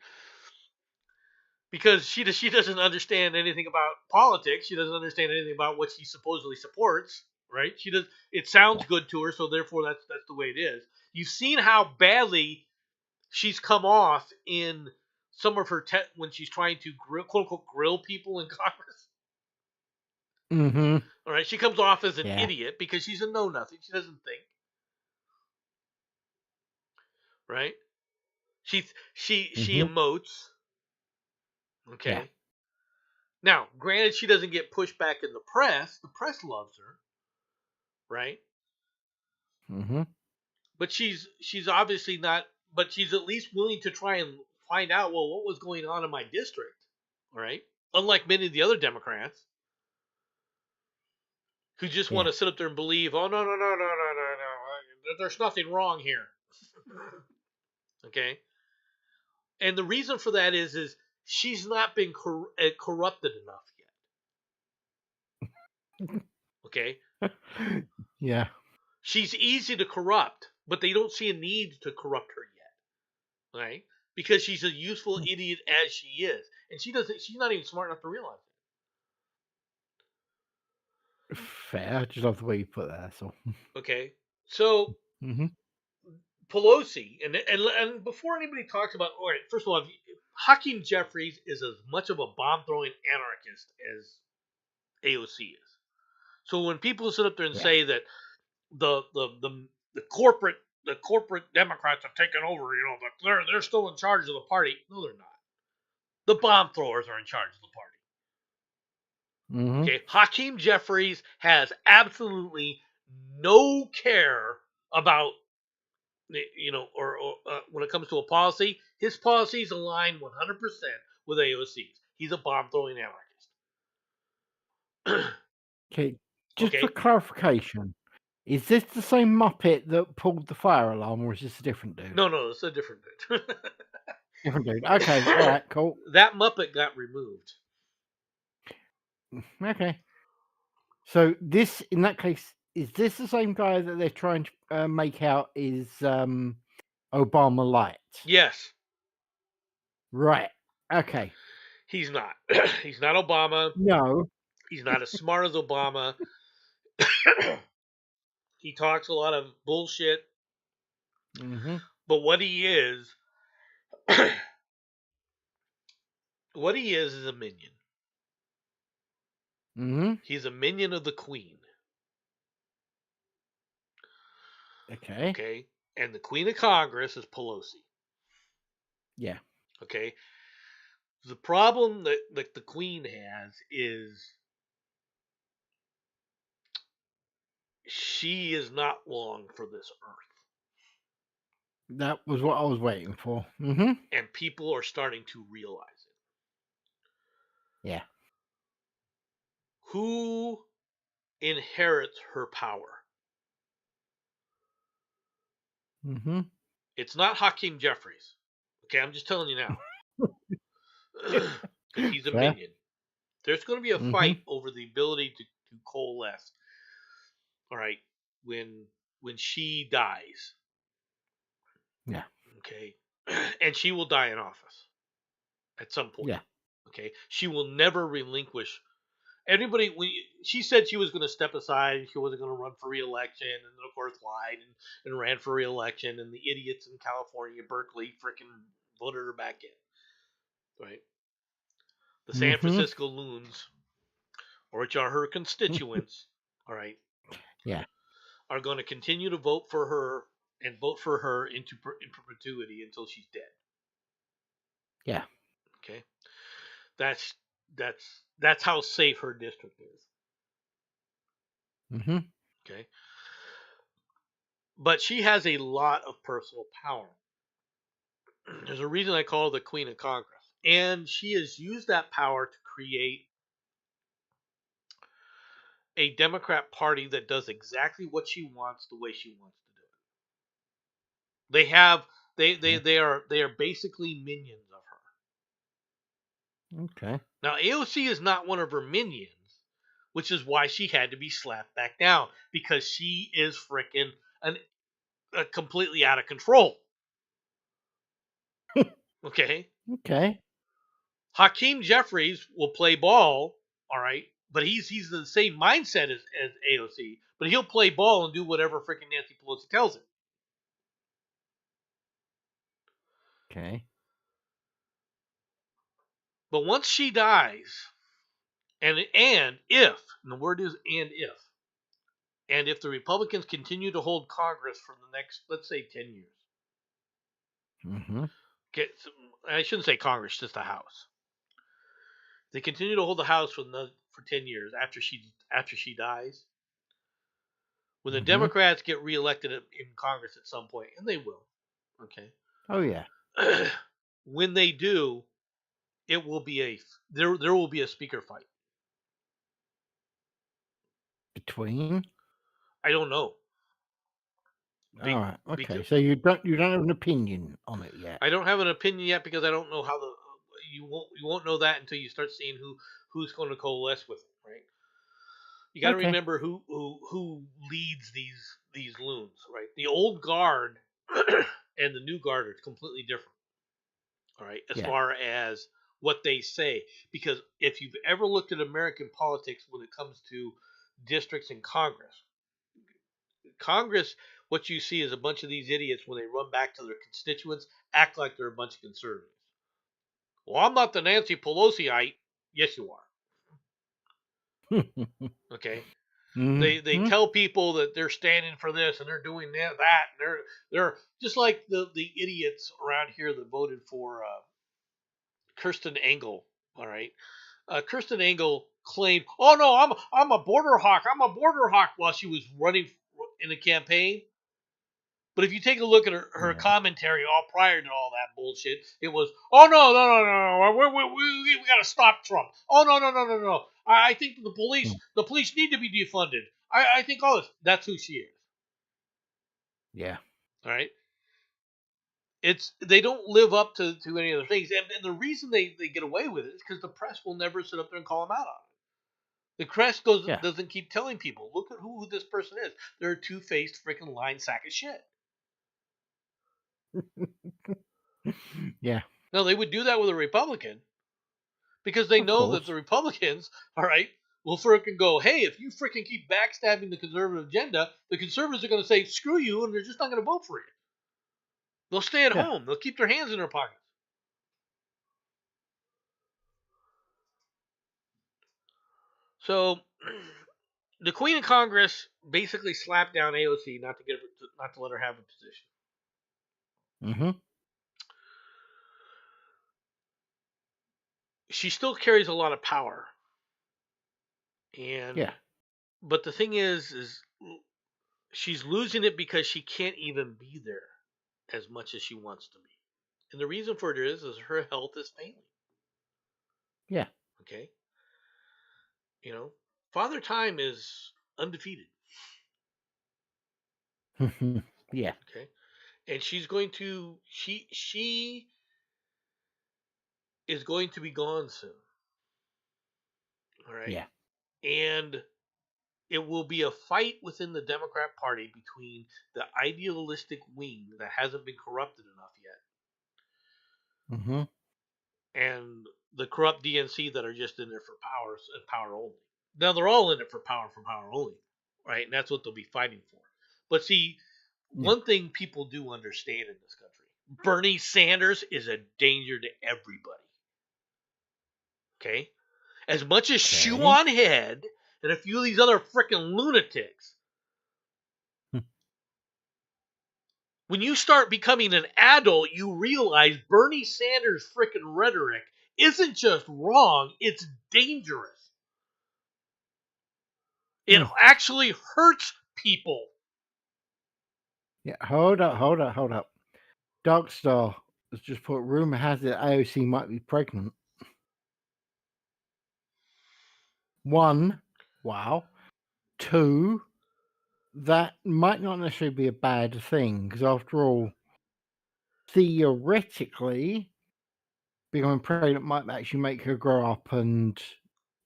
Because she doesn't understand anything about politics. She doesn't understand anything about what she supposedly supports. Right. It sounds good to her, so therefore that's the way it is. You've seen how badly she's come off in some of her when she's trying to quote unquote grill people in Congress. All right, she comes off as an idiot because she's a know nothing. She doesn't think. Right? She emotes. Okay. Yeah. Now, granted, she doesn't get pushback in the press. The press loves her. Right? But she's obviously not. But she's at least willing to try and find out, well, what was going on in my district. Right? Unlike many of the other Democrats who just want to sit up there and believe, oh, no, there's nothing wrong here. Okay? And the reason for that is she's not been corrupted enough yet. Okay? Yeah. She's easy to corrupt, but they don't see a need to corrupt her yet. Right? Because she's a useful idiot as she is. And she's not even smart enough to realize it. Fair. I just love the way you put that. So. Okay. So Pelosi, and before anybody talks about, all right, first of all, Hakeem Jeffries is as much of a bomb-throwing anarchist as AOC is. So when people sit up there and say that the corporate Democrats have taken over, they're still in charge of the party. No, they're not. The bomb throwers are in charge of the party. Okay, Hakeem Jeffries has absolutely no care about, or when it comes to a policy. His policies align 100% with AOC's. He's a bomb-throwing anarchist. Okay, just for clarification, Is this the same Muppet that pulled the fire alarm, or is this a different dude? No, it's a different dude. Different dude. Okay, all right, cool. That Muppet got removed. Okay. So this, in that case, is this the same guy that they're trying to make out is Obama Light? Yes. Right. Okay. He's not. He's not Obama. No. He's not as smart as Obama. He talks a lot of bullshit. Mm-hmm. But what he is a minion. Mm-hmm. He's a minion of the Queen. Okay. Okay. And the Queen of Congress is Pelosi. Yeah. Okay. The problem that the Queen has is she is not long for this earth. That was what I was waiting for. Mm-hmm. And people are starting to realize it. Yeah. Who inherits her power? Mm-hmm. It's not Hakeem Jeffries. Okay, I'm just telling you now. Because he's a Fair. minion. There's going to be a fight over the ability to coalesce. All right, when she dies. Yeah. Okay, and she will die in office at some point. Yeah. Okay, she will never relinquish. Everybody, she said she was going to step aside. She wasn't going to run for re-election, and then of course lied and ran for re-election. And the idiots in California, Berkeley, freaking voted her back in. Right. The San Francisco loons, which are her constituents, all right, yeah, are going to continue to vote for her and vote for her in perpetuity until she's dead. Yeah. Okay. That's how safe her district is. Mm-hmm. Okay. But she has a lot of personal power. There's a reason I call her the Queen of Congress. And she has used that power to create a Democrat Party that does exactly what she wants the way she wants to do it. They are basically minions of her. Okay. Now AOC is not one of her minions, which is why she had to be slapped back down, because she is freaking completely out of control. Okay. Okay. Hakeem Jeffries will play ball, all right, but he's the same mindset as AOC, but he'll play ball and do whatever freaking Nancy Pelosi tells him. Okay. But once she dies, and if, and the word is and if the Republicans continue to hold Congress for the next, let's say, 10 years. Mm-hmm. I shouldn't say Congress, just the House. They continue to hold the House for 10 years after she dies. When the Democrats get reelected in Congress at some point, and they will, okay. Oh yeah. When they do, it will be there will be a speaker fight. Between? I don't know. All right. Okay. So you don't have an opinion on it yet. I don't have an opinion yet because I don't know how you won't know that until you start seeing who's going to coalesce with it, right? You got to remember who leads these loons, right? The old guard and the new guard are completely different. All right, as far as what they say, because if you've ever looked at American politics when it comes to districts in Congress, what you see is a bunch of these idiots when they run back to their constituents act like they're a bunch of conservatives. Well, I'm not the Nancy Pelosiite. Yes, you are. Okay. They tell people that they're standing for this and they're doing that. And they're just like the idiots around here that voted for Kirsten Engel. All right. Kirsten Engel claimed, "Oh no, I'm a border hawk. I'm a border hawk," while she was running in a campaign. But if you take a look at her commentary all prior to all that bullshit, it was, "Oh no, we got to stop Trump. Oh no. I think the police need to be defunded. I think all this." That's who she is. Yeah. All right. They don't live up to any other things, and the reason they get away with it is because the press will never sit up there and call them out on it. The press Yeah. doesn't keep telling people, look at who this person is. They're a two-faced freaking lying sack of shit. Yeah. Now they would do that with a Republican because they Of know that course. the Republicans, all right, will freaking go, hey, if you freaking keep backstabbing the conservative agenda, the conservatives are going to say screw you, and they're just not going to vote for you. They'll stay at Yeah. home. They'll keep their hands in their pockets. So the Queen of Congress basically slapped down AOC not to let her have a position. Mm-hmm. She still carries a lot of power, and Yeah. but the thing is she's losing it because she can't even be there as much as she wants to be, and the reason for it is her health is failing. Yeah. Okay, Father Time is undefeated. Yeah. Okay, and she's going to she is going to be gone soon. All right. Yeah. And it will be a fight within the Democrat Party between the idealistic wing that hasn't been corrupted enough yet Mm-hmm. and the corrupt DNC that are just in there for power and power only. Now they're all in it for power only, right? And that's what they'll be fighting for. But see, one thing people do understand in this country, Bernie Sanders is a danger to everybody. Okay? As much as Shoe on Head and a few of these other freaking lunatics, when you start becoming an adult, you realize Bernie Sanders' freaking rhetoric isn't just wrong, it's dangerous. It actually hurts people. Yeah, hold up. Darkstar has just put rumor has it AOC might be pregnant. One, wow. Two, that might not necessarily be a bad thing because after all, theoretically, becoming pregnant might actually make her grow up and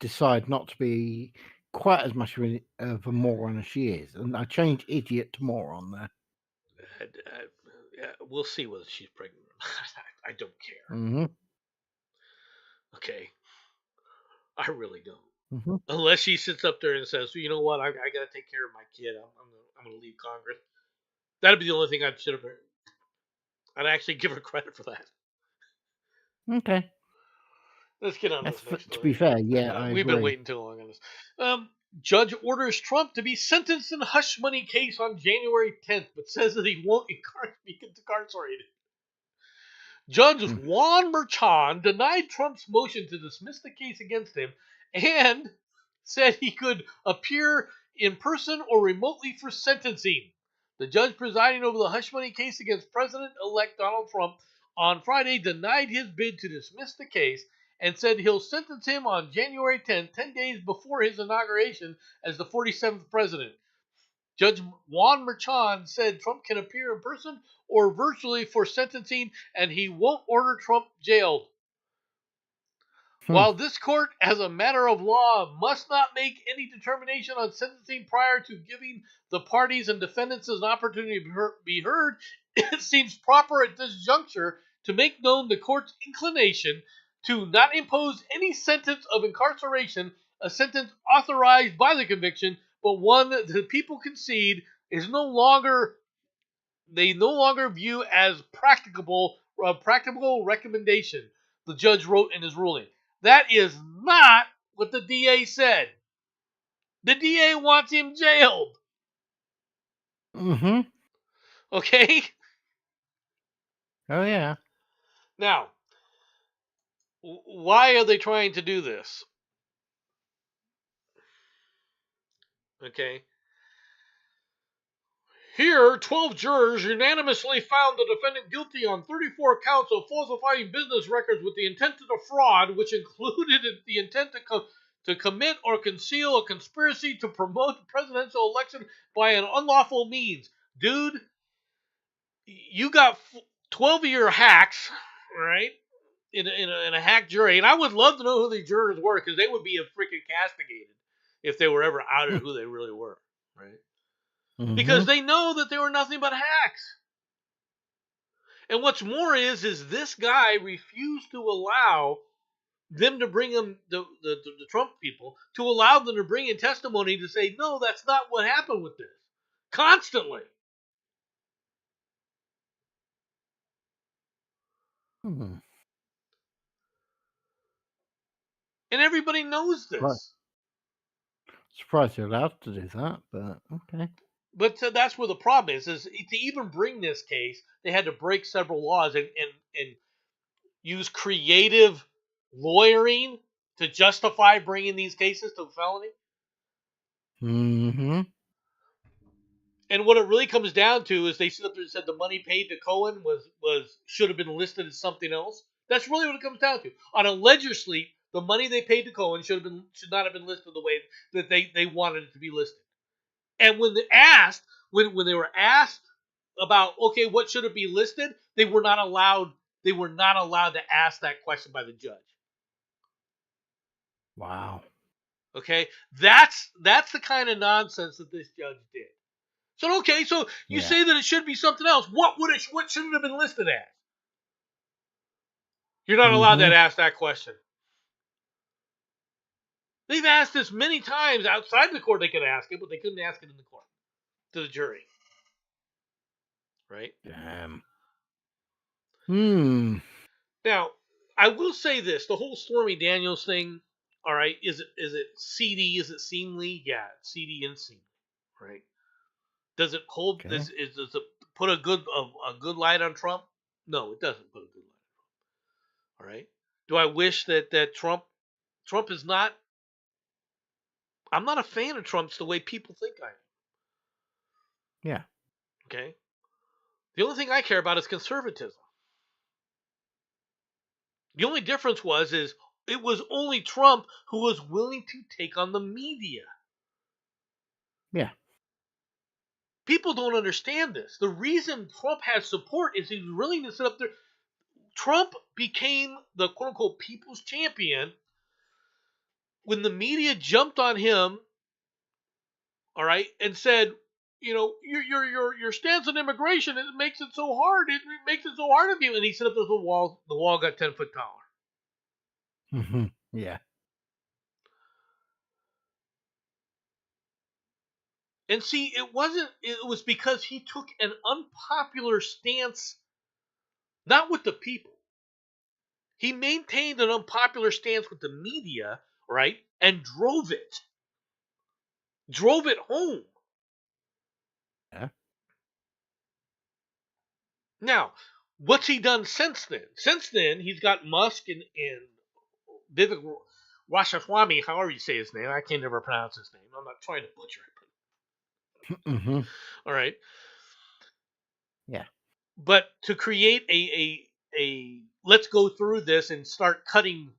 decide not to be quite as much of a moron as she is. And I changed idiot to moron there. We'll see whether she's pregnant or not. I don't care. Mm-hmm. Okay. I really don't. Mm-hmm. Unless she sits up there and says, well, you know what, I got to take care of my kid. I'm going to leave Congress. That'd be the only thing I'd sit up there. I'd actually give her credit for that. Okay. Let's get on to this next story. To be fair, yeah, we've been waiting too long on this. Judge orders Trump to be sentenced in hush money case on January 10th, but says that he won't be incarcerated. Judge Juan Merchan denied Trump's motion to dismiss the case against him and said he could appear in person or remotely for sentencing. The judge presiding over the hush money case against President-elect Donald Trump on Friday denied his bid to dismiss the case and said he'll sentence him on January 10th, 10 days before his inauguration as the 47th president. Judge Juan Merchan said Trump can appear in person or virtually for sentencing, and he won't order Trump jailed. While this court, as a matter of law, must not make any determination on sentencing prior to giving the parties and defendants an opportunity to be heard, it seems proper at this juncture to make known the court's inclination to not impose any sentence of incarceration, a sentence authorized by the conviction, but one that the people concede is no longer view as practicable recommendation, the judge wrote in his ruling. That is not what the DA said. The DA wants him jailed. Mm-hmm. Okay? Oh, yeah. Now, why are they trying to do this? Okay. Here, 12 jurors unanimously found the defendant guilty on 34 counts of falsifying business records with the intent to defraud, which included the intent to commit or conceal a conspiracy to promote the presidential election by an unlawful means. Dude, you got 12 of your hacks, right? In a hack jury, and I would love to know who the jurors were because they would be freaking castigated if they were ever outed who they really were, right? Because they know that they were nothing but hacks. And what's more is this guy refused to allow them to bring him the Trump people to allow them to bring in testimony to say no, that's not what happened with this. Constantly. And everybody knows this. Right. Surprised you're allowed to do that, but okay. But that's where the problem is to even bring this case, they had to break several laws and use creative lawyering to justify bringing these cases to felony. Mm-hmm. And what it really comes down to is they stood up there and said the money paid to Cohen was should have been listed as something else. That's really what it comes down to. On a ledger sleep, the money they paid to Cohen should not have been listed the way that they wanted it to be listed. And when they were asked about okay, what should it be listed, they were not allowed to ask that question by the judge. Wow. Okay? That's the kind of nonsense that this judge did. So okay, so you say that it should be something else. What should it have been listed as? You're not allowed to ask that question. They've asked this many times outside the court. They could ask it, but they couldn't ask it in the court to the jury. Right? Damn. Now, I will say this: the whole Stormy Daniels thing. All right, is it seedy? Is it seemly? Yeah, it's seedy and seemly. Right? Does it hold? Okay. Does it put a good light on Trump? No, it doesn't put a good light on Trump. All right. Do I wish that Trump is not? I'm not a fan of Trump's the way people think I am. Yeah. Okay. The only thing I care about is conservatism. The only difference is it was only Trump who was willing to take on the media. Yeah. People don't understand this. The reason Trump has support is he's willing to sit up there. Trump became the quote-unquote people's champion when the media jumped on him, all right, and said, you know, your stance on immigration, it makes it so hard. It makes it so hard of you. And he set up this wall. The wall got 10 foot taller. Yeah. And see, it was because he took an unpopular stance, not with the people. He maintained an unpopular stance with the media, right? And drove it home. Yeah. Now, what's he done since then? Since then, he's got Musk and Vivek Ramaswamy, however you say his name. I can never pronounce his name. I'm not trying to butcher it. All right. Yeah. But to create a let's go through this and start cutting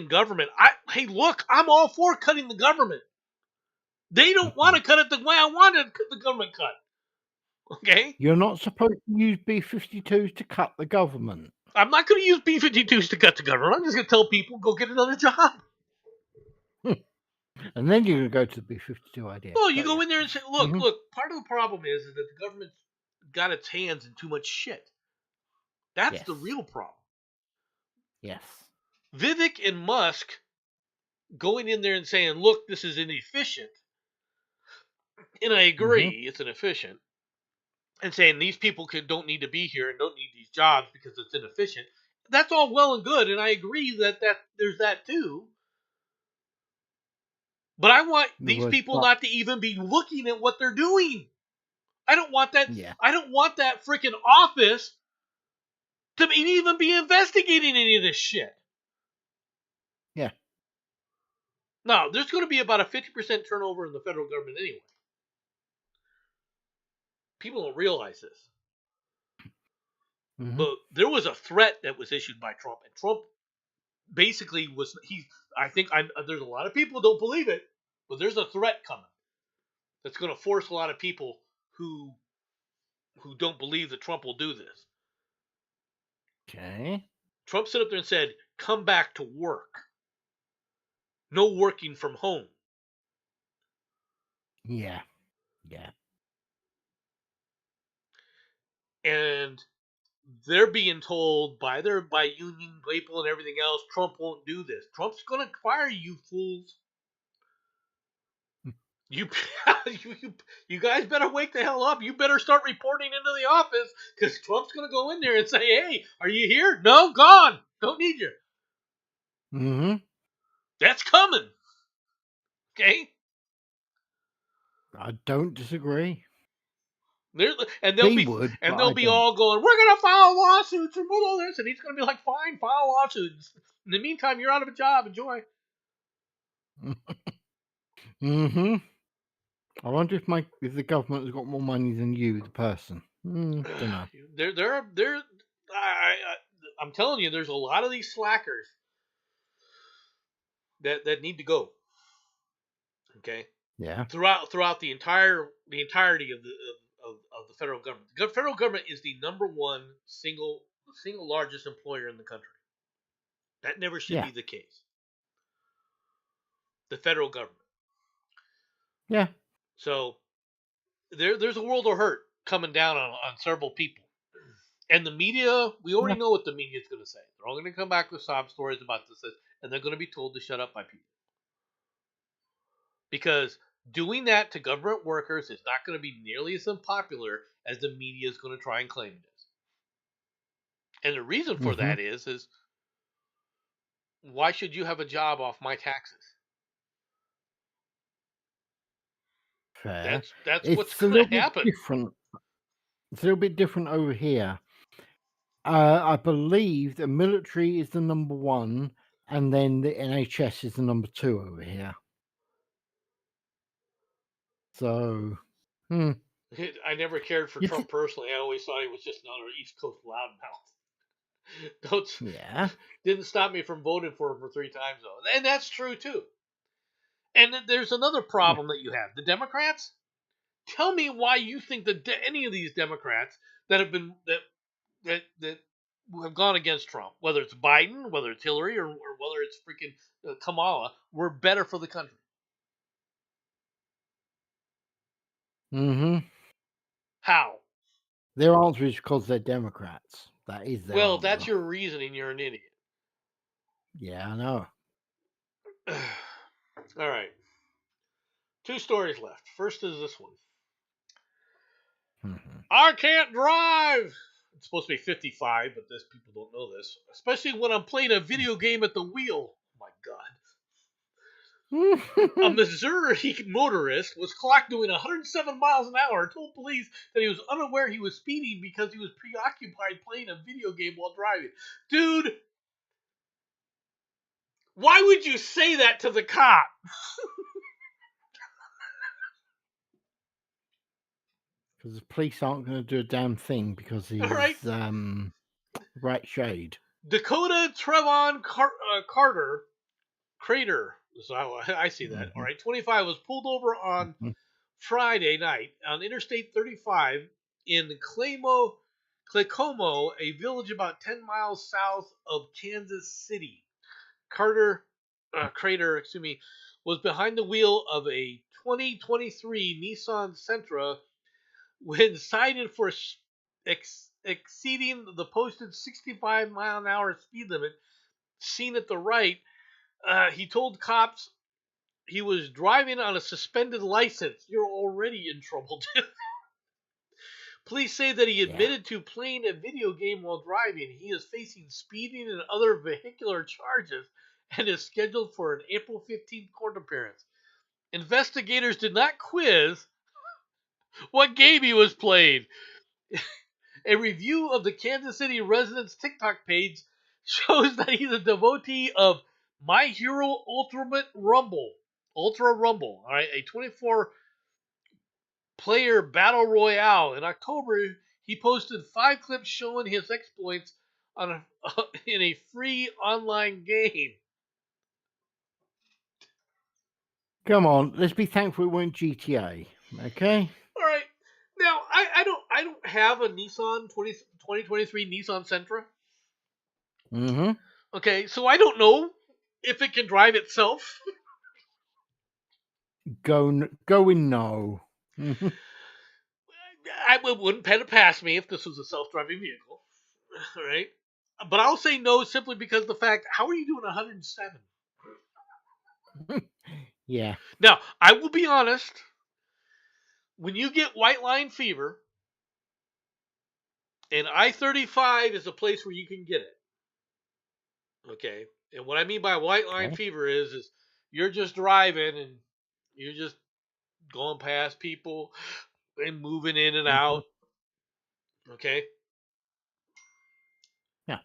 government. Hey, look, I'm all for cutting the government. They don't want to cut it the way I wanted the government cut. Okay? You're not supposed to use B-52s to cut the government. I'm not going to use B-52s to cut the government. I'm just going to tell people, go get another job. And then you're going to go to the B-52 idea. Well, you go in there and say, look, part of the problem is that the government's got its hands in too much shit. That's the real problem. Yes. Vivek and Musk going in there and saying, look, this is inefficient. And I agree, it's inefficient. And saying these people don't need to be here and don't need these jobs because it's inefficient. That's all well and good, and I agree that there's that too. But I want these people not to even be looking at what they're doing. I don't want that. Yeah. I don't want that freaking office to even be investigating any of this shit. Yeah. No, there's going to be about a 50% turnover in the federal government anyway. People don't realize this. But there was a threat that was issued by Trump, and Trump basically was there's a lot of people who don't believe it, but there's a threat coming that's going to force a lot of people who who don't believe that Trump will do this. Okay. Trump stood up there and said, come back to work. No working from home. Yeah. Yeah. And they're being told by union people and everything else, Trump won't do this. Trump's going to fire you fools. You guys better wake the hell up. You better start reporting into the office because Trump's going to go in there and say, hey, are you here? No, gone. Don't need you. Mm-hmm. That's coming. Okay? I don't disagree. They'll He be would, and but they'll I be don't. all going, we're going to file lawsuits and all this. And he's going to be like, fine, file lawsuits. In the meantime, you're out of a job. Enjoy. Mm-hmm. I wonder if the government has got more money than you, the person. Don't know. I'm telling you, there's a lot of these slackers that need to go. Okay, Yeah. throughout the entirety of the federal government. The federal government is the number one single largest employer in the country. That never should be the case. The federal government. Yeah. So there's a world of hurt coming down on several people. And the media, we already know what the media is going to say. They're all going to come back with sob stories about this, and they're going to be told to shut up by people. Because doing that to government workers is not going to be nearly as unpopular as the media is going to try and claim it is. And the reason for that is why should you have a job off my taxes? Fair. That's what's going to happen. Different. It's a little bit different over here. I believe the military is the number one, and then the NHS is the number two over here. So, I never cared for Trump personally. I always thought he was just another East Coast loudmouth. Didn't stop me from voting for him for 3 times though, and that's true too. And there's another problem that you have: the Democrats. Tell me why you think that any of these Democrats that have been that have gone against Trump, whether it's Biden, whether it's Hillary, or whether it's freaking Kamala, were better for the country. Mm-hmm. How? Their answer is because they're Democrats. That is their answer. That's your reasoning. You're an idiot. Yeah, I know. All right. 2 stories left. First is this one. Mm-hmm. I can't drive. It's supposed to be 55, but people don't know this. Especially when I'm playing a video game at the wheel. Oh my God. A Missouri motorist was clocked doing 107 miles an hour and told police that he was unaware he was speeding because he was preoccupied playing a video game while driving. Dude, why would you say that to the cop? Because the police aren't going to do a damn thing because he's right shade. Dakota Trevon Carter, Crater, so I see that. Mm-hmm. All right, 25 was pulled over on Friday night on Interstate 35 in Claycomo, a village about 10 miles south of Kansas City. Crater, was behind the wheel of a 2023 Nissan Sentra when cited for exceeding the posted 65-mile-an-hour speed limit seen at the right. He told cops he was driving on a suspended license. You're already in trouble, dude. Police say that he admitted to playing a video game while driving. He is facing speeding and other vehicular charges and is scheduled for an April 15th court appearance. Investigators did not quiz what game he was playing. A review of the Kansas City resident's TikTok page shows that he's a devotee of My Hero Ultra Rumble. All right, a 24-player battle royale. In October, he posted 5 clips showing his exploits in a free online game. Come on, let's be thankful it weren't GTA. Okay. All right. Now, I don't have a Nissan 2023 Nissan Sentra. Mm-hmm. Okay, so I don't know if it can drive itself. Going no. Mhm. It wouldn't pen it past me if this was a self-driving vehicle, right? But I'll say no simply because of the fact, how are you doing 107? Yeah. Now, I will be honest. When you get white line fever, and I-35 is a place where you can get it. Okay, and what I mean by white line Okay. fever is you're just driving and you're just going past people and moving in and out. Okay, Yeah.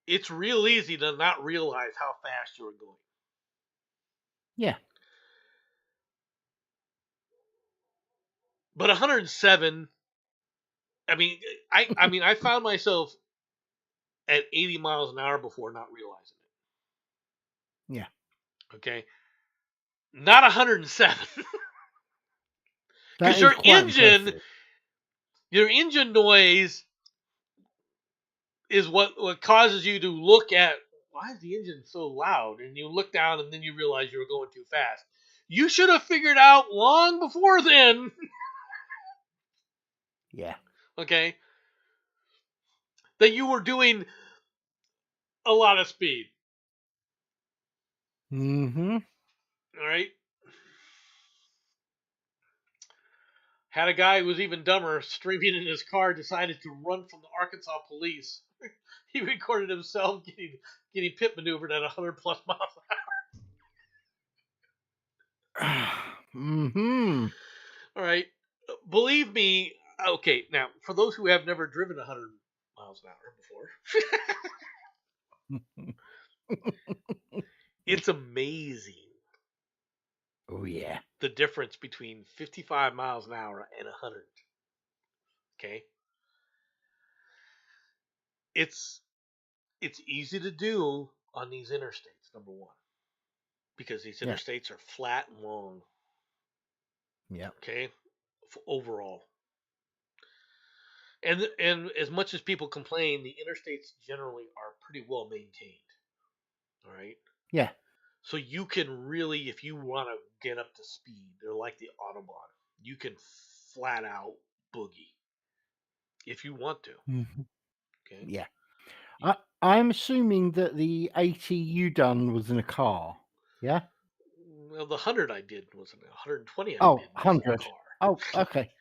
it's real easy to not realize how fast you're going. Yeah. But 107, I mean, I found myself at 80 miles an hour before not realizing Yeah. it. Okay, not 107, That because is quite impressive. your engine noise is what causes you to look at, why is the engine so loud? And you look down and then you realize you were going too fast. You should have figured out long before then, Yeah. okay, that you were doing a lot of speed. Mm-hmm. All right. Had a guy who was even dumber, streaming in his car, decided to run from the Arkansas police. He recorded himself getting pit maneuvered at 100 plus miles an hour. Mm-hmm. All right. Believe me. Okay. Now, for those who have never driven 100 miles an hour before, it's amazing Oh yeah. the difference between 55 miles an hour and 100. Okay. It's easy to do on these interstates, number one, because these Yeah. interstates are flat and long. Yeah. Okay. Overall. And as much as people complain, the interstates generally are pretty well maintained. All right. Yeah. So you can really, if you want to get up to speed, they're like the Autobahn. You can flat out boogie if you want to. Mhm. Okay. Yeah. I'm assuming that the 80 you done was in a car. Yeah. Well, the 100 I did wasn't 120. I Oh, did was in a 100. car. Oh, okay.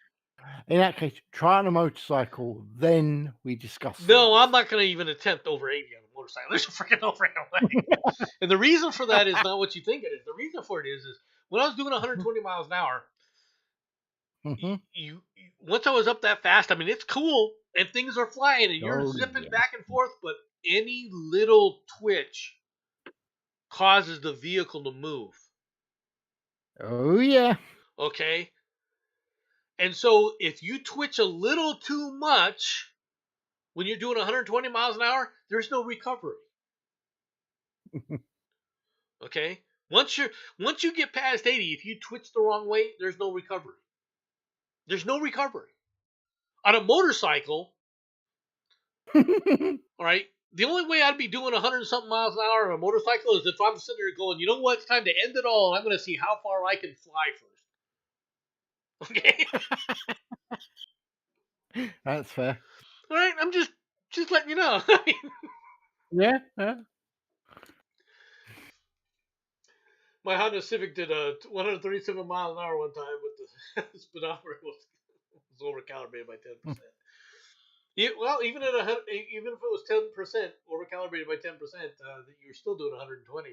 In that case, try on a motorcycle, then we discuss. No, I'm things. not going to even attempt over 80 on a motorcycle. There's a freaking no freaking way. And the reason for that is not what you think it is. The reason for it is when I was doing 120 miles an hour, Mm-hmm. you once I was up that fast, I mean, it's cool and things are flying and you're Oh zipping yeah. back and forth, but any little twitch causes the vehicle to move. Oh yeah. Okay? And so if you twitch a little too much when you're doing 120 miles an hour, there's no recovery. Okay? Once you get past 80, if you twitch the wrong way, there's no recovery. There's no recovery. On a motorcycle, all right, the only way I'd be doing 100 something miles an hour on a motorcycle is if I'm sitting there going, you know what, it's time to end it all. I'm going to see how far I can fly first. Okay? That's fair. All right, I'm just letting you know. I mean, Yeah. Yeah. my Honda Civic did a 137 miles an hour one time, but the speedometer was over calibrated by 10%. Well, even at even if it was 10% over calibrated by 10%, you're still doing 120,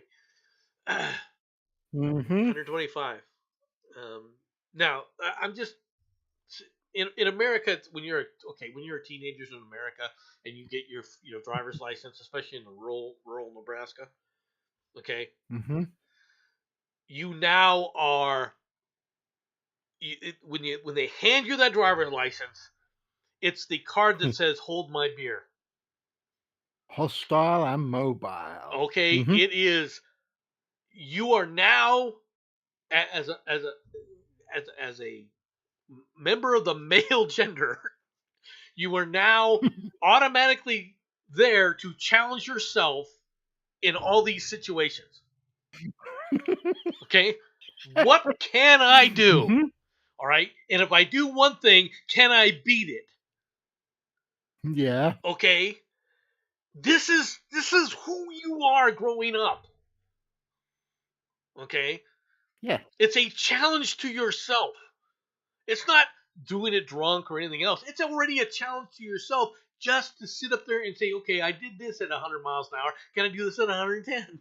Mm-hmm. 125. Now I'm just in America when you're a teenager in America and you get your driver's license, especially in the rural Nebraska. Okay, Mm-hmm. you now are when they hand you that driver's license, it's the card that says "Hold my beer." Hostile and mobile. Okay, Mm-hmm. it is. You are now as a member of the male gender. You are now automatically there to challenge yourself in all these situations. Okay? What can I do? Mhm. All right? And if I do one thing, can I beat it? Yeah. Okay? This is who you are growing up. Okay? Yeah. It's a challenge to yourself. It's not doing it drunk or anything else. It's already a challenge to yourself just to sit up there and say, okay, I did this at 100 miles an hour. Can I do this at 110?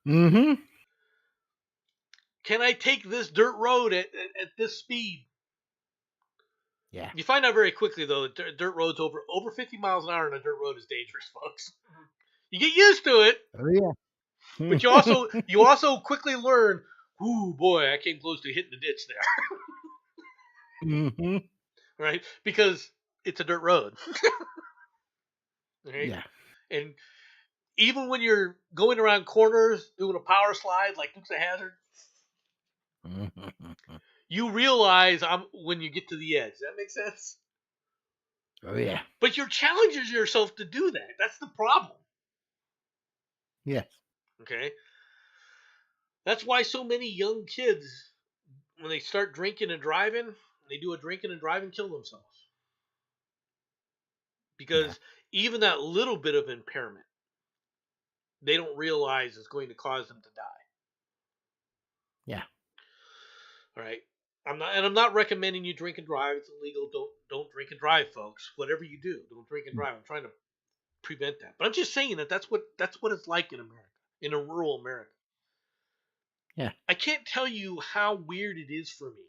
Mm-hmm. Can I take this dirt road at this speed? Yeah. You find out very quickly, though, that dirt roads over 50 miles an hour on a dirt road is dangerous, folks. You get used to it, Oh yeah. but you also quickly learn, ooh, boy, I came close to hitting the ditch there, Mm-hmm. right? Because it's a dirt road. Right? Yeah. And even when you're going around corners, doing a power slide like Dukes of Hazzard, Mm-hmm. you realize when you get to the edge. Does that make sense? Oh yeah. But you're challenging yourself to do that. That's the problem. Yes. Okay? That's why so many young kids, when they start drinking and driving, they do a drinking and driving, kill themselves. Because even that little bit of impairment, they don't realize is going to cause them to die. Yeah. All right? I'm not recommending you drink and drive. It's illegal. Don't drink and drive, folks. Whatever you do, don't drink and drive. I'm trying to prevent that. But I'm just saying that's what it's like in America, in a rural America. Yeah. I can't tell you how weird it is for me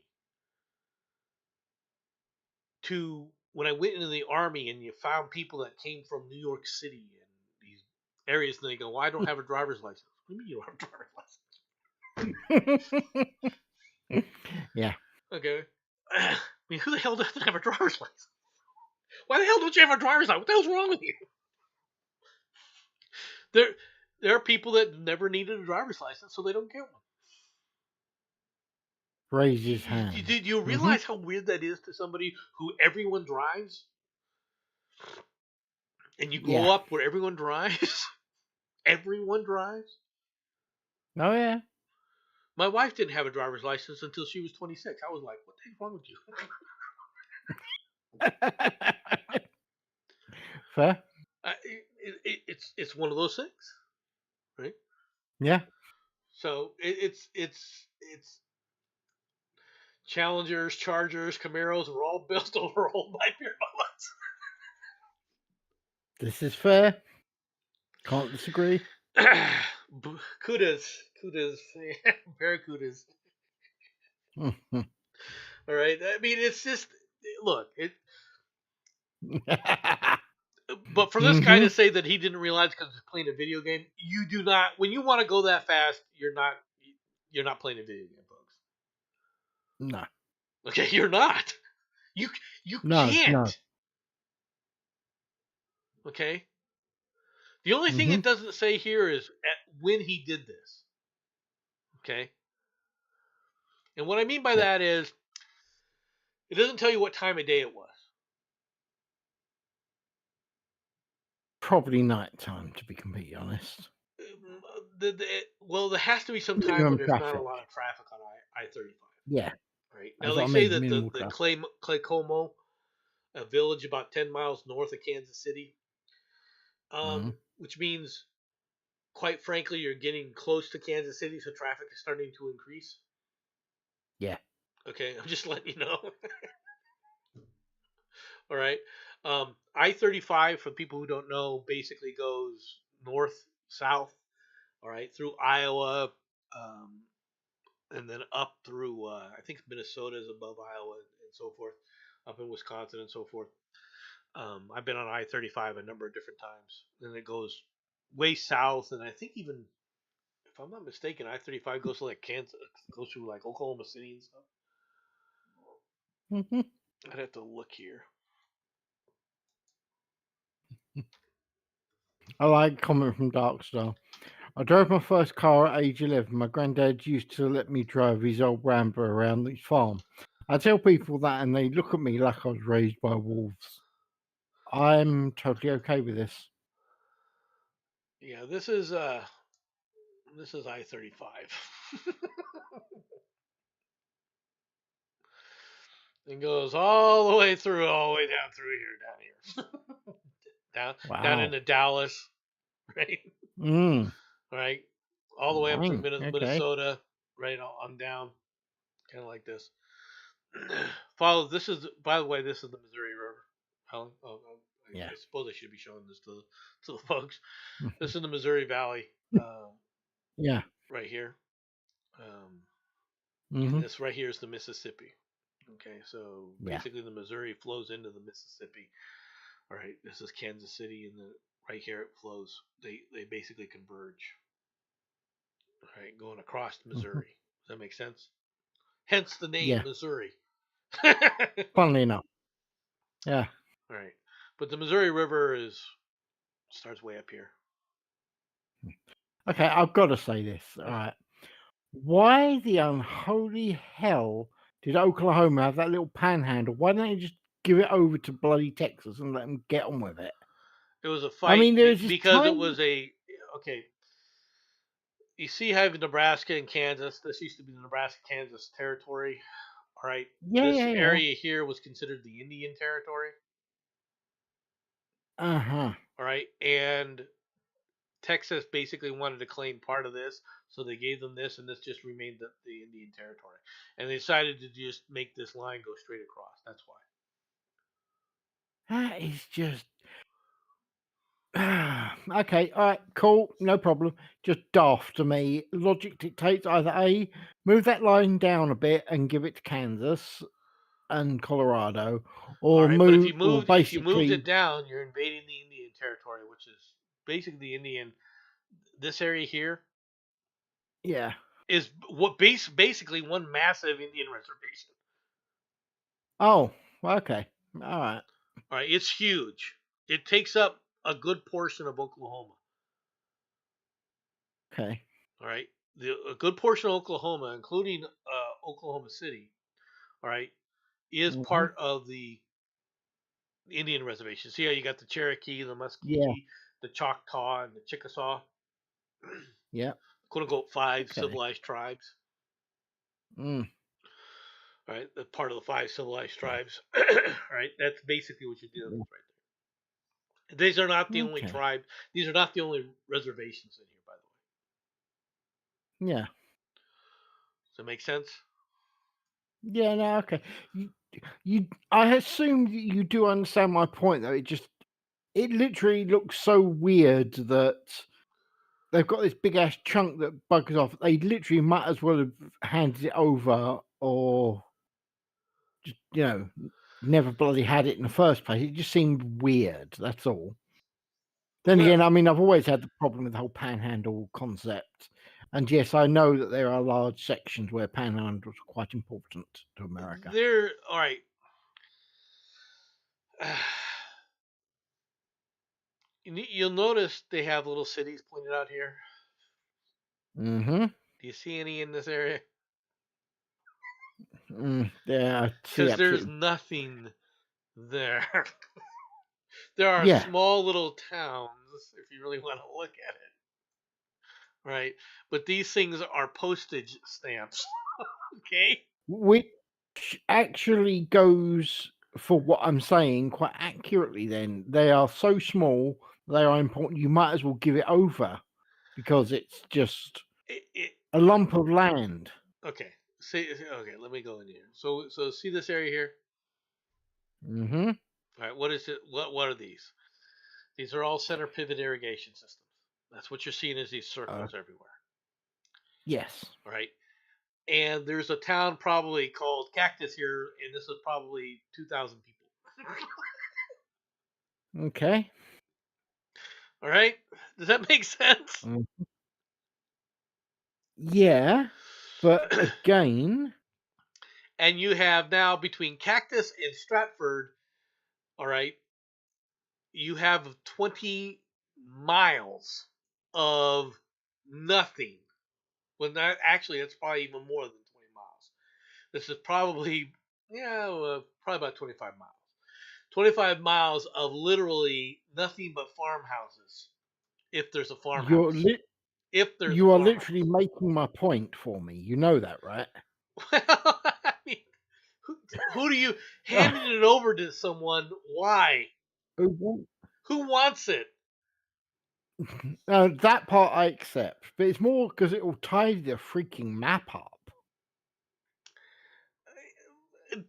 to when I went into the army and you found people that came from New York City and these areas, and they go, "Well, I don't have a driver's license." What do you mean you don't have a driver's license? Yeah. Okay. I mean, who the hell doesn't have a driver's license? Why the hell don't you have a driver's license? What the hell's wrong with you? There are people that never needed a driver's license, so they don't get one. Raise his hand. Did you realize how weird that is to somebody who everyone drives? And you grow up where everyone drives? Everyone drives? Oh yeah. My wife didn't have a driver's license until she was 26. I was like, what the heck's wrong with you? Fair. It's one of those things, right? Yeah. So it's Challengers, Chargers, Camaros were all built over old by beer bullets. This is fair. Can't disagree. Kudas, Barracudas. Mm-hmm. All right. I mean, it's just look. But for this guy to say that he didn't realize because he's playing a video game, you do not. When you want to go that fast, you're not playing a video game, folks. No. Okay, you're not. You can't. No. Okay. The only thing it doesn't say here is when he did this. Okay. And what I mean by that is, it doesn't tell you what time of day it was. Probably nighttime, to be completely honest. Well, there has to be some time when there's not a lot of traffic on I-35. Yeah. Right. Now they say that the Claycomo, a village about 10 miles north of Kansas City, which means, quite frankly, you're getting close to Kansas City, so traffic is starting to increase. Yeah. Okay, I'm just letting you know. All right. I-35, for people who don't know, basically goes north-south, all right, through Iowa, and then up through, I think Minnesota is above Iowa and so forth, up in Wisconsin and so forth. I've been on I-35 a number of different times, and it goes way south, and I think even, if I'm not mistaken, I-35 goes to like Kansas, goes through like Oklahoma City and stuff. I'd have to look here. I like comment from Darkstar. I drove my first car at age 11. My granddad used to let me drive his old Rambler around his farm. I tell people that, and they look at me like I was raised by wolves. I'm totally okay with this. Yeah, this is I-35. It goes all the way through, all the way down through here, down Wow. into Dallas, right? Right, all the way up through Fine. Okay. Minnesota, right on down, kind of like this. Follow. This is, by the way, this is the Missouri River. Helen, Yeah. I suppose I should be showing this to the folks. Mhm. This is the Missouri Valley, Yeah. right here. hmm And this right here is the Mississippi. Okay, so Yeah. basically the Missouri flows into the Mississippi. All right, this is Kansas City, and right here it flows. They basically converge. All right, going across Missouri. Does that make sense? Hence the name Yeah. Missouri. Funnily enough. Yeah. All right, but the Missouri River starts way up here. Okay, I've got to say this. All right. Why the unholy hell did Oklahoma have that little panhandle? Why don't they just give it over to bloody Texas and let them get on with it? It was a fight. I mean, there's because it was okay. You see, having Nebraska and Kansas. This used to be the Nebraska-Kansas territory. All right, this area here was considered the Indian territory. Uh-huh. All right, and Texas basically wanted to claim part of this, so they gave them this, and this just remained the Indian territory. And they decided to just make this line go straight across. That's why. That is just okay. All right, cool, no problem. Just daft to me. Logic dictates either A, move that line down a bit and give it to Kansas and Colorado, or Right, but if you moved basically it down, you're invading the Indian territory, which is basically the Indian. This area here yeah. is basically one massive Indian reservation. Oh, okay. All right. All right, it's huge. It takes up a good portion of Oklahoma. Okay. All right, a good portion of Oklahoma, including Oklahoma City, all right, is part of the Indian reservation. See how you got the Cherokee, the Muscogee, the Choctaw, and the Chickasaw? Yeah. Quote unquote 5 civilized tribes. Mm. All right, the part of the 5 civilized tribes. Right, that's basically what you're dealing with right there. These are not the only tribes. These are not the only reservations in here, by the way. Yeah. Does that make sense? Yeah, no, okay. I assume you do understand my point, though. It literally looks so weird that they've got this big ass chunk that buggers off. They literally might as well have handed it over, or just never bloody had it in the first place. It just seemed weird. That's all. Then again, I mean, I've always had the problem with the whole panhandle concept. And yes, I know that there are large sections where panhandles are quite important to America. They're all right. You'll notice they have little cities pointed out here. Mm-hmm. Do you see any in this area? Yeah, because there's nothing there. There are small little towns, if you really want to look at it, right? But these things are postage stamps. Okay. Which actually goes for what I'm saying quite accurately. Then they are so small, they are important. You might as well give it over because it's just a lump of land. Okay. Okay. Let me go in here. So see this area here. Mm-hmm. All right. What is it? What are these? These are all center pivot irrigation systems. That's what you're seeing as these circles everywhere. Yes. All right. And there's a town probably called Cactus here, and this is probably 2,000 people. Okay. All right. Does that make sense? Yeah, but again. And you have now between Cactus and Stratford, all right, you have 20 miles of nothing. Well, not actually, that's probably even more than 20 miles. This is probably Yeah, probably about 25 miles. 25 miles of literally nothing but farmhouses. If there's a You're farmhouse. li- If there's a you are farmhouse. literally making my point for me. You know that, right? Well, I mean, who do you handing it over to someone? Why? Who wants it? That part I accept, but it's more because it will tie the freaking map up.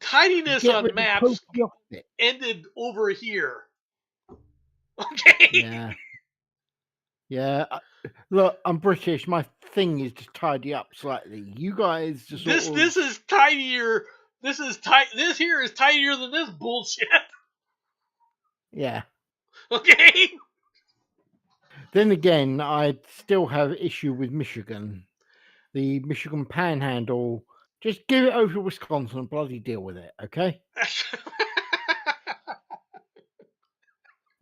Tidiness Get on rid of maps totally off it. ended over here. Okay. Yeah. Yeah. Look, I'm British. My thing is to tidy up slightly. You guys just This is tidier. This here is tidier than this bullshit. Yeah. Okay. Then again, I still have issue with Michigan. The Michigan Panhandle. Just give it over to Wisconsin and bloody deal with it, okay?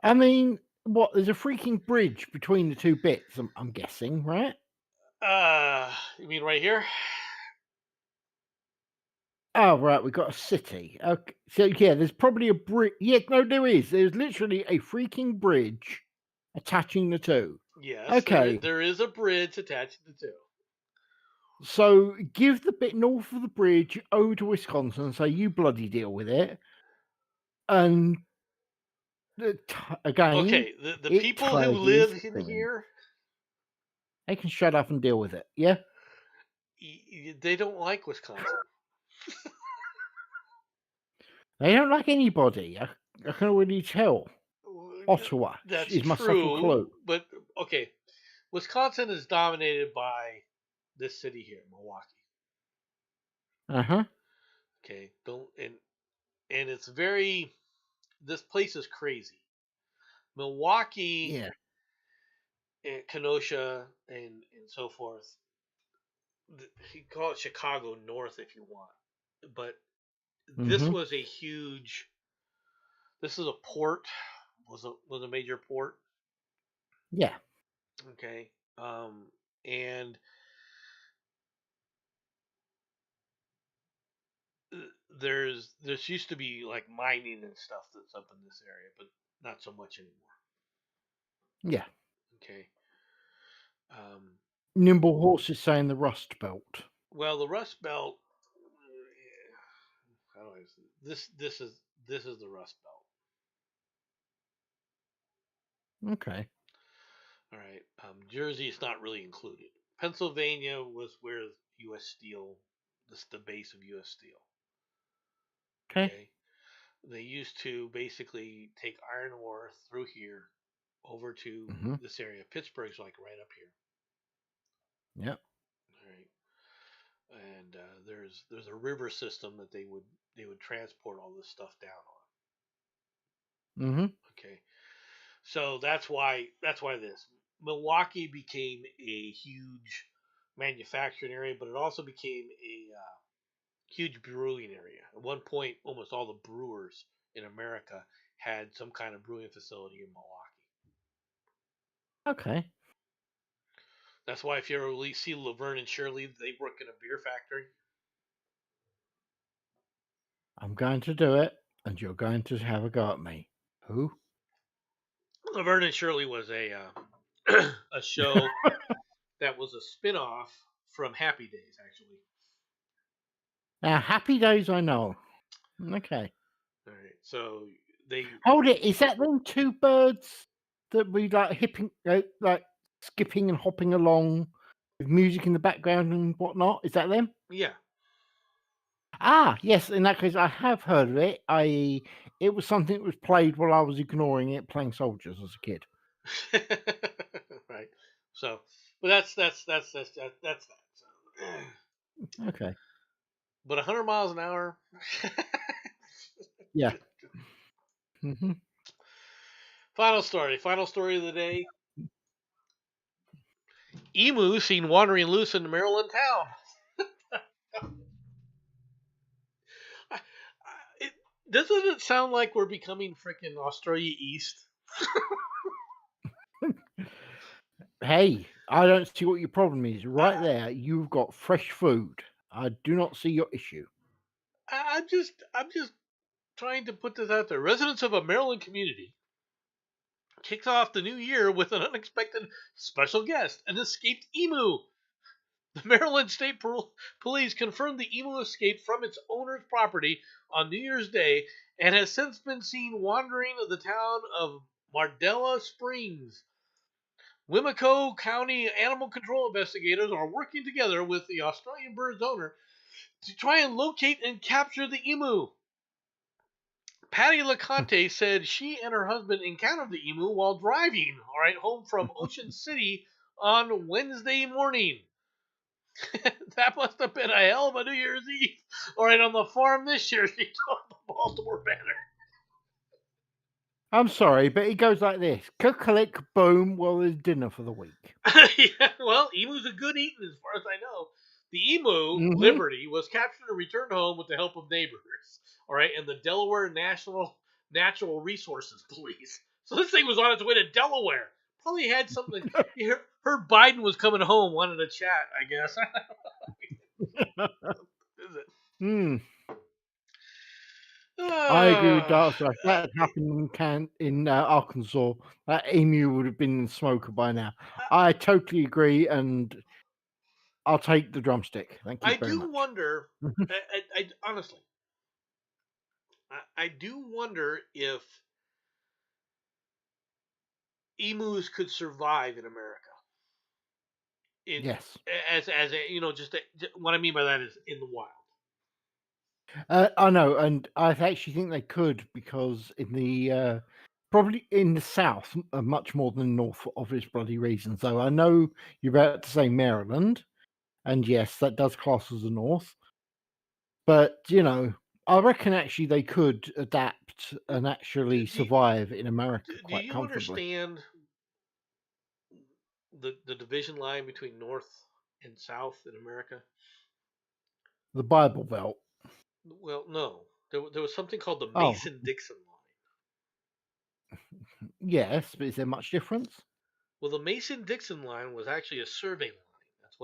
I mean, what? There's a freaking bridge between the two bits. I'm guessing, right? You mean right here? Oh, right. We've got a city. Okay. So yeah, there's probably a bridge. Yeah, no, there is. There's literally a freaking bridge attaching the two. Yes. Okay. There is a bridge attached to the two. So give the bit north of the bridge over to Wisconsin and say you bloody deal with it. And again, okay, the people who live in here, they can shut up and deal with it. Yeah, they don't like Wisconsin. They don't like anybody. I can already tell. Ottawa is my subtle clue. But okay, Wisconsin is dominated by this city here, Milwaukee. Okay, and it's very. This place is crazy. Milwaukee, and Kenosha, and so forth. You call it Chicago North if you want, but this was a huge. This is a port. Was a major port. Yeah. Okay. And there's used to be like mining and stuff that's up in this area, but not so much anymore. Yeah. Okay. Nimble Horse is saying the Rust Belt. Well, the Rust Belt. How do I say this is the Rust Belt. Okay. All right. Jersey is not really included. Pennsylvania was where U.S. Steel. This is the base of U.S. Steel. Okay. They used to basically take iron ore through here over to this area. Pittsburgh's like right up here. Yep. All right. And there's a river system that they would transport all this stuff down on. Okay. So that's why this Milwaukee became a huge manufacturing area, but it also became a huge brewing area. At one point, almost all the brewers in America had some kind of brewing facility in Milwaukee. Okay. That's why if you ever see Laverne and Shirley, they work in a beer factory. I'm going to do it, and you're going to have a go at me. Who? Laverne and Shirley was a show that was a spin-off from Happy Days, actually. Now, Happy Days, I know. Okay. All right. So they hold it. Is that them two birds that we like like skipping and hopping along with music in the background and whatnot? Is that them? Yeah. Ah, yes. In that case, I have heard of it. It was something that was played while I was ignoring it, playing soldiers as a kid. Right. So, but that's that. So. Okay. But 100 miles an hour. Yeah. Final story of the day. Emu seen wandering loose in the Maryland town. Doesn't it sound like we're becoming freaking Australia East? Hey, I don't see what your problem is. Right there, you've got fresh food. I do not see your issue. I I'm just trying to put this out there. Residents of a Maryland community kicked off the new year with an unexpected special guest, an escaped emu. The Maryland State Police confirmed the emu escaped from its owner's property on New Year's Day and has since been seen wandering the town of Mardella Springs. Wimmeko County animal control investigators are working together with the Australian bird's owner to try and locate and capture the emu. Patty LeConte said she and her husband encountered the emu while driving home from Ocean City on Wednesday morning. That must have been a hell of a New Year's Eve. On the farm this year, she told the Baltimore Banner. I'm sorry, but it goes like this. Click, boom, well, there's dinner for the week. Yeah, well, emus are good eating as far as I know. The emu, Liberty, was captured and returned home with the help of neighbors, and the Delaware National Natural Resources Police. So this thing was on its way to Delaware. Probably had something. Her Biden was coming home, wanted to chat, I guess. Is it? I agree with Darcy. If that happened in Arkansas, that emu would have been in the smoker by now. I totally agree, and I'll take the drumstick. Thank you very much. Wonder, I honestly, I do wonder if emus could survive in America. Yes. As what I mean by that is in the wild. I know, and I actually think they could, because in the probably in the south, much more than the north for obvious bloody reasons. So I know you're about to say Maryland, and yes, that does class as the north. But I reckon actually they could adapt and actually survive in America quite comfortably. Do you understand the division line between North and South in America? The Bible Belt. Well, no. There was something called the Mason-Dixon line. Yes, but is there much difference? Well, the Mason-Dixon line was actually a survey line. That's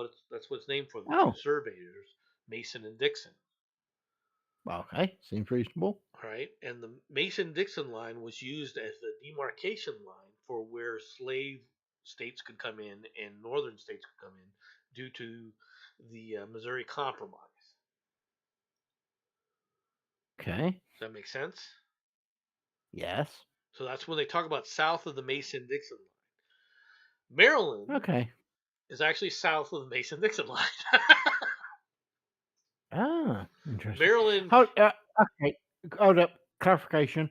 what it's named for. The two surveyors, Mason and Dixon. Okay, seems reasonable. All right, and the Mason-Dixon line was used as the demarcation line for where slave states could come in and northern states could come in due to the Missouri Compromise. Okay. Does that make sense? Yes. So that's when they talk about south of the Mason-Dixon line. Maryland is actually south of the Mason-Dixon line. Interesting. Maryland. Okay, hold up. Clarification.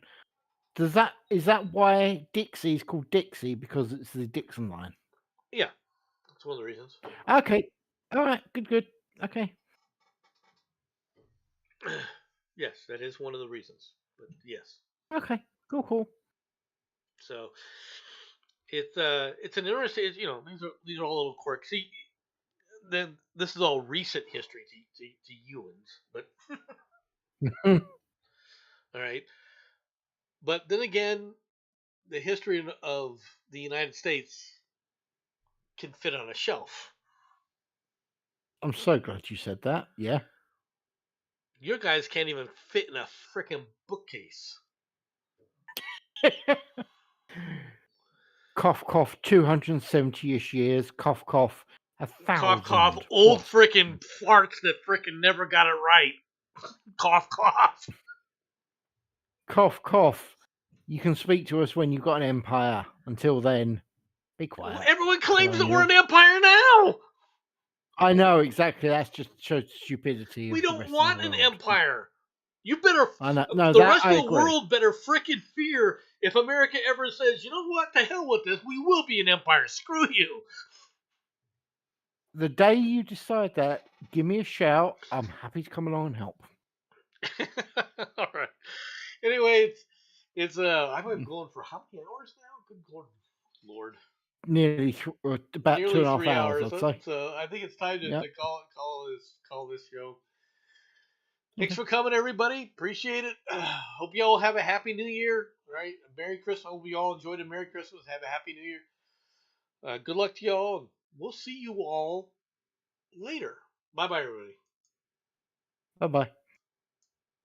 Is that why Dixie is called Dixie, because it's the Dixon line? Yeah, that's one of the reasons. Okay. All right. Good. Okay. Yes, that is one of the reasons. But yes. Okay. Cool. So it's an interesting. These are all little quirks. See, then this is all recent history to Ewans, but all right. But then again, the history of the United States can fit on a shelf. I'm so glad you said that. Yeah. Your guys can't even fit in a freaking bookcase. Cough, 270-ish years. Cough, 1,000. Cough, old freaking farts that freaking never got it right. Cough. Cough. You can speak to us when you've got an empire. Until then, be quiet. Everyone claims that we're an empire now. I know, exactly. That's just shows stupidity. We don't want an empire. You better. I know. No, the rest of the world better freaking fear if America ever says, you know what, to hell with this, we will be an empire. Screw you. The day you decide that, give me a shout. I'm happy to come along and help. All right. Anyway, it's I've been going for how many hours now? Good Lord. Nearly about 2.5 hours, I'd say. So I think it's time to call this show. Thanks for coming, everybody. Appreciate it. Hope you all have a happy New Year. Right? Merry Christmas. Hope you all enjoyed a Merry Christmas. Have a happy New Year. Good luck to you all. We'll see you all later. Bye-bye, everybody. Bye-bye.